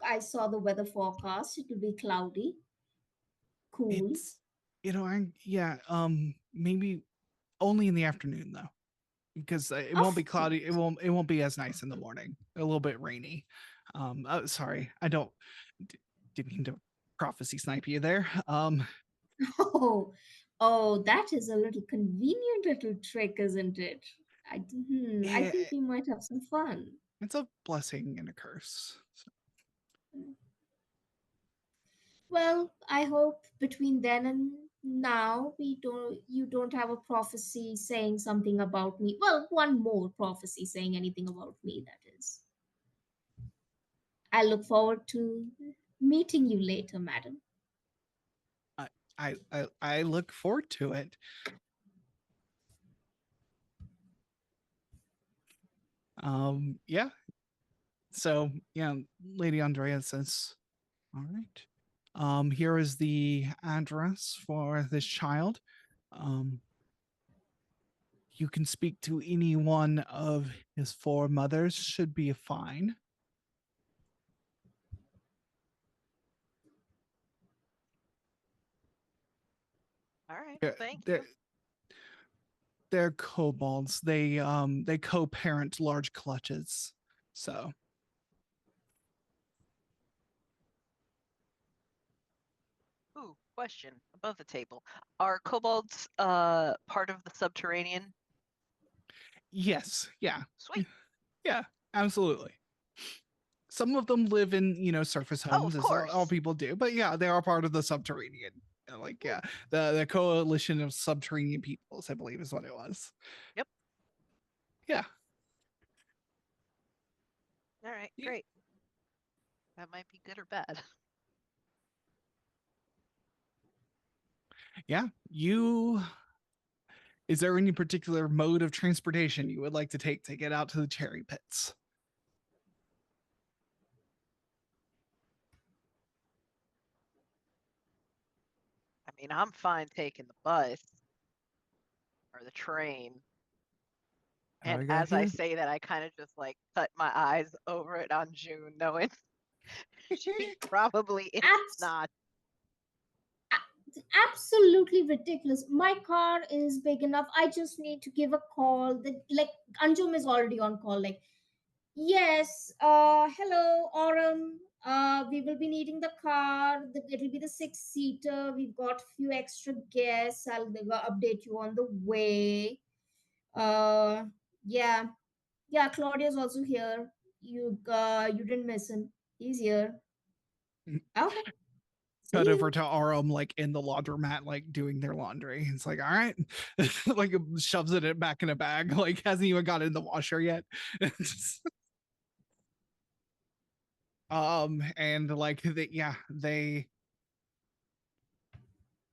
I saw the weather forecast. It will be cloudy, cool. It's maybe only in the afternoon though, because it won't be Of cloudy. It course. won't be as nice in the morning. A little bit rainy. Sorry, I don't didn't mean to prophecy snipe you there. Oh, oh, that is a little convenient little trick, isn't it? I think it, we might have some fun. it's a blessing and a curse. So, Well, I hope between then and Now you don't have a prophecy saying something about me. Well, one more prophecy saying anything about me, that is. I look forward to meeting you later, madam. I look forward to it. Yeah. So yeah, Lady Andrea says, all right. Here is the address for this child. You can speak to any one of his four mothers, should be fine. All right. They're, Thank they're, you. they're kobolds. They co-parent large clutches. So Ooh, question above the table. Are kobolds part of the subterranean? yes, yeah. Sweet. Yeah, absolutely. Some of them live in, surface Oh, homes, of as all course. people do. But yeah, they are part of the subterranean. Like, yeah, the coalition of subterranean peoples, I believe, is what it was. Yep. Yeah. All right, great. That might be good or bad. Yeah. Is there any particular mode of transportation you would like to take to get out to the cherry pits? I mean, I'm fine taking the bus or the train. And I got as I here. say that, I kind of just like cut my eyes over it on June, knowing she probably is not. Absolutely ridiculous. My car is big enough. I just need to give a call. Like Anjum is already on call. Like, yes, hello, Aurum. We will be needing the car. It'll be the 6-seater. We've got a few extra guests. I'll update you on the way. Uh, yeah, yeah. Claudio's also here. You didn't miss him. He's here. Okay. Cut See over you. to Arum, like in the laundromat, like doing their laundry. It's like, all right, like shoves it back in a bag, like hasn't even got in the washer yet. And like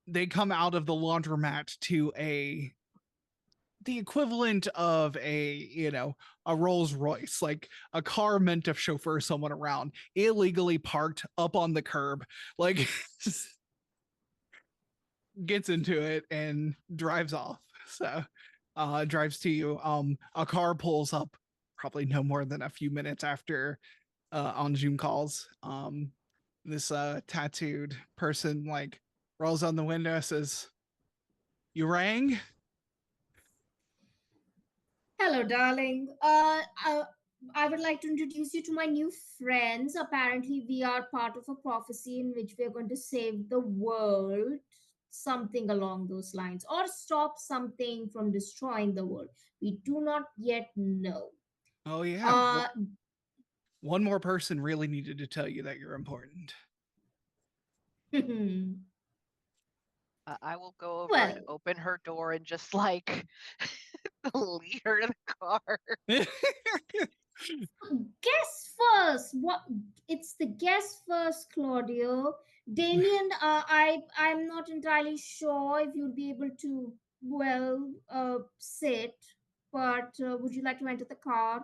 they come out of the laundromat to the equivalent of a Rolls Royce, like a car meant to chauffeur someone around, illegally parked up on the curb, like gets into it and drives off. So drives to you. A car pulls up probably no more than a few minutes after Anjum calls. This tattooed person like rolls on the window, says, "You rang?" Hello, darling. I would like to introduce you to my new friends. Apparently, we are part of a prophecy in which we are going to save the world, something along those lines, or stop something from destroying the world. We do not yet know. Oh yeah. Uh, One more person really needed to tell you that you're important. I will go over and well, open her door and just like lead her to the car. guess first. What? It's the guess first, Claudio. Damian, I'm not entirely sure if you'll be able to sit, but would you like to enter the car?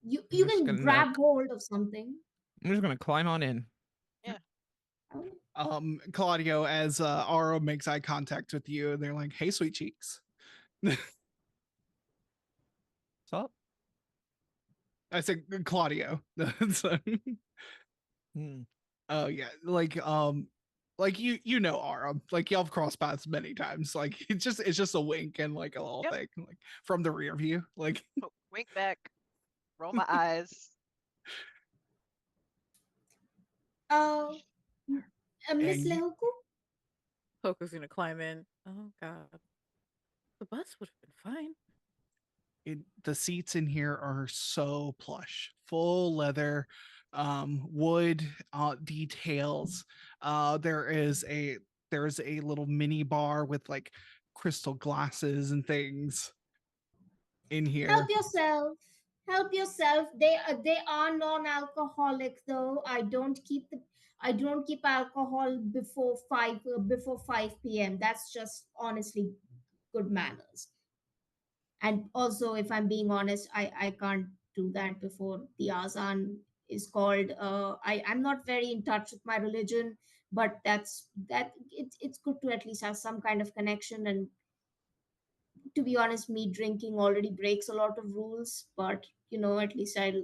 You I'm just can gonna grab hold of something. I'm just gonna climb on in. Yeah. Claudio, as Aro makes eye contact with you, they're like, "Hey, sweet cheeks." What's up? I said Claudio. So, oh yeah, like you know Aro, like y'all have crossed paths many times. Like it's just a wink and like a little Yep. thing, like from the rear view, like Wink back, roll my eyes. Miss and Lehoku? Hoku's gonna climb in. Oh god. The bus would have been fine. the seats in here are so plush, full leather, wood details. There is a there's a little mini bar with like crystal glasses and things in here. Help yourself. Help yourself. They are non-alcoholic though. I don't keep alcohol before 5 p.m. That's just honestly good manners. And also, if I'm being honest, I can't do that before the azan is called. I'm not very in touch with my religion, but it's good to at least have some kind of connection. And to be honest, me drinking already breaks a lot of rules, but at least I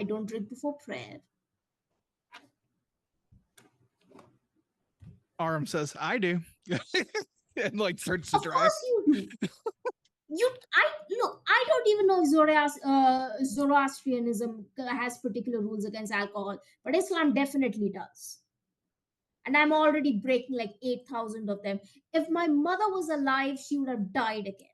don't drink before prayer. Aram says, I do. And like starts to Of drive. course you do. I don't even know if Zoroastrianism has particular rules against alcohol, but Islam definitely does. And I'm already breaking like 8,000 of them. If my mother was alive, she would have died again.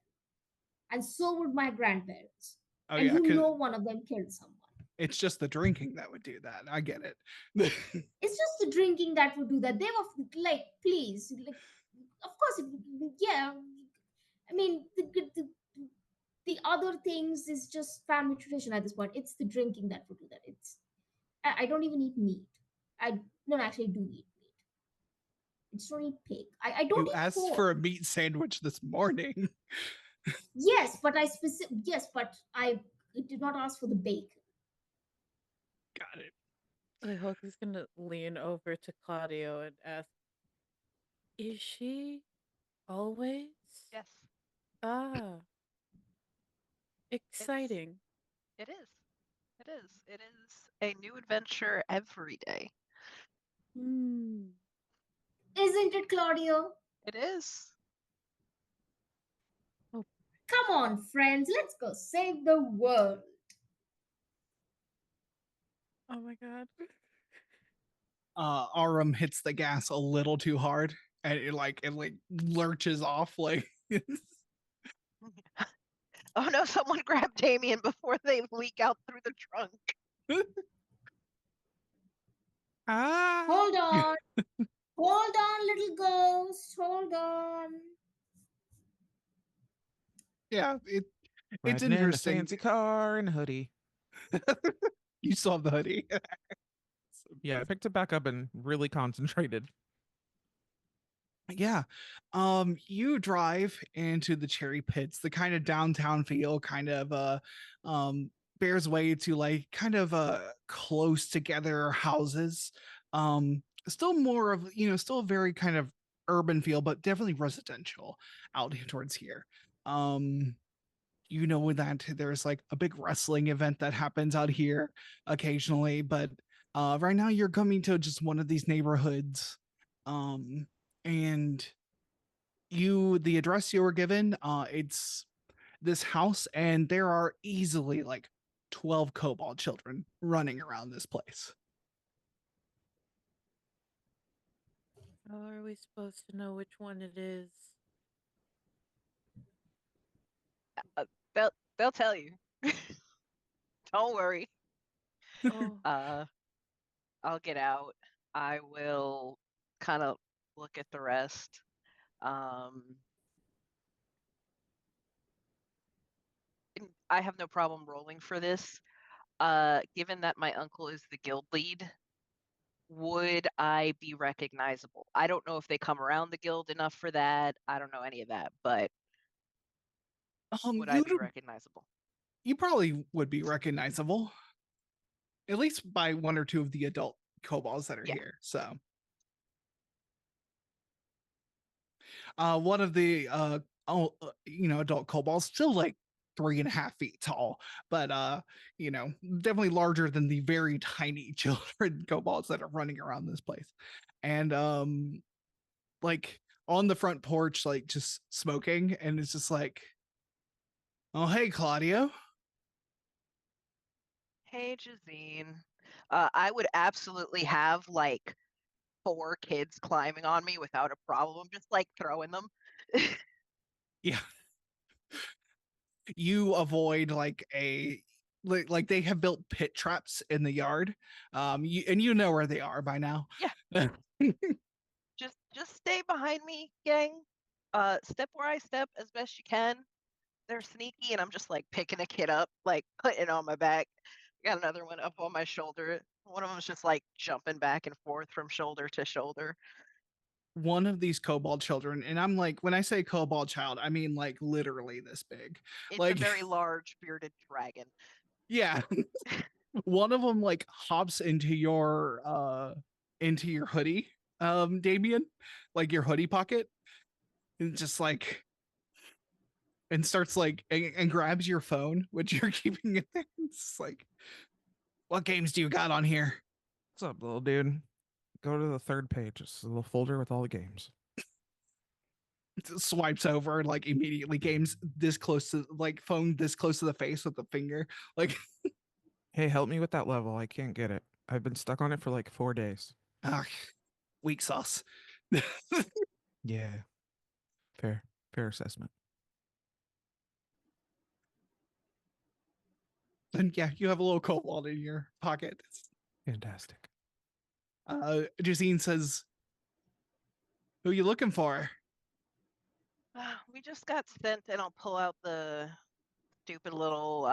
And so would my grandparents. Oh, and yeah, one of them killed someone. It's just the drinking that would do that. I get it. It's just the drinking that would do that. They were like, please, like, of course, yeah. I mean, the other things is just family tradition at this point. It's the drinking that would do that. I don't even eat meat. I don't actually do eat meat. I just don't eat pig. I don't You eat asked pork. for a meat sandwich this morning. Yes, but I did not ask for the bacon. Got it. Leihoku's gonna lean over to Claudio and ask, "Is she always?" Yes, Ah, exciting. it is. It is. It is a new adventure every day. Hmm. Isn't it, Claudio? It is. Come on, friends, let's go save the world. Oh my god. Aram hits the gas a little too hard, and it lurches off like. Oh no, someone grabbed Damian before they leak out through the trunk. Ah! Hold on. Hold on, little ghost. Hold on. Yeah, it's Riding in a interesting. fancy car and hoodie. You still have the hoodie. Yeah, I picked it back up and really concentrated. Yeah. You drive into the Cherry Pits, the kind of downtown feel kind of bears way to like kind of close together houses. Still more of, still a very kind of urban feel, but definitely residential out here towards here. That there's like a big wrestling event that happens out here occasionally, but right now you're coming to just one of these neighborhoods. And the address you were given, it's this house, and there are easily like 12 kobold children running around this place. How are we supposed to know which one it is? They'll tell you. Don't worry. Oh, I'll get out. I will kind of look at the rest. I have no problem rolling for this. Given that my uncle is the guild lead, would I be recognizable? I don't know if they come around the guild enough for that. I don't know any of that, but would I be recognizable? You probably would be recognizable, at least by one or two of the adult kobolds that are here. So, one of the adult kobolds, still like 3.5 feet tall, but definitely larger than the very tiny children kobolds that are running around this place. And like on the front porch, like just smoking, and it's just like, oh, hey, Claudio. Hey, Jazine. I would absolutely have like 4 kids climbing on me without a problem, just like throwing them. Yeah. You avoid like they have built pit traps in the yard. You know where they are by now. Yeah. just stay behind me, gang. Step where I step as best you can. They're sneaky, and I'm just like picking a kid up, like putting it on my back. Got another one up on my shoulder. One of them's just like jumping back and forth from shoulder to shoulder. One of these kobold children, and I'm like, when I say kobold child, I mean like literally this big. It's like a very large bearded dragon. yeah. One of them like hops into your hoodie, Damian, like your hoodie pocket, and just like and starts like and grabs your phone, which you're keeping it there. It's like, what games do you got on here? What's up, little dude? Go to the third page. It's a little folder with all the games. Swipes over like immediately games this close to like phone this close to the face with the finger. Like, Hey, help me with that level. I can't get it. I've been stuck on it for like 4 days. Weak sauce. Yeah. Fair assessment. And yeah, you have a little kobold in your pocket. Fantastic. Justine says, who are you looking for? We just got sent, and I'll pull out the stupid little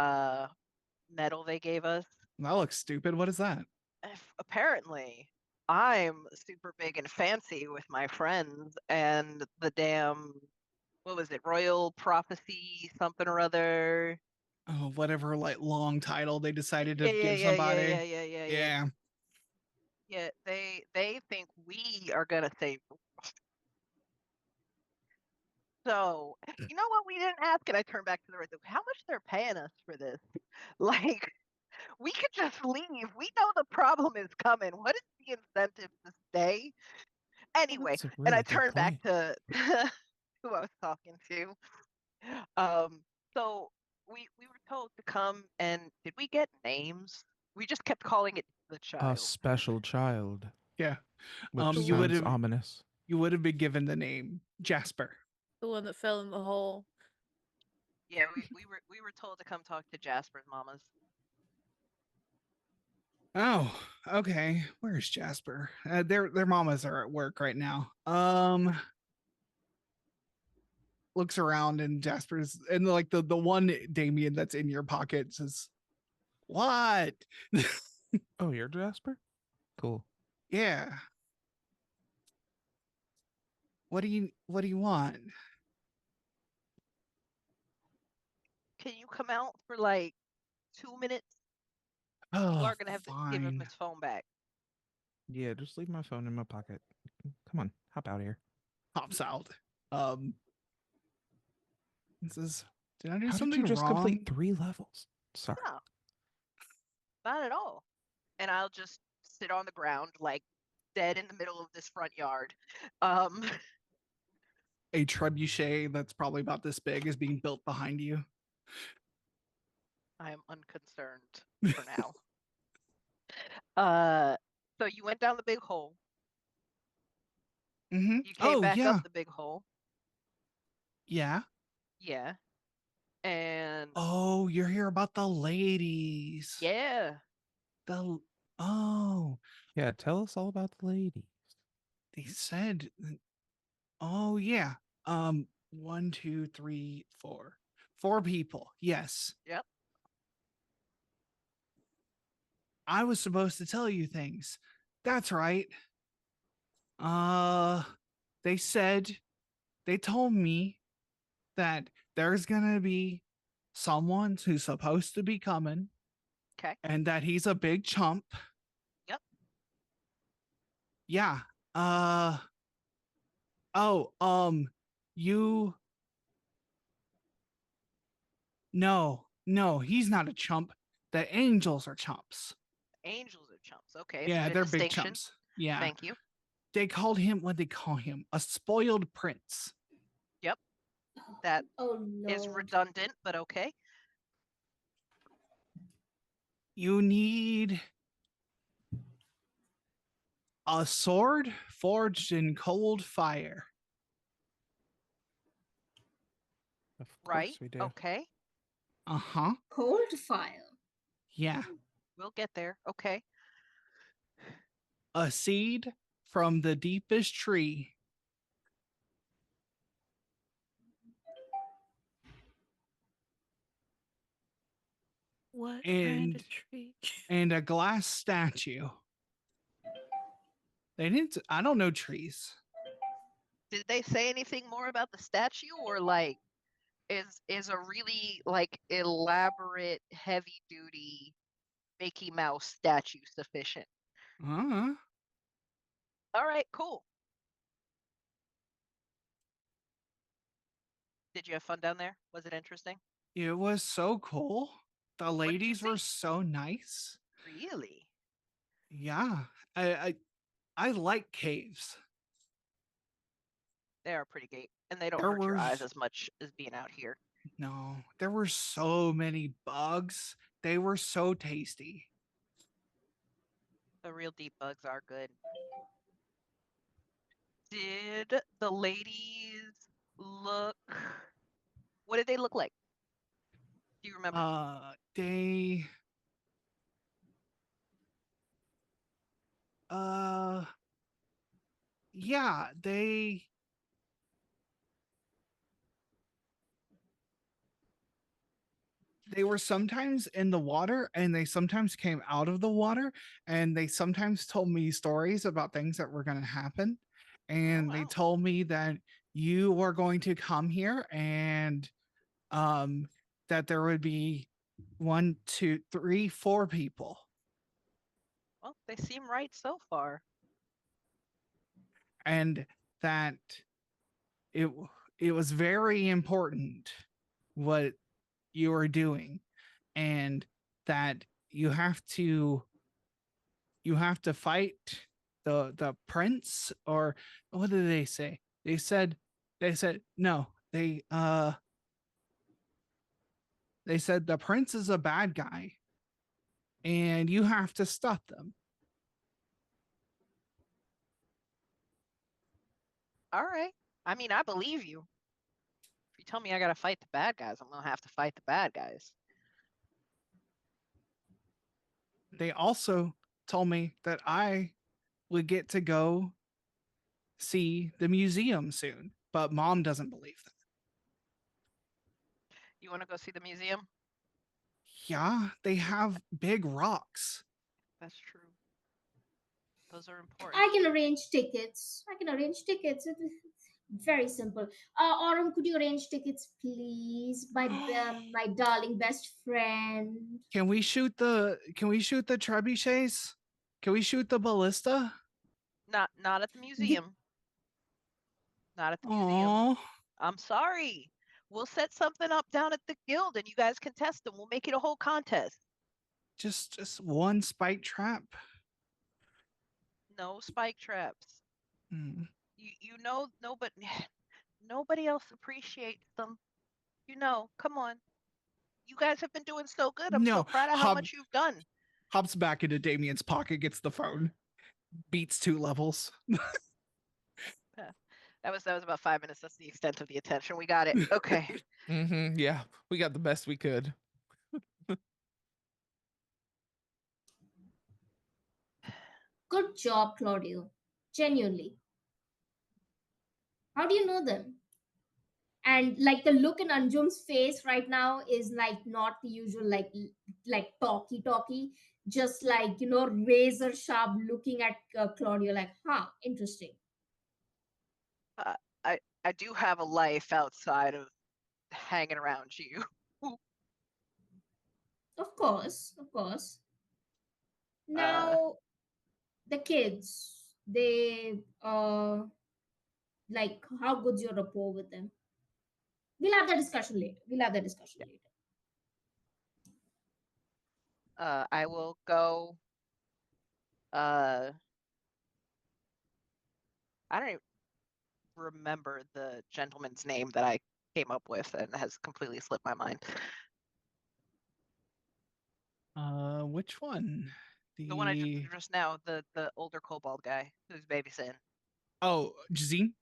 medal they gave us. That looks stupid. What is that? Apparently, I'm super big and fancy with my friends, and the damn, what was it, Royal Prophecy something or other. Oh, whatever, like long title they decided to Yeah, give somebody. yeah. Yeah, they think we are gonna save the world. So, you know what we didn't ask? And I turned back to the right. How much they're paying us for this? Like, we could just leave. We know the problem is coming. What is the incentive to stay? Anyway, That's a and I really good turned back point. to who I was talking to. So we were told to come, and did we get names? We just kept calling it the A child. special child, Yeah. which You would sounds have ominous. you would have been given the name Jasper. The one that fell in the hole. Yeah, we were told to come talk to Jasper's mamas. Oh, okay. Where's Jasper? Their mamas are at work right now. Looks around and Jasper's and like the one Damian that's in your pocket says, "What?" Oh, you're Jasper? Cool. Yeah. What do you want? Can you come out for like 2 minutes? Oh, Clark gonna have to give him fine. his phone back. Yeah, just leave my phone in my pocket. Come on, hop out of here. Hops out. Says, did I do How did something you just wrong? complete 3 levels? Sorry. No, not at all. And I'll just sit on the ground like dead in the middle of this front yard. A trebuchet that's probably about this big is being built behind you. I am unconcerned for now. So you went down the big hole. Mm-hmm. You came back yeah. up the big hole. Yeah. Yeah. And oh, you're here about the ladies. Yeah. Yeah, tell us all about the ladies. They said, oh yeah. 1, 2, 3, 4. 4 people. Yes. Yep. I was supposed to tell you things. That's right. They told me that there's gonna be someone who's supposed to be coming. Okay. And that he's a big chump. Yep. Yeah. You. No, he's not a chump. The angels are chumps. Angels are chumps. Okay. Yeah, Good they're big distinction. chumps. Yeah. Thank you. They called him, what they call him? A spoiled prince. Yep. That no. is redundant, but okay. You need a sword forged in cold fire. Of course Right. we do. Okay. Uh-huh. Cold fire. Yeah. We'll get there. Okay. A seed from the deepest tree What kind and of tree? and a glass statue. They didn't. I don't know trees. Did they say anything more about the statue, or like is a really like elaborate, heavy duty Mickey Mouse statue sufficient? Uh, All right, cool. Did you have fun down there? Was it interesting? it was so cool. The What did you ladies were see? so nice. Really? Yeah, I like caves. They are pretty great, and they don't There hurt your were eyes as much as being out here. no, there were so many bugs. They were so tasty. The real deep bugs are good. Did the ladies look? What did they look like? Do you remember? They uh yeah, they were sometimes in the water and they sometimes came out of the water and they sometimes told me stories about things that were going to happen, and they wow. told me that you were going to come here and um that there would be one, two, three, four people, Well, they seem right so far. and that it it was very important what you were doing, and that you have to fight the prince, or what did they say? They said no. They said the prince is a bad guy and you have to stop them. All right. I mean, I believe you. If you tell me I gotta fight the bad guys, I'm gonna have to fight the bad guys. They also told me that I would get to go see the museum soon, but mom doesn't believe that. You want to go see the museum? Yeah, they have big rocks. That's true. Those are important. I can arrange tickets. It's very simple. Autumn, could you arrange tickets, please? My darling best friend. Can we shoot the trebuchets? Can we shoot the ballista? Not at the museum. Not at the museum. Oh, I'm sorry. We'll set something up down at the guild and you guys can test them. We'll make it a whole contest. just one spike trap. No spike traps. Mm. You know nobody else appreciates them. You know, come on. You guys have been doing so good. I'm so No, proud of how much you've done. hops back into Damian's pocket, gets the phone, beats 2 levels. That was about 5 minutes. That's the extent of the attention. We got it. Okay. Yeah, we got the best we could. Good job, Claudio. Genuinely. How do you know them? And like the look in Anjum's face right now is like not the usual like talky, just like razor sharp looking at Claudio like, huh, interesting. I do have a life outside of hanging around you. Of course, of course. Now the kids, they like how good's your rapport with them? We'll have that discussion later. I will go. I don't even remember the gentleman's name that I came up with and has completely slipped my mind. Which one? The one I just just now, the older kobold guy who's babysitting. Oh, Jazine?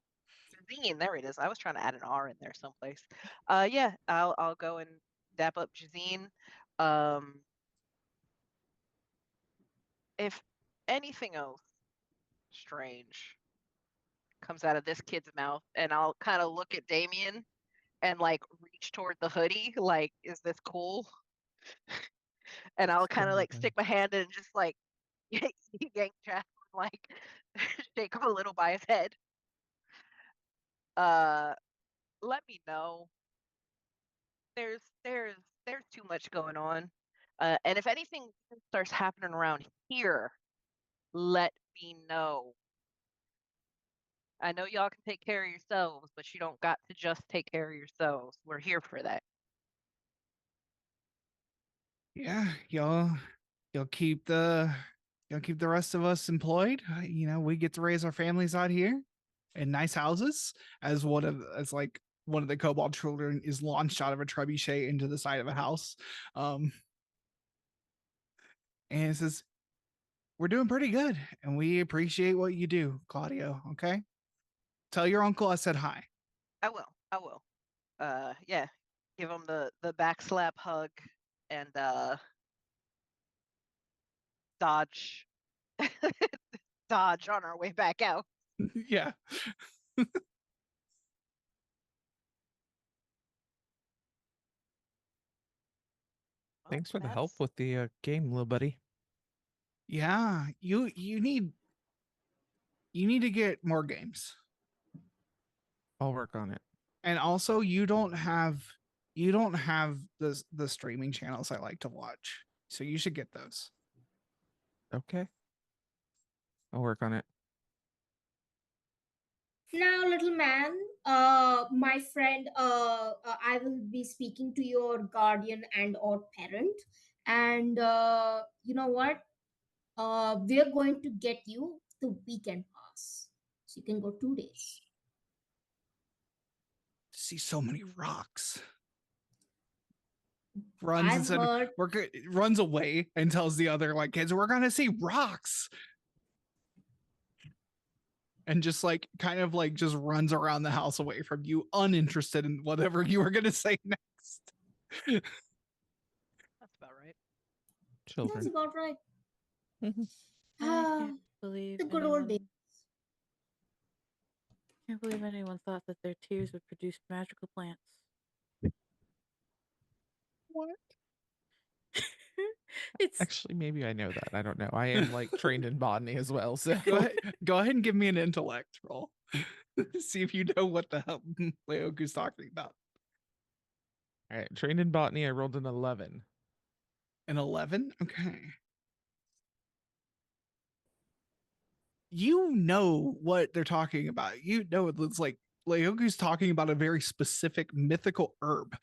Jazine, there it is. I was trying to add an R in there someplace. Yeah, I'll go and dap up Jazine. If anything else strange comes out of this kid's mouth, and I'll kind of look at Damian and like reach toward the hoodie, like, is this cool? And I'll kind of Sorry, like guys. stick my hand in and just like yank Jasmine, like shake him a little by his head. Let me know. There's too much going on. And if anything starts happening around here, let me know. I know y'all can take care of yourselves, but you don't got to just take care of yourselves. We're here for that. Yeah, y'all keep the rest of us employed. We get to raise our families out here in nice houses. As one of the kobold children is launched out of a trebuchet into the side of a house, and it says, "We're doing pretty good, and we appreciate what you do, Claudio. Okay, tell your uncle I said hi." I will. Yeah. Give him the back slap hug and dodge dodge on our way back out. Yeah. Thanks for the help with the game, little buddy. Yeah, you need to get more games. I'll work on it. And also you don't have the streaming channels I like to watch. So you should get those. Okay. I'll work on it. Now, little man, my friend, I will be speaking to your guardian and or parent, and you know what? We're going to get you the weekend pass, so you can go 2 days. See so many rocks. I've heard. Runs away and tells the other kids, "We're gonna see rocks." And just kind of just runs around the house away from you, uninterested in whatever you were gonna say next. That's about right. Children. That's about right. I can't believe the good old days. Can't believe anyone thought that their tears would produce magical plants. What? It's Actually, maybe I know that. I don't know. I am trained in botany as well. So go ahead and give me an intellect roll. See if you know what the hell Leihoku's talking about. All right, trained in botany. I rolled an 11. An 11? Okay. You know what they're talking about. You know it's Leihoku's talking about a very specific mythical herb.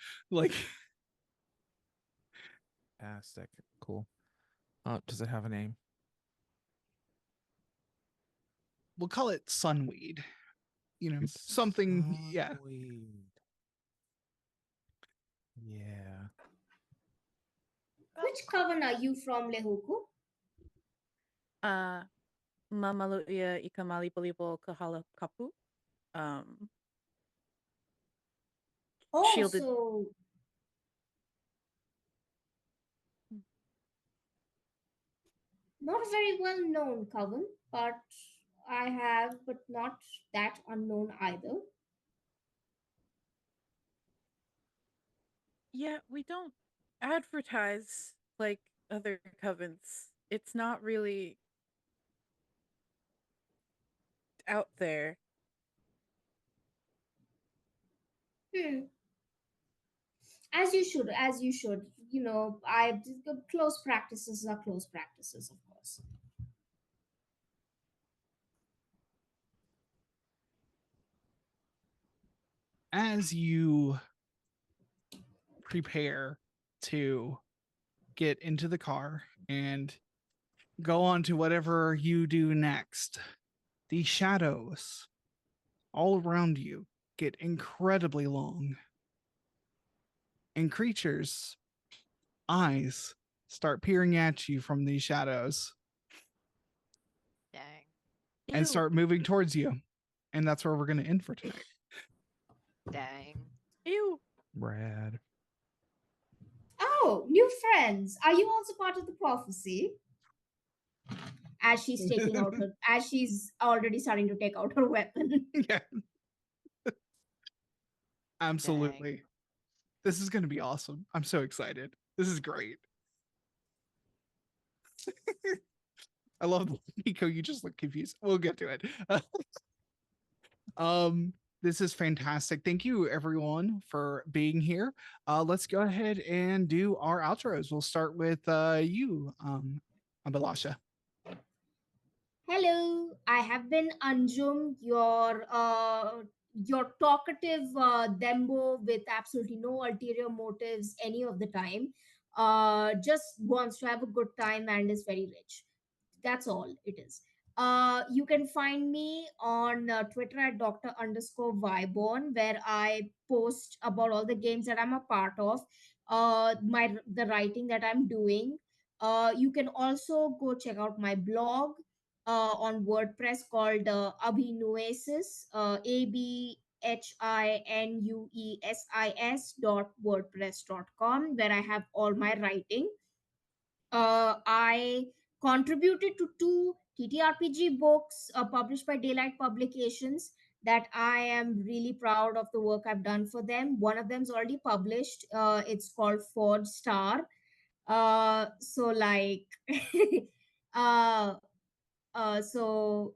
Fantastic. Cool. Does it have a name? We'll call it sunweed. Something. Yeah. Sunweed. Yeah. Which coven are you from, Leihoku? Mamaluia Ikamali Polipo Kahala Kapu. Shielded. So not a very well known coven, but I have, but not that unknown either. Yeah, we don't advertise like other covens. It's not really out there. As you should. Close practices are close practices, of course. As you prepare to get into the car and go on to whatever you do next, the shadows all around you get incredibly long, and creatures' eyes start peering at you from these shadows. Dang. And start moving towards you. And that's where we're going to end for tonight. Dang. Ew. Rad. Oh, new friends. Are you also part of the prophecy? As she's already starting to take out her weapon. Yeah. Absolutely. Dang. This is going to be awesome. I'm so excited. This is great. I love Nico. You just look confused. We'll get to it. This is fantastic. Thank you everyone for being here. Let's go ahead and do our outros. We'll start with you, Abhilasha. Hello, I have been Anjum, your talkative Dembo with absolutely no ulterior motives any of the time. Just wants to have a good time and is very rich. That's all it is. You can find me on Twitter at Dr. underscore Viborn, where I post about all the games that I'm a part of, the writing that I'm doing. You can also go check out my blog on WordPress called Abhinuesis, abhinuesis.wordpress.com, where I have all my writing. I contributed to two TTRPG books published by Daylight Publications that I am really proud of the work I've done for them. One of them is already published. It's called Forge Star. So like, uh, so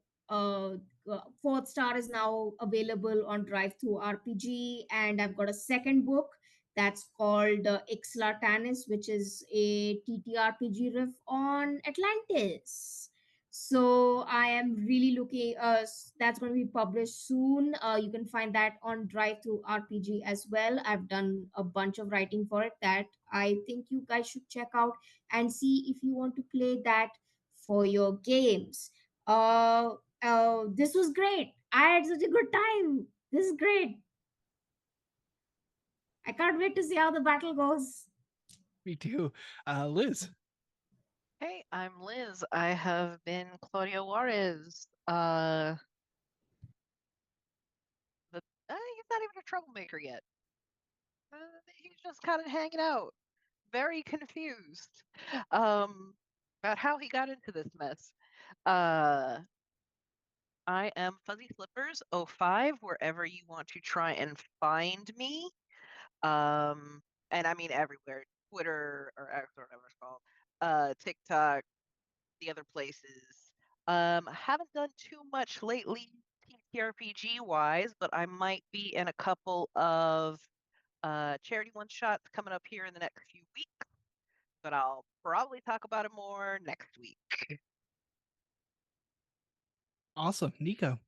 Fourth Star is now available on Drive Through RPG, and I've got a second book that's called Ixla Tanis, which is a TTRPG riff on Atlantis. So I am really looking. That's going to be published soon. You can find that on Drive Through RPG as well. I've done a bunch of writing for it that I think you guys should check out and see if you want to play that for your games. uh this was great. I had such a good time. This is great. I can't wait to see how the battle goes. Me too. Liz. Hey, I'm Liz. I have been Claudio Juarez. He's not even a troublemaker yet. He's just kind of hanging out, very confused about how he got into this mess. I am Fuzzy Slippers 05, wherever you want to try and find me. And I mean everywhere, Twitter or X or whatever it's called, TikTok, the other places. I haven't done too much lately TTRPG wise, but I might be in a couple of charity one shots coming up here in the next few weeks. But I'll probably talk about it more next week. Awesome. Nico.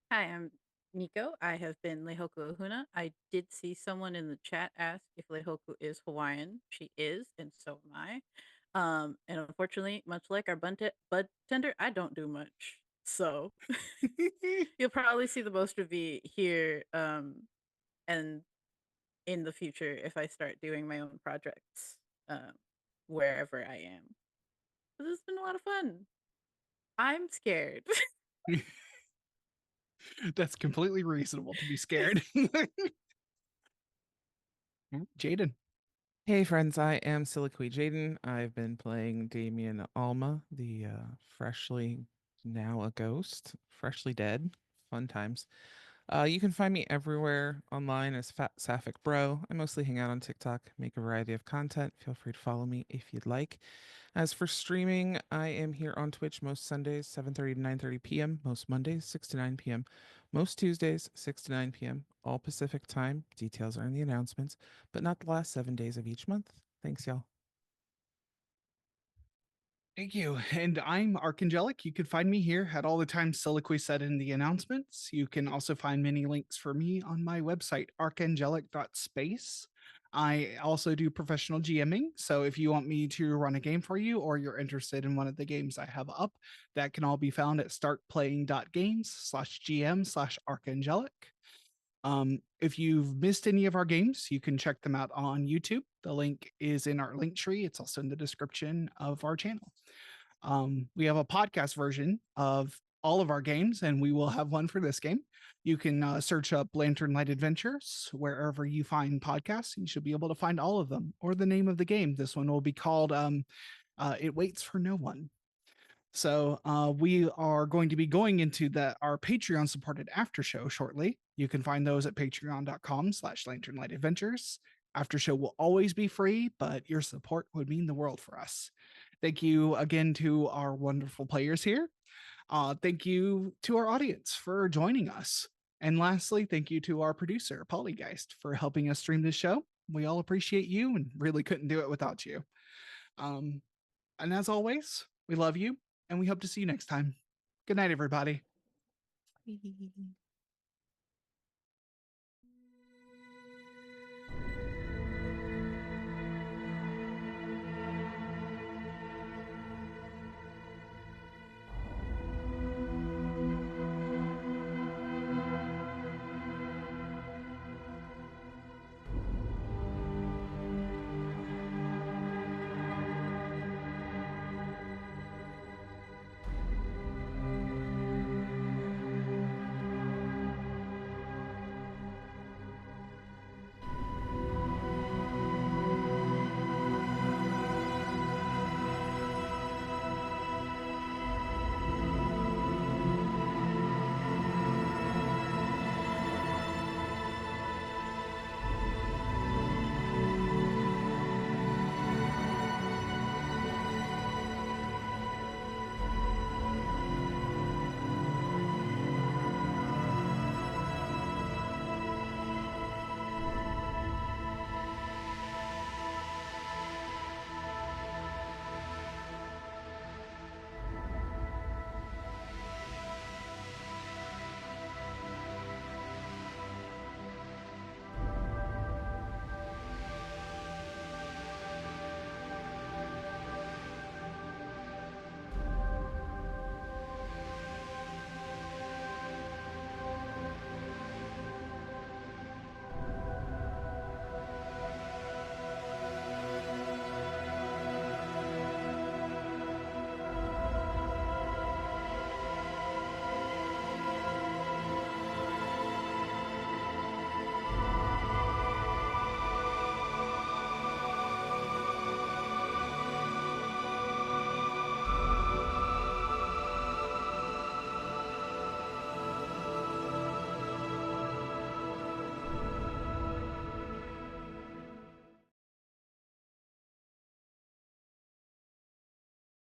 Hi, I'm Nico. I have been Leihoku Ahuna. I did see someone in the chat ask if Leihoku is Hawaiian. She is, and so am I. And unfortunately, much like our bud tender, I don't do much. So you'll probably see the most of me here and in the future if I start doing my own projects wherever I am. This has been a lot of fun. I'm scared. That's completely reasonable to be scared. Jaden. Hey friends, I am Siliqui Jaden. I've been playing Damian Alma, the freshly now a ghost, freshly dead. Fun times. You can find me everywhere online as FatSapphicBro. I mostly hang out on TikTok, make a variety of content. Feel free to follow me if you'd like. As for streaming, I am here on Twitch most Sundays, 7:30 to 9:30 p.m., most Mondays, 6 to 9 p.m., most Tuesdays, 6 to 9 p.m., all Pacific time. Details are in the announcements, but not the last 7 days of each month. Thanks, y'all. Thank you. And I'm Archangelic. You can find me here at all the times Soliloquy said in the announcements. You can also find many links for me on my website, archangelic.space. I also do professional GMing. So if you want me to run a game for you or you're interested in one of the games I have up, that can all be found at startplaying.games/GM/archangelic. If you've missed any of our games, you can check them out on YouTube. The link is in our link tree. It's also in the description of our channel. We have a podcast version of all of our games, and we will have one for this game. You can search up Lantern Light Adventures wherever you find podcasts. You should be able to find all of them, or the name of the game. This one will be called It Waits for No One. So we are going to be going into our Patreon supported after show shortly. You can find those at patreon.com/lanternlightadventures. After show will always be free, but your support would mean the world for us. Thank you again to our wonderful players here. Thank you to our audience for joining us. And lastly, thank you to our producer, Polygeist, for helping us stream this show. We all appreciate you and really couldn't do it without you. And as always, we love you and we hope to see you next time. Good night, everybody.